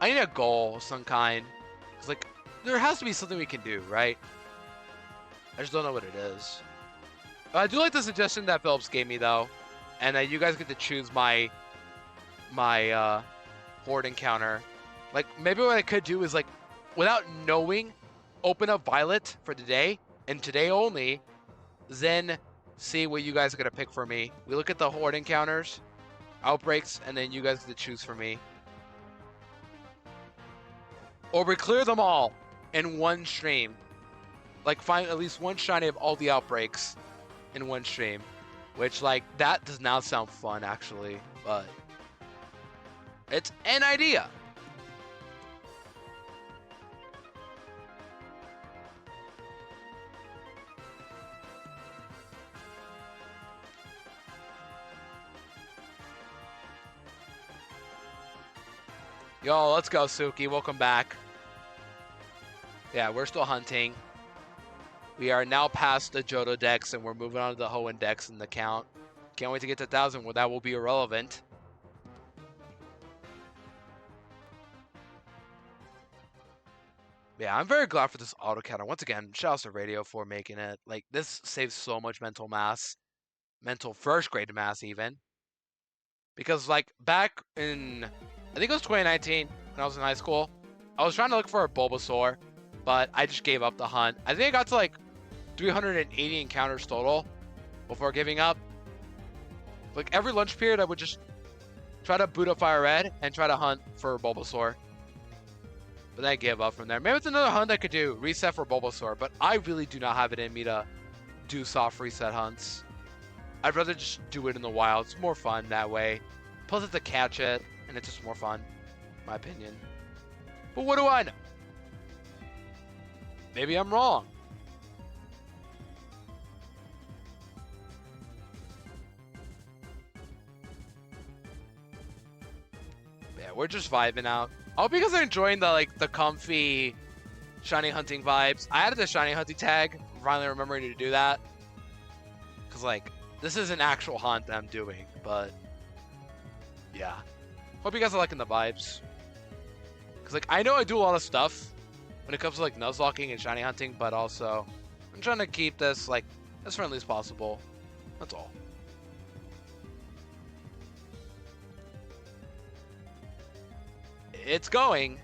I need a goal of some kind. It's like, there has to be something we can do, right? I just don't know what it is. I do like the suggestion that Phillips gave me, though. And you guys get to choose my horde encounter. Like, maybe what I could do is, like, without knowing, open up Violet for today, and today only, then see what you guys are going to pick for me. We look at the horde encounters, outbreaks, and then you guys get to choose for me. Or we clear them all in one stream. Like, find at least one shiny of all the outbreaks in one stream. Which, like, that does not sound fun, actually. But it's an idea. Yo, let's go, Suki. Welcome back. Yeah, we're still hunting. We are now past the Johto decks, and we're moving on to the Hoenn decks in the count. Can't wait to get to 1,000, where that will be irrelevant. Yeah, I'm very glad for this auto counter. Once again, shout out to Radio for making it. Like, this saves so much mental mass. Mental first grade mass, even. Because, like, back in, I think it was 2019, when I was in high school, I was trying to look for a Bulbasaur, but I just gave up the hunt. I think I got to, like, 380 encounters total before giving up. Like, every lunch period, I would just try to boot up FireRed and try to hunt for Bulbasaur. But then I gave up from there. Maybe it's another hunt I could do, reset for Bulbasaur, but I really do not have it in me to do soft reset hunts. I'd rather just do it in the wild. It's more fun that way. Plus, it's to catch it, and it's just more fun, in my opinion. But what do I know? Maybe I'm wrong. Yeah, we're just vibing out. I hope you guys are enjoying the comfy shiny hunting vibes. I added the shiny hunting tag. Finally remembering to do that. Because, like, this is an actual hunt that I'm doing, but yeah. Hope you guys are liking the vibes. Because, like, I know I do a lot of stuff when it comes to, like, Nuzlocking and shiny hunting, but also I'm trying to keep this, like, as friendly as possible. That's all. It's going.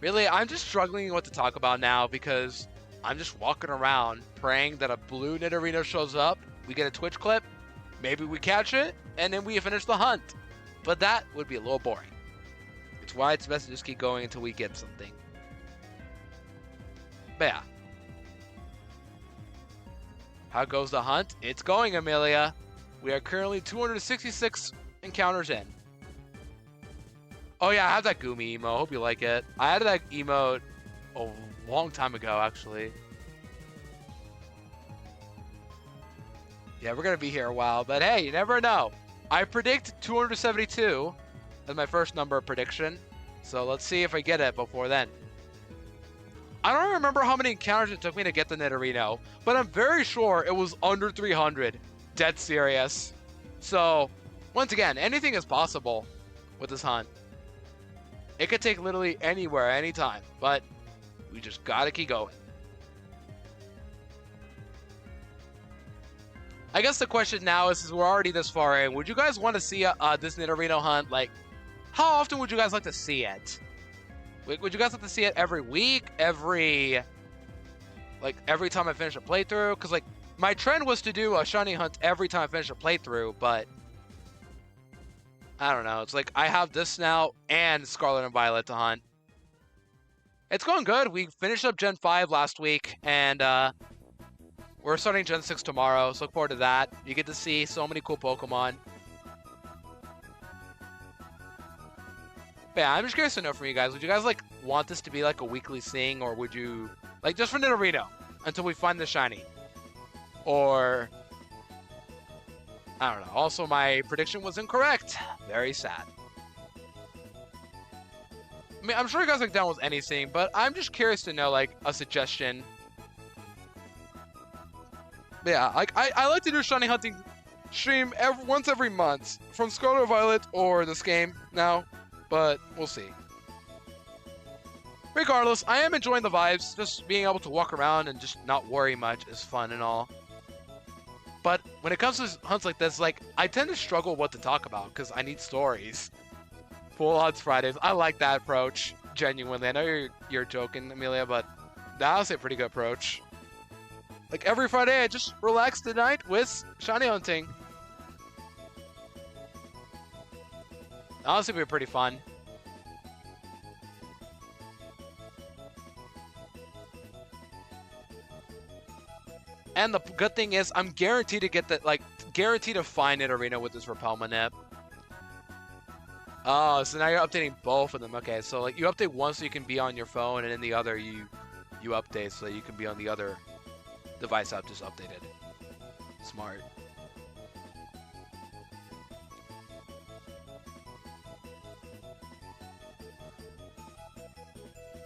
Really, I'm just struggling what to talk about now because I'm just walking around praying that a blue Nidorino shows up. We get a Twitch clip, maybe we catch it, and then we finish the hunt. But that would be a little boring. It's why it's best to just keep going until we get something. But yeah. How goes the hunt? It's going, Amelia. We are currently 266 encounters in. Oh yeah, I have that Goomy emo. Hope you like it. I added that emote a long time ago, actually. Yeah, we're going to be here a while, but hey, you never know. I predict 272 as my first number prediction, so let's see if I get it before then. I don't remember how many encounters it took me to get the Nidorino, but I'm very sure it was under 300. Dead serious. So, once again, anything is possible with this hunt. It could take literally anywhere, anytime, but we just gotta keep going. I guess the question now is, since we're already this far in, would you guys want to see this Nidorino hunt? Like, how often would you guys like to see it? Like, would you guys like to see it every week? Every time I finish a playthrough? Because, like, my trend was to do a shiny hunt every time I finish a playthrough, but I don't know. It's like I have this now and Scarlet and Violet to hunt. It's going good. We finished up Gen 5 last week, and we're starting Gen 6 tomorrow, so look forward to that. You get to see so many cool Pokemon. But yeah, I'm just curious to know from you guys. Would you guys like want this to be like a weekly thing, or would you like just for Nidorino until we find the shiny? Or I don't know. Also, my prediction was incorrect. Very sad. I mean, I'm sure you guys are down with anything, but I'm just curious to know like a suggestion. But yeah, like I like to do a shiny hunting stream once every month from Scarlet or Violet or this game now, but we'll see. Regardless, I am enjoying the vibes. Just being able to walk around and just not worry much is fun and all. But when it comes to hunts like this, like I tend to struggle what to talk about because I need stories. Full Hunts Fridays. I like that approach, genuinely. I know you're joking, Amelia, but that was a pretty good approach. Like every Friday, I just relax tonight with shiny hunting. Honestly, it'd be pretty fun. And the good thing is, I'm guaranteed to get that, like, guaranteed to find Nidorino with this Repel Manip. Oh, so now you're updating both of them. Okay, so like you update one so you can be on your phone, and in the other you update so you can be on the other device I've just updated. Smart.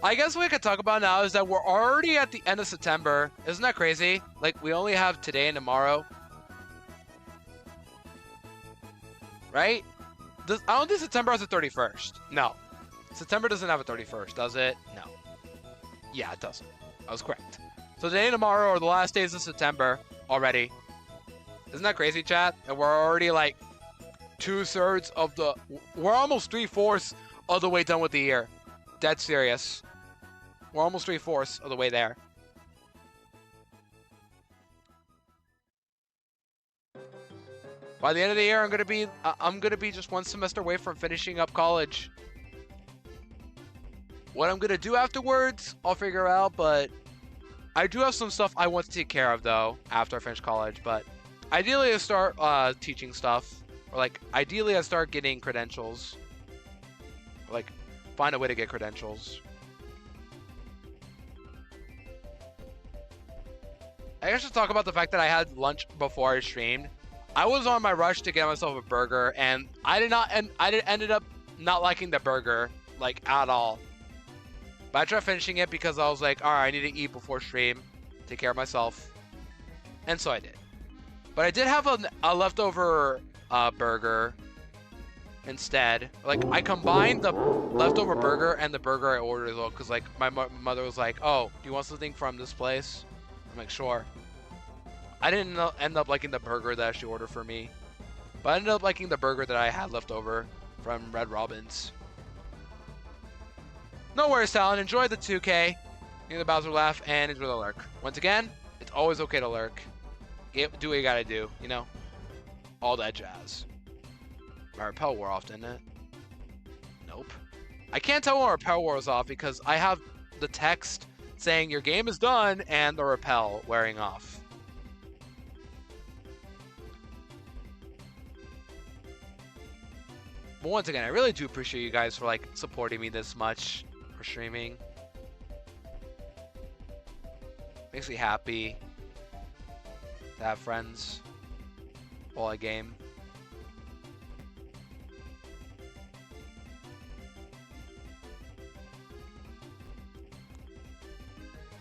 I guess what we could talk about now is that we're already at the end of September. Isn't that crazy? Like, we only have today and tomorrow. Right? I don't think September has a 31st. No. September doesn't have a 31st, does it? No. Yeah, it doesn't. I was correct. So today and tomorrow are the last days of September already. Isn't that crazy, chat? And we're already like 2/3 of the... We're almost 3/4 of the way done with the year. Dead serious. We're almost 3/4 of the way there. By the end of the year, I'm gonna be just one semester away from finishing up college. What I'm gonna do afterwards, I'll figure out, but I do have some stuff I want to take care of though after I finish college. But ideally, I start teaching stuff, or like ideally, I start getting credentials. Or, like, find a way to get credentials. I guess should talk about the fact that I had lunch before I streamed. I was on my rush to get myself a burger, and I ended up not liking the burger like at all. But I tried finishing it because I was like, all right, I need to eat before stream, take care of myself, and so I did. But I did have a leftover burger instead. Like, I combined the leftover burger and the burger I ordered as well, because like my mother was like, oh, do you want something from this place? I'm like, sure. I didn't end up liking the burger that she ordered for me, but I ended up liking the burger that I had left over from Red Robin's. No worries, Talon. Enjoy the 2K, enjoy the Bowser laugh, and enjoy the lurk. Once again, it's always okay to lurk. Do what you gotta do, you know? All that jazz. My Repel wore off, didn't it? Nope. I can't tell when Repel wore off because I have the text saying your game is done and the Repel wearing off. But once again, I really do appreciate you guys for like supporting me this much for streaming. Makes me happy to have friends while I game.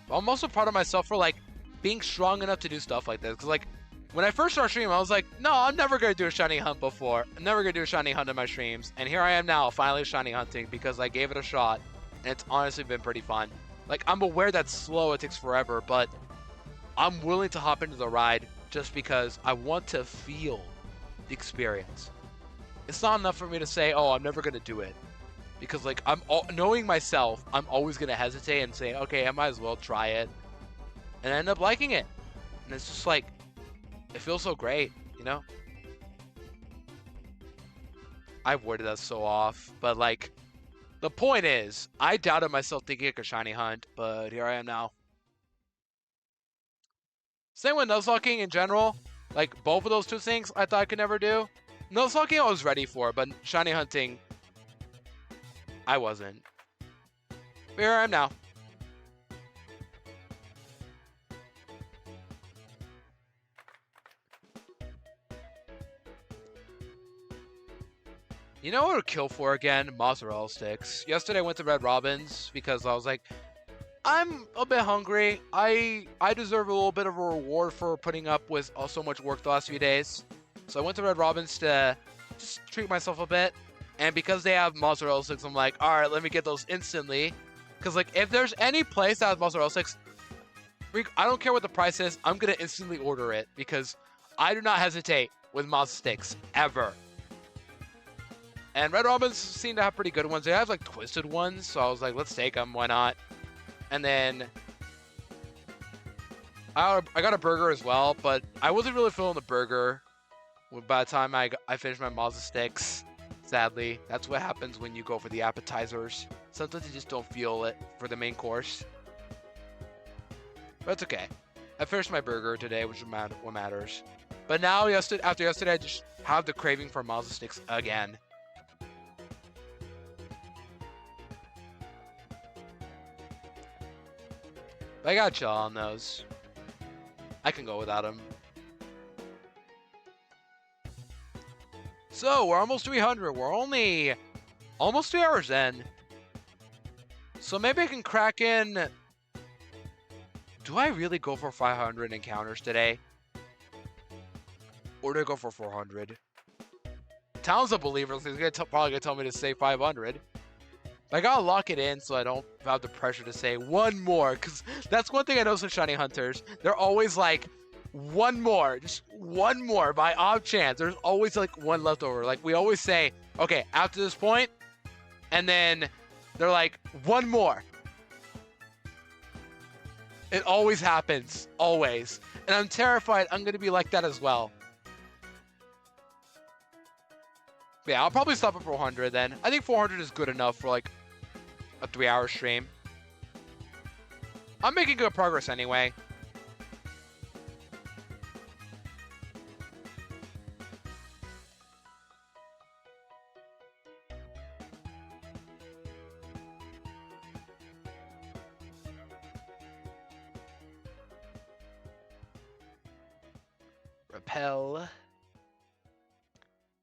But I'm also proud of myself for like being strong enough to do stuff like this. Cause like when I first started streaming, I was like, no, I'm never gonna do a shiny hunt before. I'm never gonna do a shiny hunt in my streams. And here I am now, finally shiny hunting because I gave it a shot. And it's honestly been pretty fun. Like, I'm aware that's slow, it takes forever, but I'm willing to hop into the ride just because I want to feel the experience. It's not enough for me to say, oh, I'm never gonna do it. Because like, knowing myself, I'm always gonna hesitate and say, okay, I might as well try it. And I end up liking it. And it's just like, it feels so great, you know? I've worded that so off, but like, The point is, I doubted myself thinking I could shiny hunt, but here I am now. Same with nuzlocking in general. Like, both of those two things I thought I could never do. Nuzlocking I was ready for, but shiny hunting, I wasn't. But here I am now. You know what I would kill for again? Mozzarella sticks. Yesterday I went to Red Robin's because I was like, I'm a bit hungry. I deserve a little bit of a reward for putting up with so much work the last few days. So I went to Red Robin's to just treat myself a bit. And because they have mozzarella sticks, I'm like, all right, let me get those instantly. Because like, if there's any place that has mozzarella sticks, I don't care what the price is, I'm gonna instantly order it because I do not hesitate with mozzarella sticks ever. And Red Robin's seem to have pretty good ones. They have like twisted ones, so I was like, let's take them. Why not? And then I got a burger as well, but I wasn't really feeling the burger by the time I finished my Mazda sticks. Sadly, that's what happens when you go for the appetizers. Sometimes you just don't feel it for the main course. But it's okay. I finished my burger today, which is what matters. But now, after yesterday, I just have the craving for Mazda sticks again. But I gotta chill on those. I can go without them. So, we're almost 300. We're only almost 3 hours in. So maybe I can crack in... Do I really go for 500 encounters today? Or do I go for 400? Town's a believer, so he's probably gonna tell me to say 500. I gotta lock it in so I don't have the pressure to say one more, because that's one thing I notice with shiny hunters. They're always like, one more, just one more by odd chance. There's always like one left over. Like we always say, okay, after this point, and then they're like, one more. It always happens, always. And I'm terrified I'm gonna be like that as well. Yeah, I'll probably stop at 400 then. I think 400 is good enough for like a 3-hour stream. I'm making good progress anyway. Repel.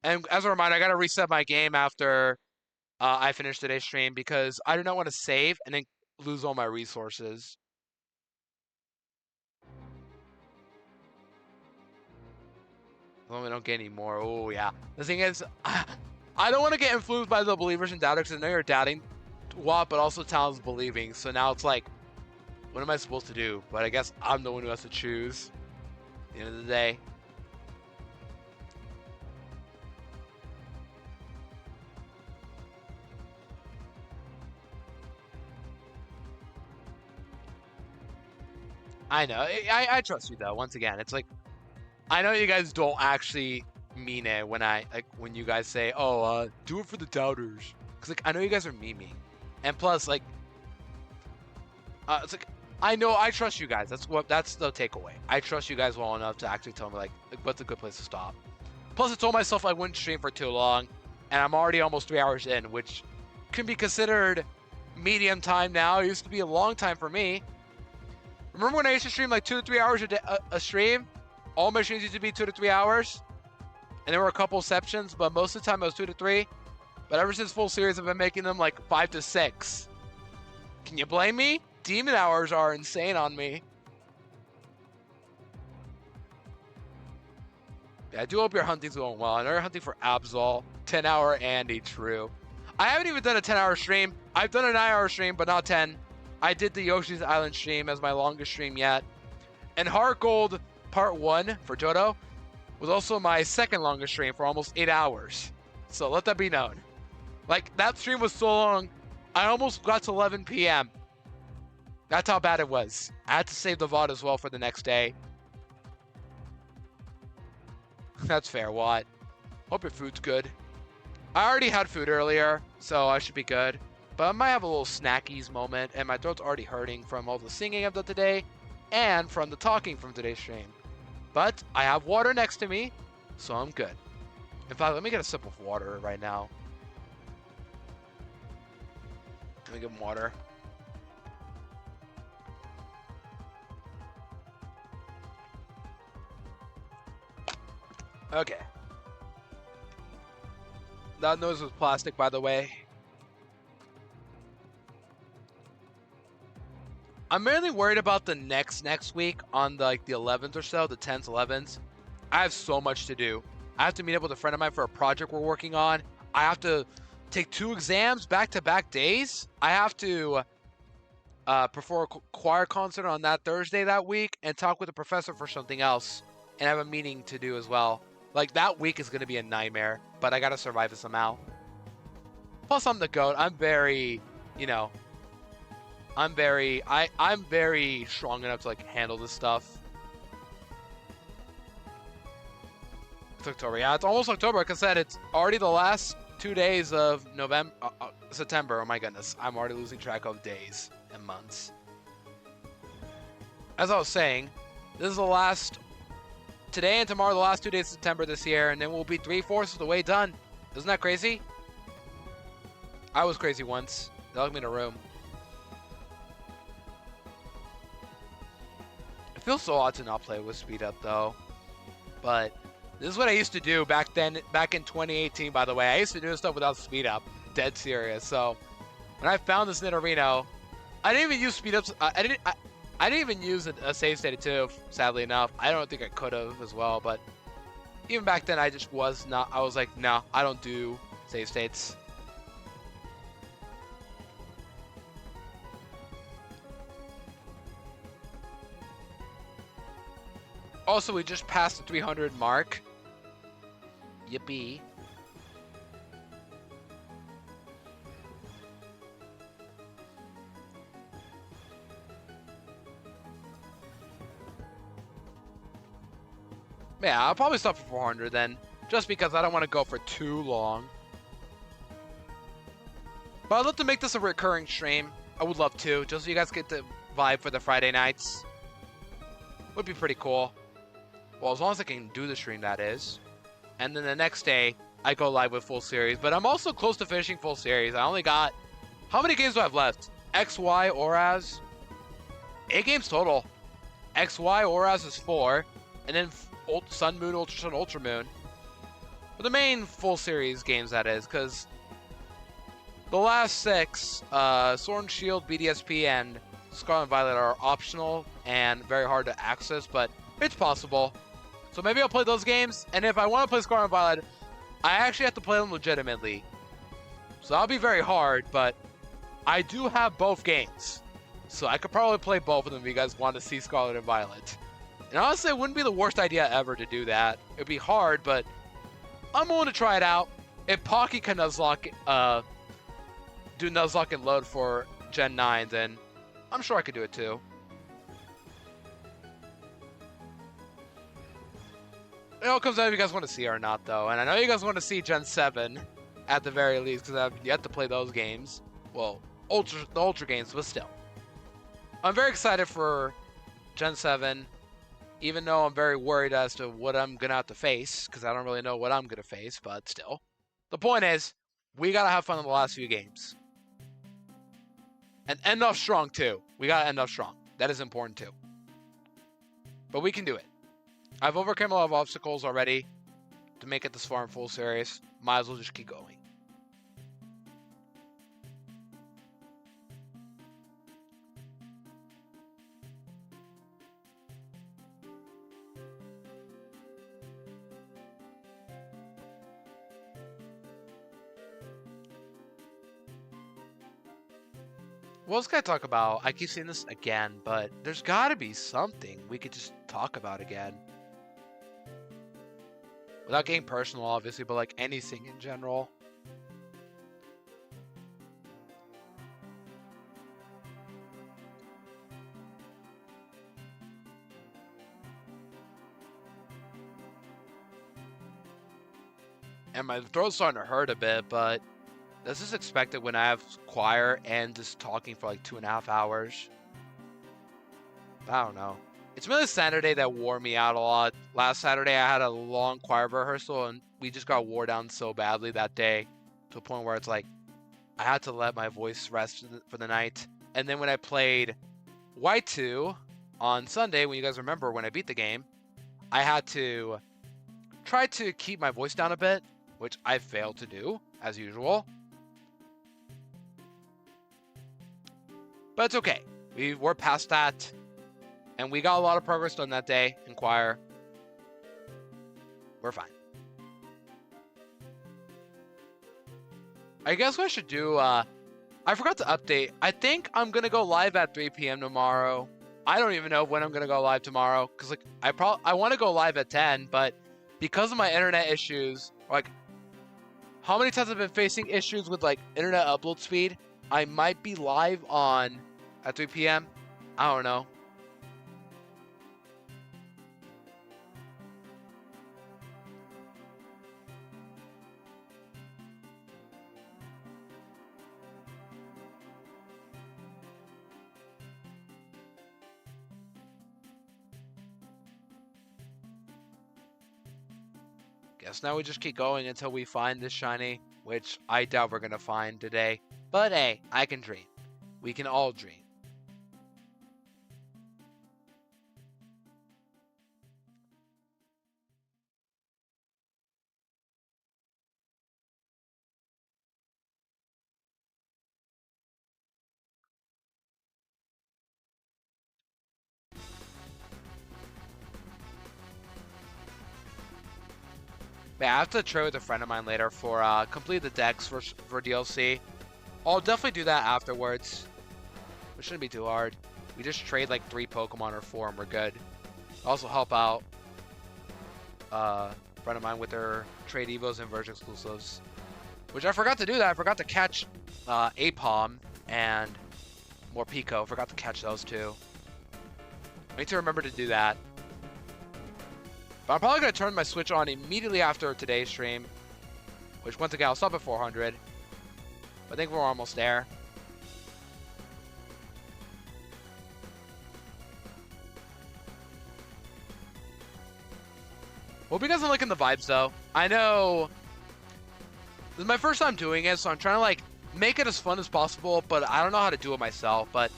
And as a reminder, I gotta reset my game after I finish today's stream because I do not want to save and then lose all my resources. Well, we don't get any more. Oh, yeah. The thing is, I don't want to get influenced by the believers and doubters because I know you're doubting what, but also Talon's believing. So now it's like, what am I supposed to do? But I guess I'm the one who has to choose at the end of the day. I know. I trust you though. Once again, it's like I know you guys don't actually mean it when you guys say, "Oh, do it for the doubters," because like I know you guys are memeing, and plus like it's like I know I trust you guys. That's the takeaway. I trust you guys well enough to actually tell me like what's a good place to stop. Plus, I told myself I wouldn't stream for too long, and I'm already almost 3 hours in, which can be considered medium time now. It used to be a long time for me. Remember when I used to stream like 2 to 3 hours a stream? All my streams used to be 2 to 3 hours. And there were a couple exceptions, but most of the time it was 2 to 3. But ever since full series, I've been making them like 5 to 6. Can you blame me? Demon hours are insane on me. Yeah, I do hope your hunting's going well. I know you're hunting for Absol, 10-hour Andy, true. I haven't even done a 10-hour stream. I've done a 9-hour stream, but not 10. I did the Yoshi's Island stream as my longest stream yet. And Heart Gold Part 1 for Johto was also my second longest stream for almost 8 hours. So let that be known. Like, that stream was so long, I almost got to 11 p.m. That's how bad it was. I had to save the VOD as well for the next day. That's fair, Watt. Hope your food's good. I already had food earlier, so I should be good. But I might have a little snackies moment, and my throat's already hurting from all the singing I've done today and from the talking from today's stream. But I have water next to me, so I'm good. In fact, let me get a sip of water right now. Let me get him water. Okay. That nose was plastic, by the way. I'm mainly worried about the next week on the 11th or so, the 10th, 11th. I have so much to do. I have to meet up with a friend of mine for a project we're working on. I have to take 2 exams back-to-back days. I have to perform a choir concert on that Thursday that week and talk with a professor for something else. And I have a meeting to do as well. Like, that week is going to be a nightmare, but I got to survive it somehow. Plus, I'm the GOAT. I'm very, I'm very strong enough to handle this stuff. It's October. Yeah, it's almost October. Like I said, it's already the last 2 days of September. Oh my goodness. I'm already losing track of days and months. As I was saying, this is the last, today and tomorrow, the last 2 days of September this year, and then we'll be 3/4 of the way done. Isn't that crazy? I was crazy once. They locked me in a room. It feels so odd to not play with speed up though, but this is what I used to do back then, back in 2018, by the way. I used to do stuff without speed up. Dead serious. So when I found this Nidorino, I didn't even use speed ups. I didn't even use a save state too, sadly enough. I don't think I could have as well, but even back then I just was not, I was like, no, I don't do save states. Also, we just passed the 300 mark. Yippee. Yeah, I'll probably stop for 400 then, just because I don't want to go for too long. But I'd love to make this a recurring stream. I would love to, just so you guys get the vibe for the Friday nights. Would be pretty cool. Well, as long as I can do the stream, that is. And then the next day, I go live with full series. But I'm also close to finishing full series. I only got... How many games do I have left? XY, Oraz? 8 games total. XY, Oraz is 4. And then Sun, Moon, Ultra Sun, Ultra Moon. But the main full series games, that is. Because the last 6, Sword and Shield, BDSP, and Scarlet and Violet are optional and very hard to access. But it's possible. So maybe I'll play those games, and if I want to play Scarlet and Violet, I actually have to play them legitimately. So that'll be very hard, but I do have both games. So I could probably play both of them if you guys want to see Scarlet and Violet. And honestly, it wouldn't be the worst idea ever to do that. It'd be hard, but I'm willing to try it out. If Pocky can Nuzlocke, do Nuzlocke and load for Gen 9, then I'm sure I could do it too. It all comes down if you guys want to see it or not, though. And I know you guys want to see Gen 7 at the very least, because I've yet to play those games. Well, the Ultra games, but still. I'm very excited for Gen 7, even though I'm very worried as to what I'm going to have to face, because I don't really know what I'm going to face, but still. The point is, we got to have fun in the last few games. And end off strong, too. We got to end off strong. That is important, too. But we can do it. I've overcome a lot of obstacles already to make it this far in full series. Might as well just keep going. What else can I talk about? I keep saying this again, but there's got to be something we could just talk about again. Without getting personal, obviously, but like anything in general. And my throat's starting to hurt a bit, but This is expected when I have choir and just talking for like 2.5 hours. I don't know. It's really Saturday that wore me out a lot. Last Saturday I had a long choir rehearsal and we just got wore down so badly that day to a point where it's like I had to let my voice rest for the night. And then when I played Y2 on Sunday, when you guys remember when I beat the game, I had to try to keep my voice down a bit, which I failed to do, as usual. But it's okay. We're past that. And we got a lot of progress done that day in choir. We're fine. I guess what I should do, I forgot to update. I think I'm going to go live at 3 p.m. tomorrow. I don't even know when I'm going to go live tomorrow. Because like, I want to go live at 10, but because of my internet issues, like, how many times I've been facing issues with like internet upload speed, I might be live on at 3 p.m. I don't know. Guess now we just keep going until we find this shiny, which I doubt we're gonna find today. But hey, I can dream. We can all dream. Yeah, I have to trade with a friend of mine later for complete the decks for DLC. I'll definitely do that afterwards. It shouldn't be too hard. We just trade like 3 Pokemon or 4 and we're good. Also help out a friend of mine with their trade evos and version exclusives. Which I forgot to do that. I forgot to catch Apom and Morpeko. I forgot to catch those two. I need to remember to do that. But I'm probably going to turn my Switch on immediately after today's stream. Which, once again, I'll stop at 400. I think we're almost there. Hope you guys are liking the vibes, though. I know this is my first time doing it, so I'm trying to, like, make it as fun as possible, but I don't know how to do it myself. But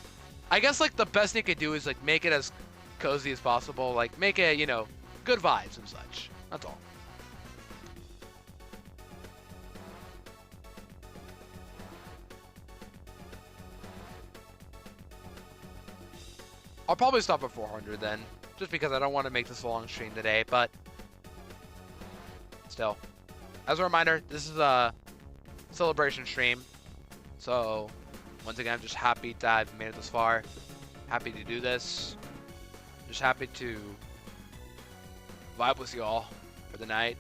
I guess, like, the best thing you could do is, like, make it as cozy as possible. Like, make it, you know, good vibes and such. That's all. I'll probably stop at 400 then, just because I don't want to make this a long stream today, but still. As a reminder, this is a celebration stream, so once again, I'm just happy that I've made it this far. Happy to do this. Just happy to vibe with y'all for the night.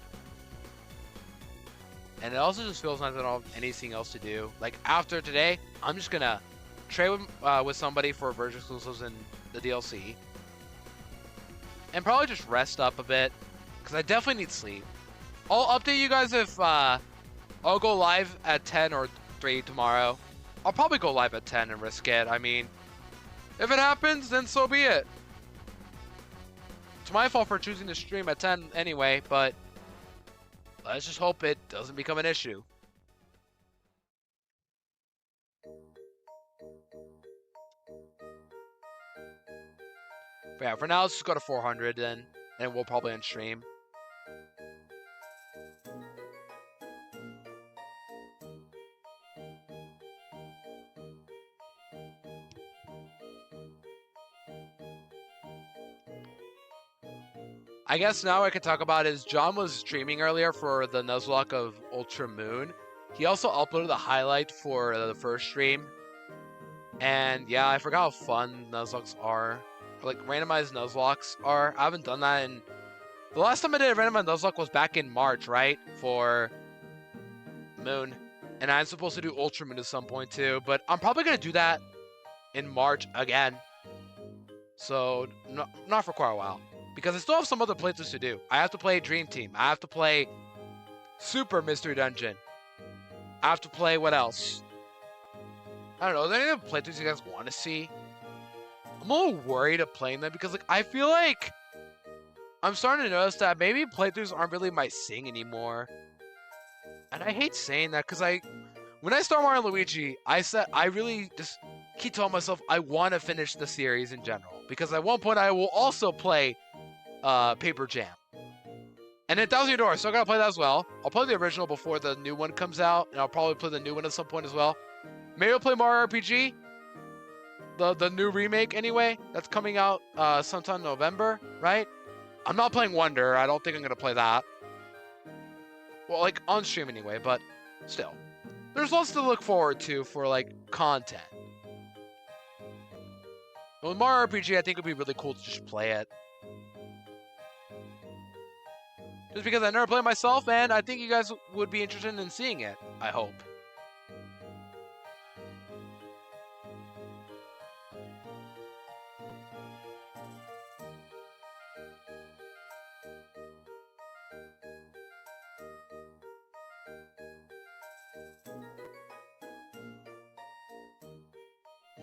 And it also just feels nice that I don't have anything else to do. Like, after today, I'm just gonna trade with somebody for version exclusives and the DLC. And probably just rest up a bit, because I definitely need sleep. I'll update you guys if I'll go live at 10 or 3 tomorrow. I'll probably go live at 10 and risk it. I mean, if it happens, then so be it. It's my fault for choosing to stream at 10 anyway, but let's just hope it doesn't become an issue. But yeah, for now, let's just go to 400 then, and we'll probably end stream. I guess now I can talk about is John was streaming earlier for the Nuzlocke of Ultra Moon. He also uploaded the highlight for the first stream. And yeah, I forgot how fun Nuzlocks are. Like, randomized Nuzlocks are. I haven't done that in... The last time I did a randomized Nuzlocke was back in March, right? For Moon. And I'm supposed to do Ultra Moon at some point too. But I'm probably going to do that in March again. So, not for quite a while. Because I still have some other playthroughs to do. I have to play Dream Team. I have to play Super Mystery Dungeon. I have to play what else? I don't know. Are there any other playthroughs you guys want to see? I'm a little worried of playing them because like I feel like I'm starting to notice that maybe playthroughs aren't really my thing anymore. And I hate saying that because when I start Mario and Luigi, I really just keep telling myself I want to finish the series in general. Because at one point I will also play Paper Jam. And then Thousand Year Door, so I gotta play that as well. I'll play the original before the new one comes out, and I'll probably play the new one at some point as well. Maybe I'll play Mario RPG, the new remake anyway. That's coming out sometime in November, right? I'm not playing Wonder. I don't think I'm gonna play that. Well, like on stream anyway, but still, there's lots to look forward to for like content. Well, Mario RPG, I think it'd be really cool to just play it. Just because I never played it myself, and I think you guys would be interested in seeing it. I hope.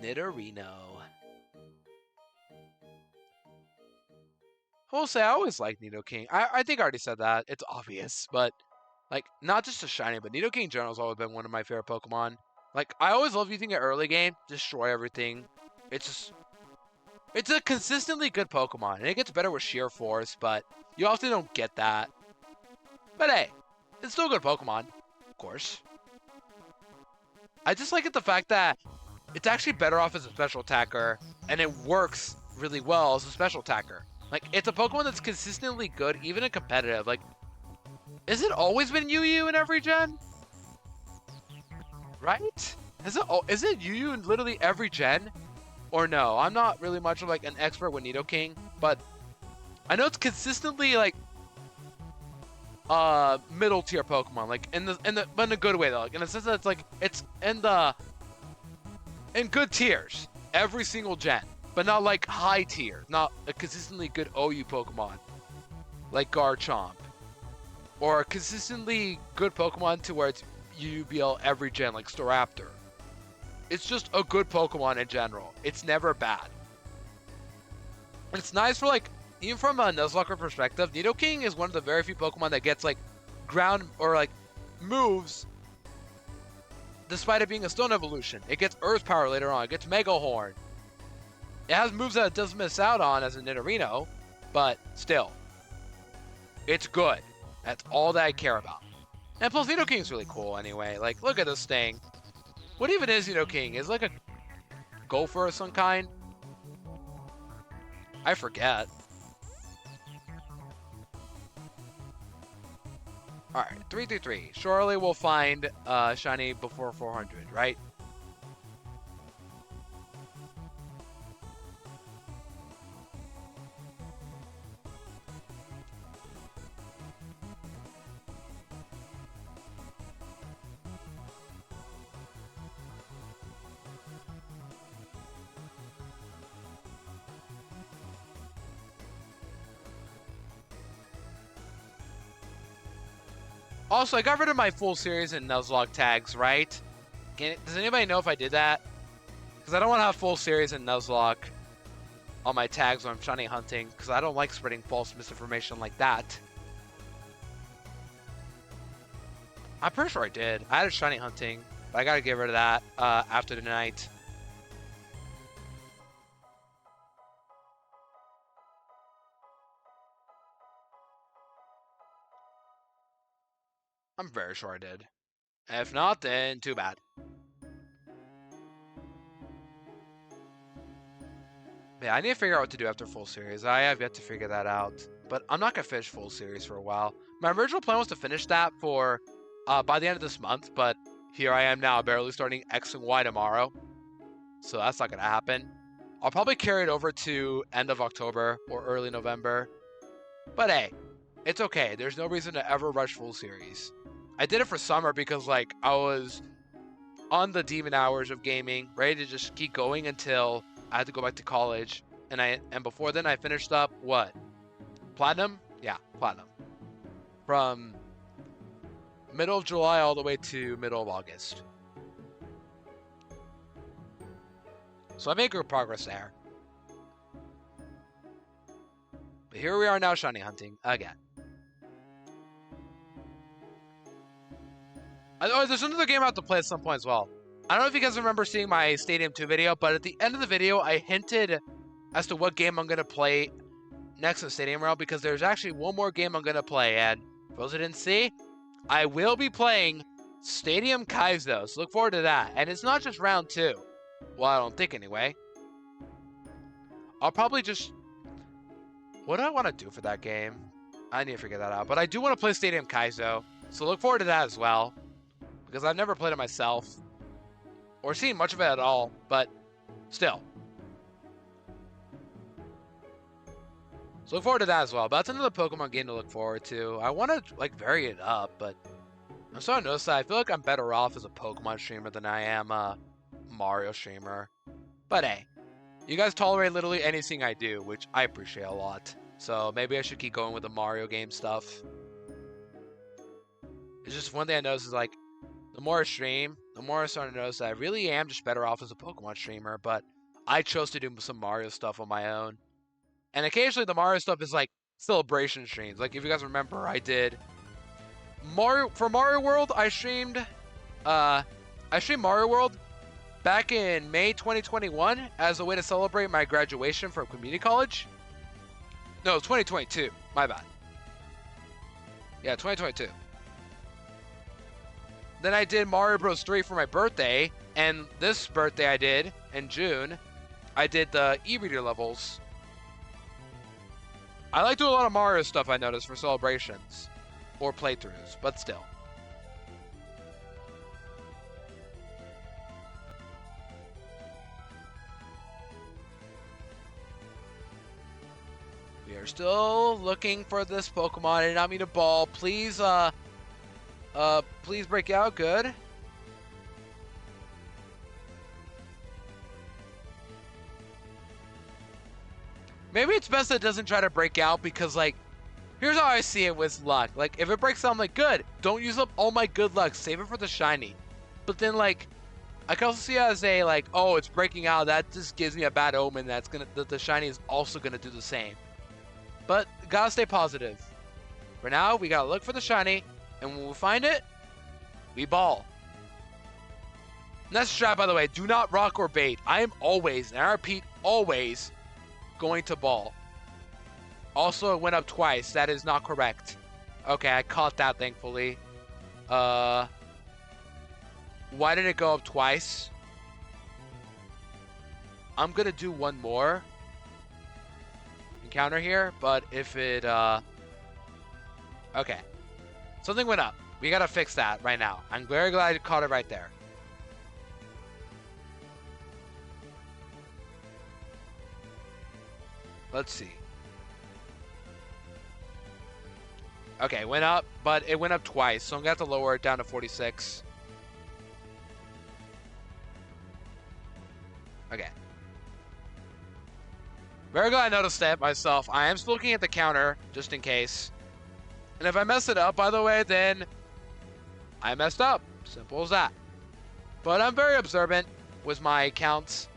Nidorino. I will say I always liked Nidoking. I think I already said that. It's obvious, but like not just a shiny, but Nidoking in general has always been one of my favorite Pokemon. Like I always love using it early game, destroy everything. It's a consistently good Pokemon, and it gets better with Sheer Force, but you often don't get that. But hey, it's still a good Pokemon, of course. I just like it the fact that it's actually better off as a special attacker, and it works really well as a special attacker. Like, it's a Pokemon that's consistently good, even in competitive. Like, has it always been Yu-Yu in every gen? Right? Is it Yu-Yu in literally every gen? Or no? I'm not really much of, like, an expert with Nidoking, but I know it's consistently, like, middle tier Pokemon. Like, but in a good way, though. Like, in the sense that it's in good tiers. Every single gen. But not like high tier, not a consistently good OU Pokemon like Garchomp, or a consistently good Pokemon to where it's UBL every gen like Staraptor. It's just a good Pokemon in general. It's never bad. And it's nice for like, even from a Nuzlocke perspective, Nidoking is one of the very few Pokemon that gets like ground or like moves despite it being a Stone Evolution. It gets Earth Power later on, it gets Mega Horn. It has moves that it does miss out on as a Nidorino, but still, it's good. That's all that I care about. And plus, Nidoking is really cool anyway. Like, look at this thing. What even is Nidoking? Is it like a gopher of some kind? I forget. Alright, 333. Surely we'll find shiny before 400, right? Also, I got rid of my full series in Nuzlocke tags, right? Does anybody know if I did that? Because I don't want to have full series in Nuzlocke on my tags when I'm shiny hunting, because I don't like spreading false misinformation like that. I'm pretty sure I did. I had a shiny hunting, but I gotta get rid of that after tonight. I'm very sure I did. If not, then too bad. Yeah, I need to figure out what to do after full series. I have yet to figure that out. But I'm not going to finish full series for a while. My original plan was to finish that for by the end of this month, but here I am now barely starting X and Y tomorrow. So that's not going to happen. I'll probably carry it over to end of October or early November. But hey, it's okay. There's no reason to ever rush full series. I did it for summer because like I was on the demon hours of gaming, ready to just keep going until I had to go back to college. And before then I finished up what? Platinum? Yeah, Platinum. From middle of July all the way to middle of August. So I made good progress there. But here we are now shiny hunting again. There's another game I have to play at some point as well. I don't know if you guys remember seeing my Stadium 2 video, but at the end of the video, I hinted as to what game I'm going to play next in Stadium Realm, because there's actually one more game I'm going to play, and for those who didn't see, I will be playing Stadium Kaizo, so look forward to that. And it's not just round 2. Well, I don't think anyway. I'll probably just... What do I want to do for that game? I need to figure that out, but I do want to play Stadium Kaizo, so look forward to that as well, because I've never played it myself, or seen much of it at all, but still. So look forward to that as well. But that's another Pokemon game to look forward to. I want to like vary it up, but I'm starting to notice that I feel like I'm better off as a Pokemon streamer than I am a Mario streamer. But hey, you guys tolerate literally anything I do, which I appreciate a lot. So maybe I should keep going with the Mario game stuff. It's just one thing I noticed is like, the more I stream, the more I'm starting to notice that I really am just better off as a Pokemon streamer, but I chose to do some Mario stuff on my own. And occasionally the Mario stuff is like celebration streams. Like if you guys remember, I did for Mario World, I streamed Mario World back in May 2021 as a way to celebrate my graduation from community college. No, 2022. My bad. Yeah, 2022. Then I did Mario Bros. 3 for my birthday, and this birthday I did, in June, I did the e-reader levels. I like doing a lot of Mario stuff, I noticed, for celebrations, or playthroughs, but still. We are still looking for this Pokemon. I did not mean to ball. Please, please break out. Good. Maybe it's best that it doesn't try to break out, because, like, here's how I see it with luck. Like, if it breaks out, I'm like, good. Don't use up all my good luck. Save it for the shiny. But then, like, I can also see it as a, like, oh, it's breaking out. That just gives me a bad omen. That's gonna, the shiny is also gonna do the same. But gotta stay positive. For now, we gotta look for the shiny, and when we find it, we ball. And that's a strat, by the way. Do not rock or bait. I am always, and I repeat, always going to ball. Also, it went up twice. That is not correct. Okay, I caught that, thankfully. Why did it go up twice? I'm gonna do one more encounter here, but if it, okay. Something went up. We gotta fix that right now. I'm very glad I caught it right there. Let's see. Okay, went up, but it went up twice, so I'm gonna have to lower it down to 46. Okay. Very glad I noticed that myself. I am still looking at the counter, just in case. And if I mess it up, by the way, then I messed up. Simple as that. But I'm very observant with my counts.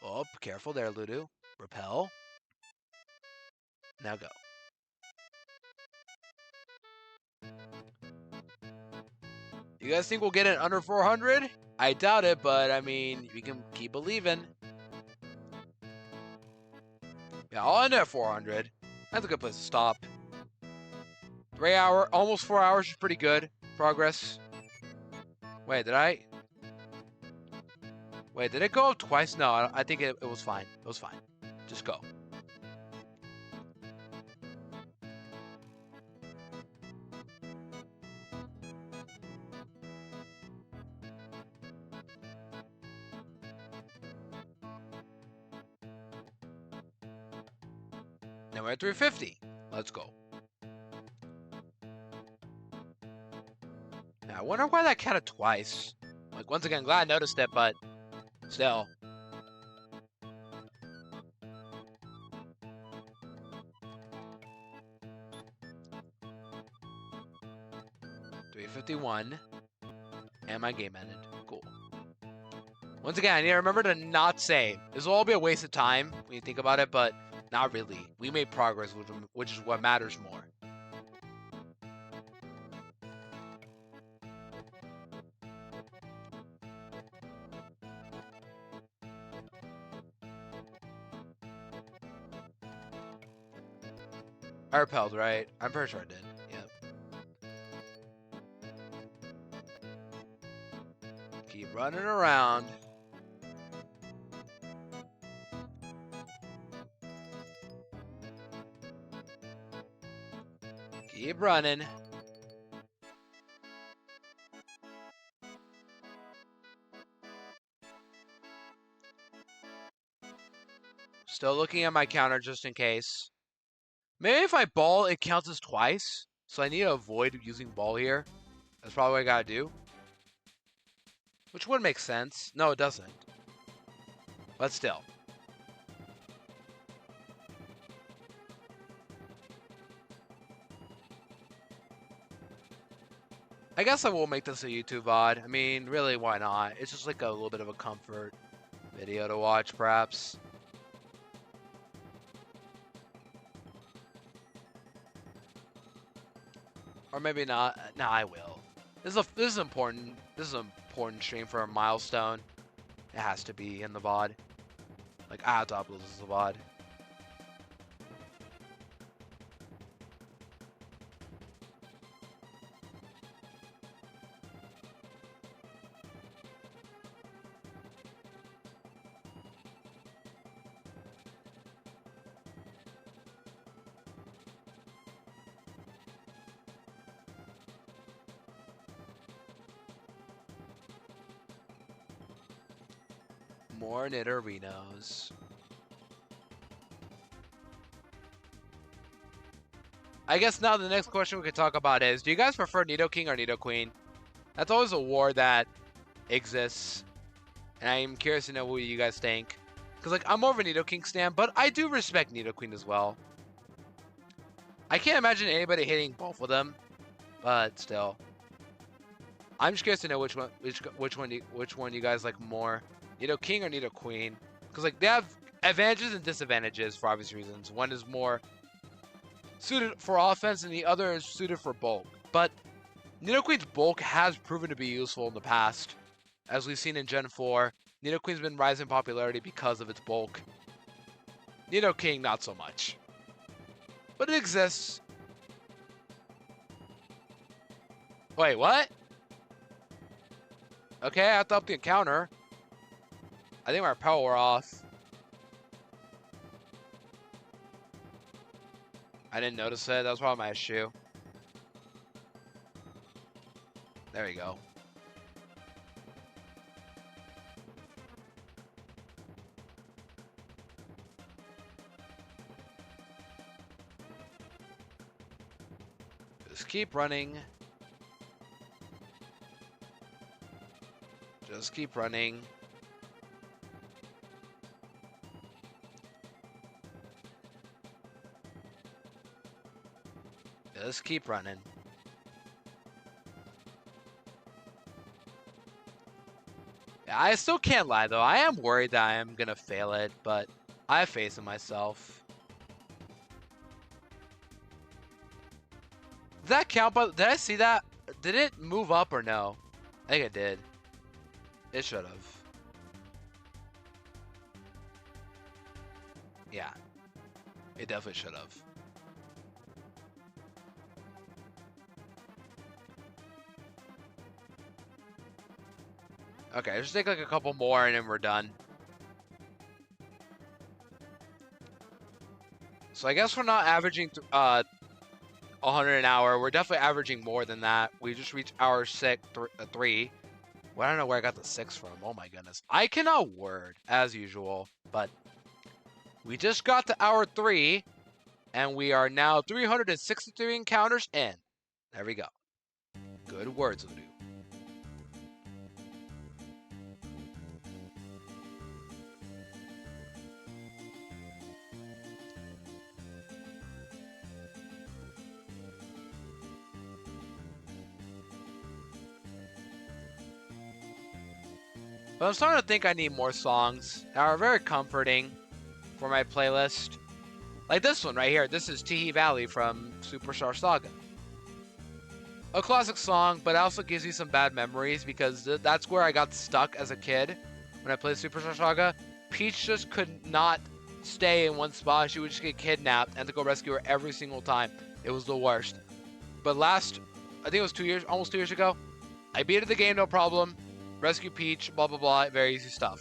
Oh, careful there, Ludo. Repel. Now go. You guys think we'll get it under 400? I doubt it, but I mean, we can keep believing. Yeah, I'll end at 400. That's a good place to stop. 3 hour, almost 4 hours is pretty good progress. Wait, did I? Wait, did it go up twice? No, I think it was fine. It was fine. Just go. Now we're at 350. Let's go. Now, I wonder why that counted twice. Like, once again, glad I noticed it, but still. $351. And my game ended. Cool. Once again, I need to remember to not save. This will all be a waste of time when you think about it, but not really. We made progress, which is what matters more. I repelled, right? I'm pretty sure I did. Yep. Keep running around. Keep running. Still looking at my counter just in case. Maybe if I ball, it counts as twice. So I need to avoid using ball here. That's probably what I gotta do. Which would make sense. No, it doesn't. But still. I guess I will make this a YouTube VOD. I mean, really, why not? It's just like a little bit of a comfort video to watch, perhaps. Or maybe not. Nah, I will. This is important. This is an important stream for a milestone. It has to be in the VOD. Like, I have to upload this as a VOD. More Nidorinos. I guess now the next question we could talk about is, do you guys prefer Nidoking or Nidoqueen? That's always a war that exists. And I'm curious to know what you guys think. Because, like, I'm more of a Nidoking stan, but I do respect Nidoqueen as well. I can't imagine anybody hating both of them, but still. I'm just curious to know which one you guys like more. Nidoking or Nidoqueen? Because, like, they have advantages and disadvantages for obvious reasons. One is more suited for offense and the other is suited for bulk. But Nidoqueen's bulk has proven to be useful in the past. As we've seen in Gen 4, Nidoqueen's been rising in popularity because of its bulk. Nidoking, not so much. But it exists. Wait, what? Okay, I have to up the encounter. I think our power off. I didn't notice it. That was probably my issue. There we go. Just keep running. Just keep running. Just keep running. Yeah, I still can't lie though. I am worried that I am gonna fail it, but I have faith in myself. Did that count? But did I see that? Did it move up or no? I think it did. It should have. Yeah. It definitely should have. Okay, just take like a couple more and then we're done. So I guess we're not averaging 100 an hour. We're definitely averaging more than that. We just reached hour 3. Well, I don't know where I got the 6 from. Oh my goodness. I cannot word as usual, but we just got to hour 3 and we are now 363 encounters in. There we go. Good words, Voodoo. But I'm starting to think I need more songs that are very comforting for my playlist. Like this one right here. This is Teehee Valley from Superstar Saga. A classic song, but it also gives you some bad memories because that's where I got stuck as a kid when I played Superstar Saga. Peach just could not stay in one spot. She would just get kidnapped and have to go rescue her every single time. It was the worst. But I think it was almost 2 years ago, I beat the game no problem. Rescue Peach, blah blah blah, very easy stuff.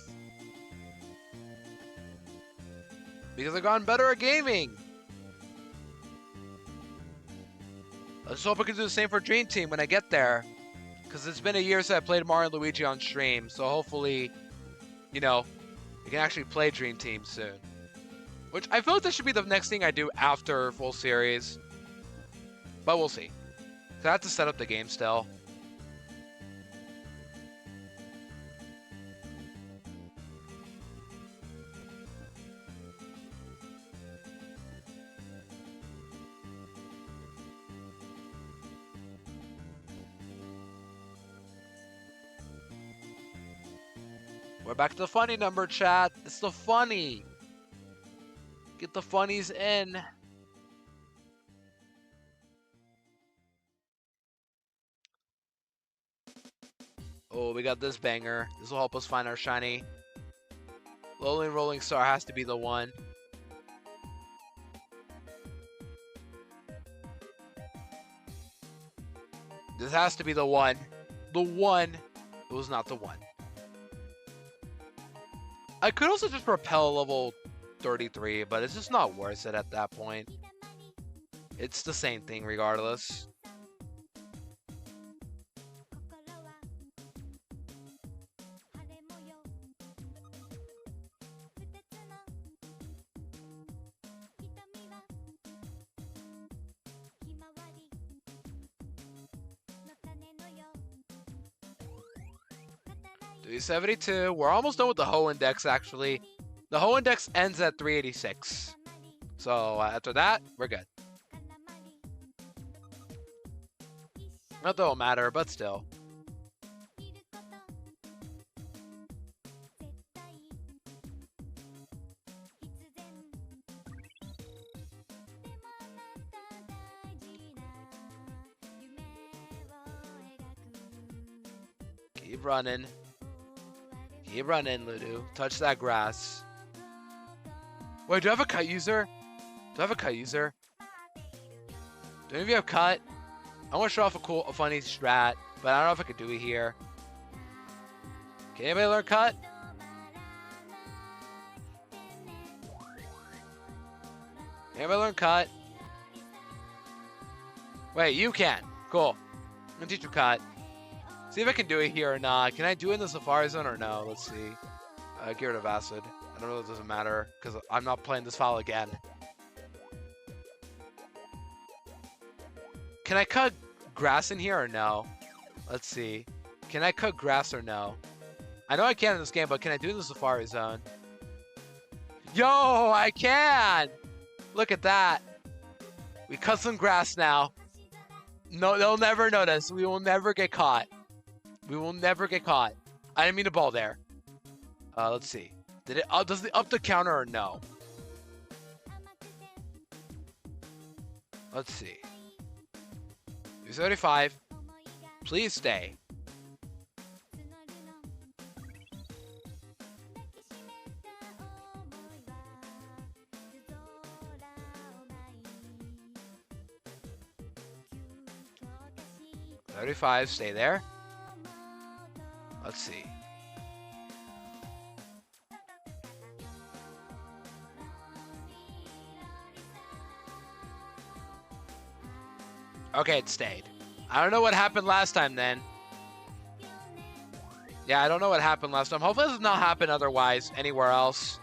Because I've gotten better at gaming. Let's hope I can do the same for Dream Team when I get there. Because it's been a year since I played Mario and Luigi on stream. So hopefully, you know, we can actually play Dream Team soon. Which I feel like this should be the next thing I do after full series. But we'll see. So I have to set up the game still. We're back to the funny number, chat. It's the funny. Get the funnies in. Oh, we got this banger. This will help us find our shiny. Lonely Rolling Star has to be the one. This has to be the one. The one. It was not the one. I could also just repel level 33, but it's just not worth it at that point. It's the same thing regardless. $372. We're almost done with the Ho Index, actually. The Ho Index ends at 386. So after that, we're good. Not that it'll matter, but still. Keep running. Keep running, Ludo. Touch that grass. Wait, do I have a cut user? Do I have a cut user? Do any of you have cut? I want to show off a funny strat, but I don't know if I could do it here. Can anybody learn cut? Anybody learn cut? Wait, you can. Cool. I'm gonna teach you cut. See if I can do it here or not. Can I do it in the Safari Zone or no? Let's see. Get rid of acid. I don't know if it doesn't matter because I'm not playing this file again. Can I cut grass in here or no? Let's see. Can I cut grass or no? I know I can in this game, but can I do it in the Safari Zone? Yo, I can! Look at that. We cut some grass now. No, they'll never notice. We will never get caught. We will never get caught. I didn't mean to ball there. Let's see. Did it? Does it up the counter or no? Let's see. 275. Please stay. $35. Stay there. Let's see. Okay, it stayed. I don't know what happened last time then. Yeah, I don't know what happened last time. Hopefully this does not happen otherwise anywhere else.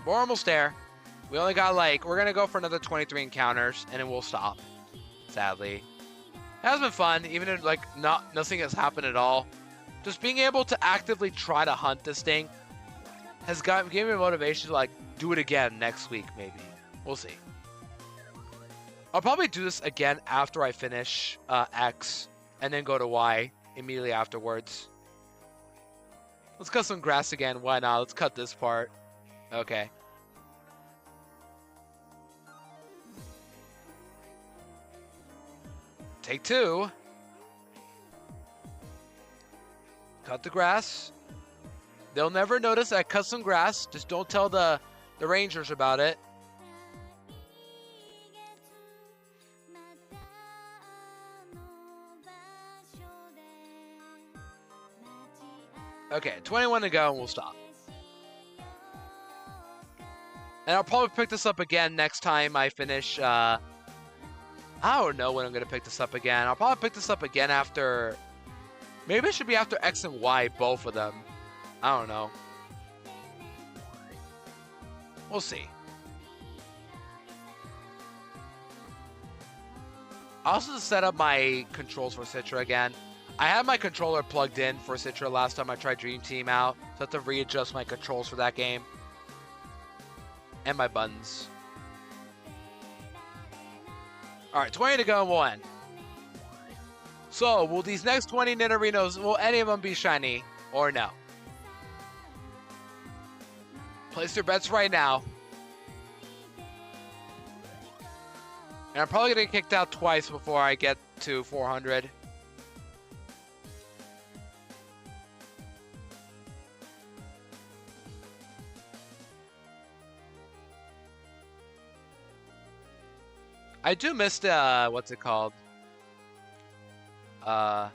We're almost there. We only got we're gonna go for another 23 encounters and then we'll stop. sadly. It has been fun, even if like nothing has happened at all. Just being able to actively try to hunt this thing has given me motivation to like do it again next week, maybe. We'll see. I'll probably do this again after I finish X and then go to Y immediately afterwards. Let's cut some grass again. Why not? Let's cut this part. Okay. Take 2. Cut the grass. They'll never notice I cut some grass. Just don't tell the rangers about it. Okay, 21 to go and we'll stop. And I'll probably pick this up again next time I finish. I don't know when I'm going to pick this up again. I'll probably pick this up again after... Maybe it should be after X and Y, both of them. I don't know. We'll see. I also set up my controls for Citra again. I had my controller plugged in for Citra last time I tried Dream Team out, so I have to readjust my controls for that game. And my buttons. Alright, 20 to go and we'll end. So, will these next 20 Nidorinos, will any of them be shiny or no? Place your bets right now. And I'm probably going to get kicked out twice before I get to 400. I do miss the, what's it called? An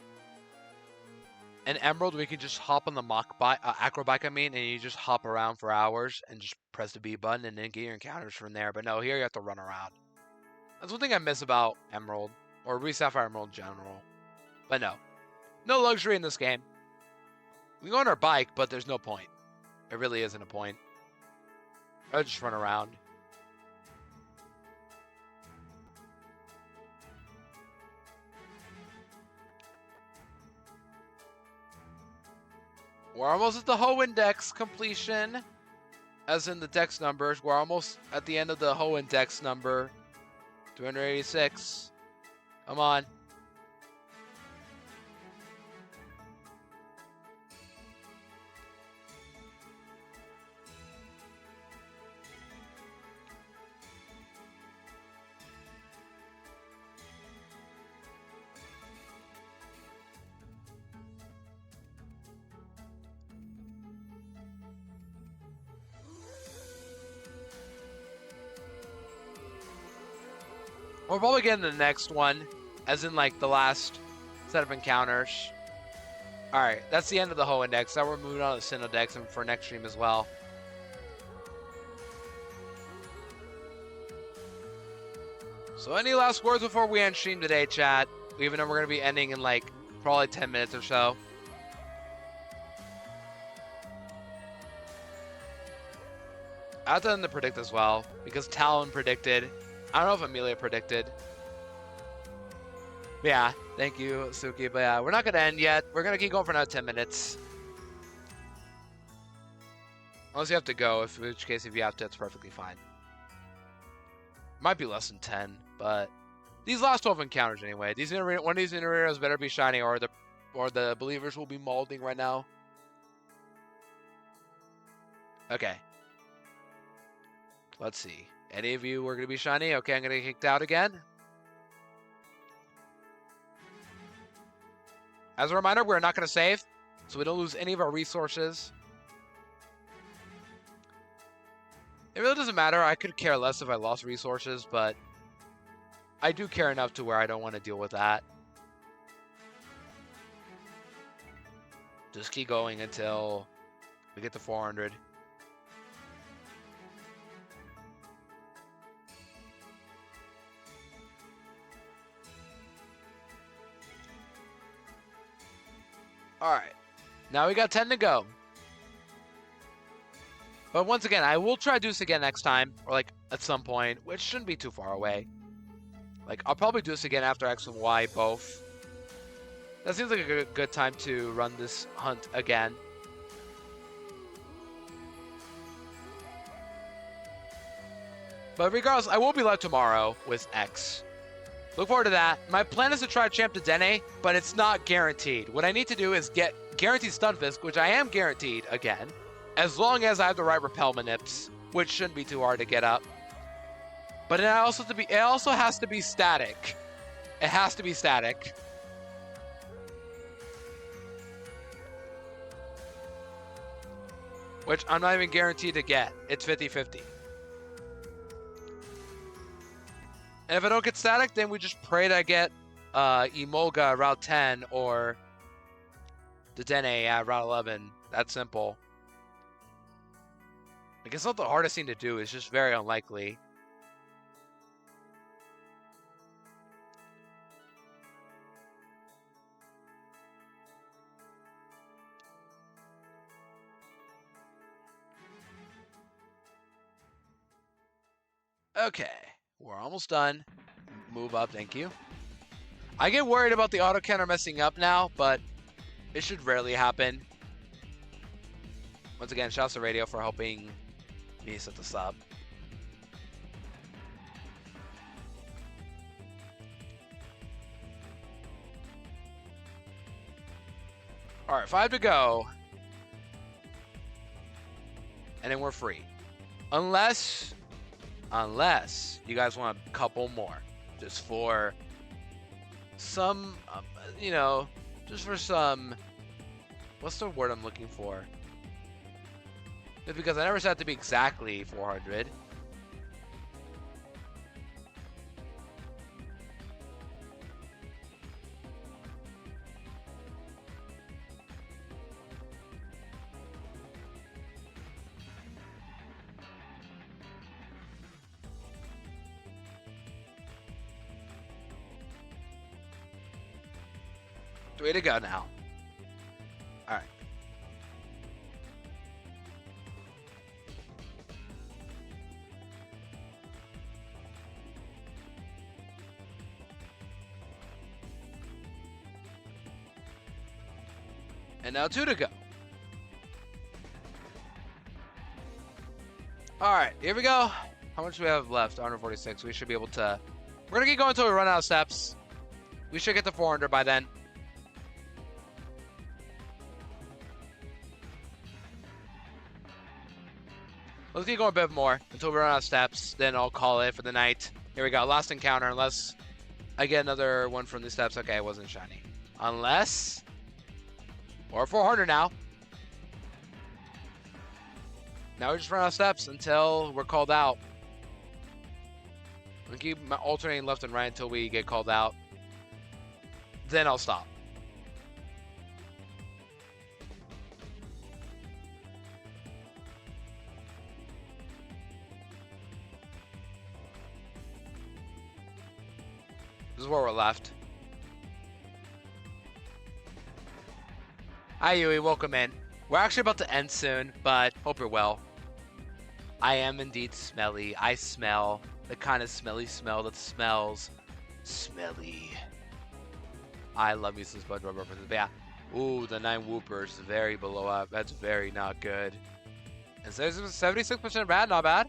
Emerald, we can just hop on the Acro Bike, and you just hop around for hours and just press the B button and then get your encounters from there. But no, here you have to run around. That's one thing I miss about Emerald, or Ruby Sapphire Emerald in general. But no. No luxury in this game. We go on our bike, but there's no point. It really isn't a point. I'll just run around. We're almost at the Ho Index completion. As in the dex numbers. We're almost at the end of the Ho Index number. 286. Come on. We're probably getting the next one, as in like the last set of encounters. Alright, that's the end of the Ho Index. Now we're moving on to the Synodex and for next stream as well. So any last words before we end stream today, chat? Even though we're going to be ending in like probably 10 minutes or so. I have to end the predict as well, because Talon predicted. I don't know if Amelia predicted. Yeah, thank you, Suki. But yeah, we're not going to end yet. We're going to keep going for another 10 minutes. Unless you have to go, in which case if you have to, it's perfectly fine. Might be less than 10, but these last 12 encounters anyway. One of these Nidorinos better be shiny, or the believers will be molding right now. Okay. Let's see. Any of you were going to be shiny? Okay, I'm going to get kicked out again. As a reminder, we're not going to save, so we don't lose any of our resources. It really doesn't matter. I could care less if I lost resources, but I do care enough to where I don't want to deal with that. Just keep going until we get to 400. Alright, now we got 10 to go. But once again, I will try to do this again next time, or like at some point, which shouldn't be too far away. Like, I'll probably do this again after X and Y both. That seems like a good time to run this hunt again. But regardless, I will be live tomorrow with X. Look forward to that. My plan is to try Champ to Dene, but it's not guaranteed. What I need to do is get guaranteed Stunfisk, which I am guaranteed again, as long as I have the right repel manips, which shouldn't be too hard to get up. But it also has to be static. It has to be static. Which I'm not even guaranteed to get. It's 50-50. And if I don't get static, then we just pray that I get Emolga Route 10 or Dedenne at Route 11. That's simple. Like, it's not the hardest thing to do. It's just very unlikely. Okay, we're almost done. Move up, thank you. I get worried about the auto counter messing up now, but it should rarely happen. Once again, shouts to Radio for helping me set this up. All right, 5 to go. And then we're free. Unless you guys want a couple more. Just for some, you know, just for some, what's the word I'm looking for? Just because I never said it to be exactly 400. Way to go now. All right. And now 2 to go. All right, here we go. How much do we have left? 146. We should be able to. We're gonna keep going until we run out of steps. We should get to 400 by then. Let's keep going a bit more until we run out of steps. Then I'll call it for the night. Here we go. Last encounter. Unless I get another one from the steps. Okay, it wasn't shiny. Unless. Or 400 now. Now we just run out of steps until we're called out. I'll keep alternating left and right until we get called out. Then I'll stop. This is where we're left. Hi Yui, welcome in. We're actually about to end soon, but hope you're well. I am indeed smelly. I smell the kind of smelly smell that smells smelly. I love me some SpongeBob references, but yeah. Ooh, the 9 Whoopers, very below up. That's very not good. And 76% bad, not bad.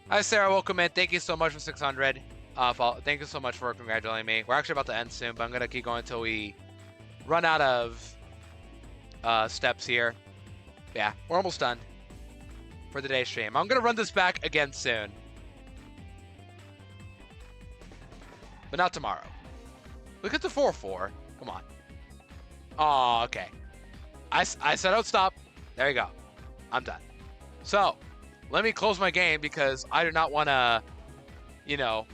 Hi Sarah, welcome in. Thank you so much for 600. Thank you so much for congratulating me. We're actually about to end soon, but I'm gonna keep going until we run out of steps here. Yeah, we're almost done for the day stream. I'm gonna run this back again soon, but not tomorrow. Look at the 4-4. Come on. Oh, okay. I said I'd stop. There you go. I'm done. So let me close my game because I do not want to, you know,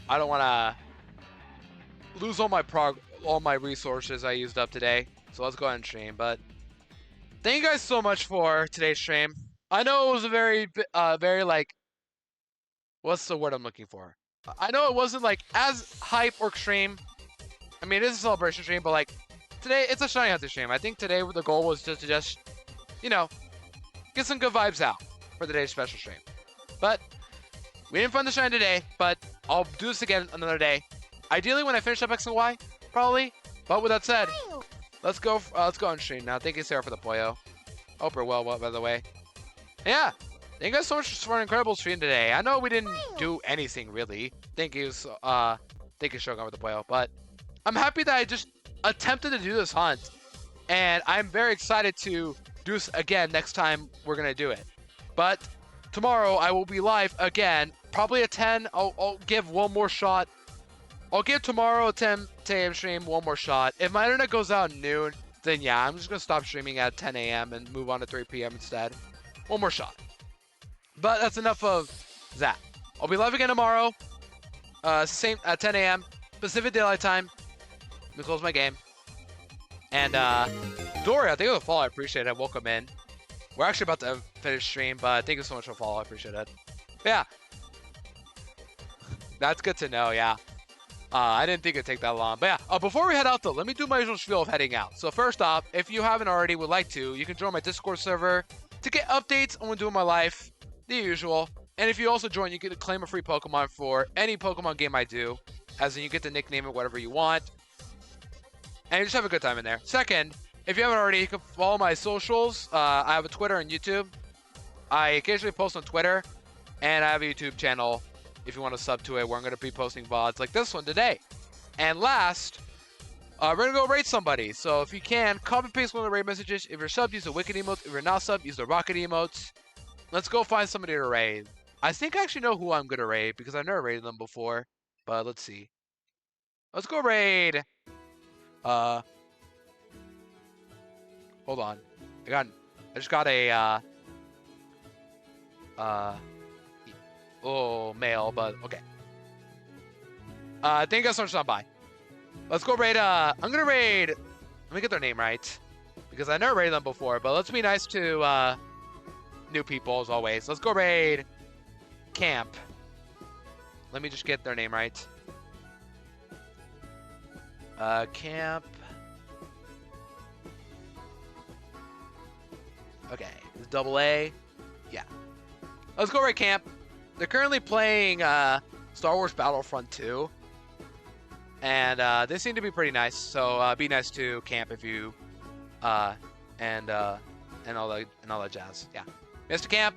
I don't want to lose all my resources I used up today. So let's go ahead and stream. But thank you guys so much for today's stream. I know it was a very like, what's the word I'm looking for? I know it wasn't like as hype or extreme. I mean, it is a celebration stream, but like today it's a Shiny Hunter stream. I think today the goal was just to you know, get some good vibes out for today's special stream. But We didn't find the shrine today, but I'll do this again another day. Ideally, when I finish up X and Y, probably. But with that said, let's go on stream now. Thank you, Sarah, for the pollo. Hope you're well, by the way. Yeah, thank you guys so much for an incredible stream today. I know we didn't do anything really. Thank you, Shogun, with the pollo. But I'm happy that I just attempted to do this hunt, and I'm very excited to do this again next time we're gonna do it. But tomorrow I will be live again, probably at 10. I'll give one more shot. I'll give tomorrow a 10 a.m. stream one more shot. If my internet goes out at noon, then yeah, I'm just gonna stop streaming at 10 a.m. and move on to 3 p.m. instead. One more shot. But that's enough of that. I'll be live again tomorrow. Same at 10 a.m. Pacific Daylight Time. Let me close my game. And Dory, I think it was a follow. I appreciate it. Welcome in. We're actually about to finish stream, but thank you so much for the follow. I appreciate it. But yeah. That's good to know, yeah. I didn't think it'd take that long. But yeah, before we head out though, let me do my usual spiel of heading out. So first off, if you haven't already would like to, you can join my Discord server to get updates on what I'm doing in my life, the usual. And if you also join, you get to claim a free Pokemon for any Pokemon game I do, as in you get to nickname it whatever you want. And you just have a good time in there. Second, if you haven't already, you can follow my socials. I have a Twitter and YouTube. I occasionally post on Twitter, and I have a YouTube channel if you want to sub to it, where I'm going to be posting VODs like this one today. And last, we're going to go raid somebody. So if you can, copy paste one of the raid messages. If you're subbed, use the Wicked emotes. If you're not subbed, use the Rocket emotes. Let's go find somebody to raid. I think I actually know who I'm going to raid because I've never raided them before. But let's see. Let's go raid. Hold on. I just got a, mail, but okay. Thank you guys so much for stopping by. Let's go raid, I'm gonna raid, let me get their name right, because I never raided them before, but let's be nice to, new people as always. Let's go raid Camp. Let me just get their name right. Camp. Okay, it's double A. Yeah. Let's go raid Camp. They're currently playing Star Wars Battlefront 2, and they seem to be pretty nice. So be nice to Camp if you and all that jazz. Yeah, Mr. Camp,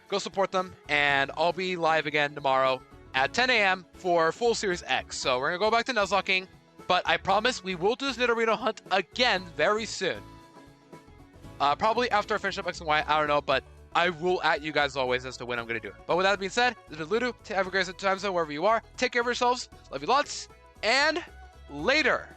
go support them, and I'll be live again tomorrow at 10 a.m. for Full Series X. So we're gonna go back to Nuzlocking, but I promise we will do this Nidorino hunt again very soon. Probably after I finish up X and Y. I don't know, but I will at you guys always as to when I'm going to do it. But with that being said, this is Ludo. Have a great time zone wherever you are. Take care of yourselves. Love you lots. And later.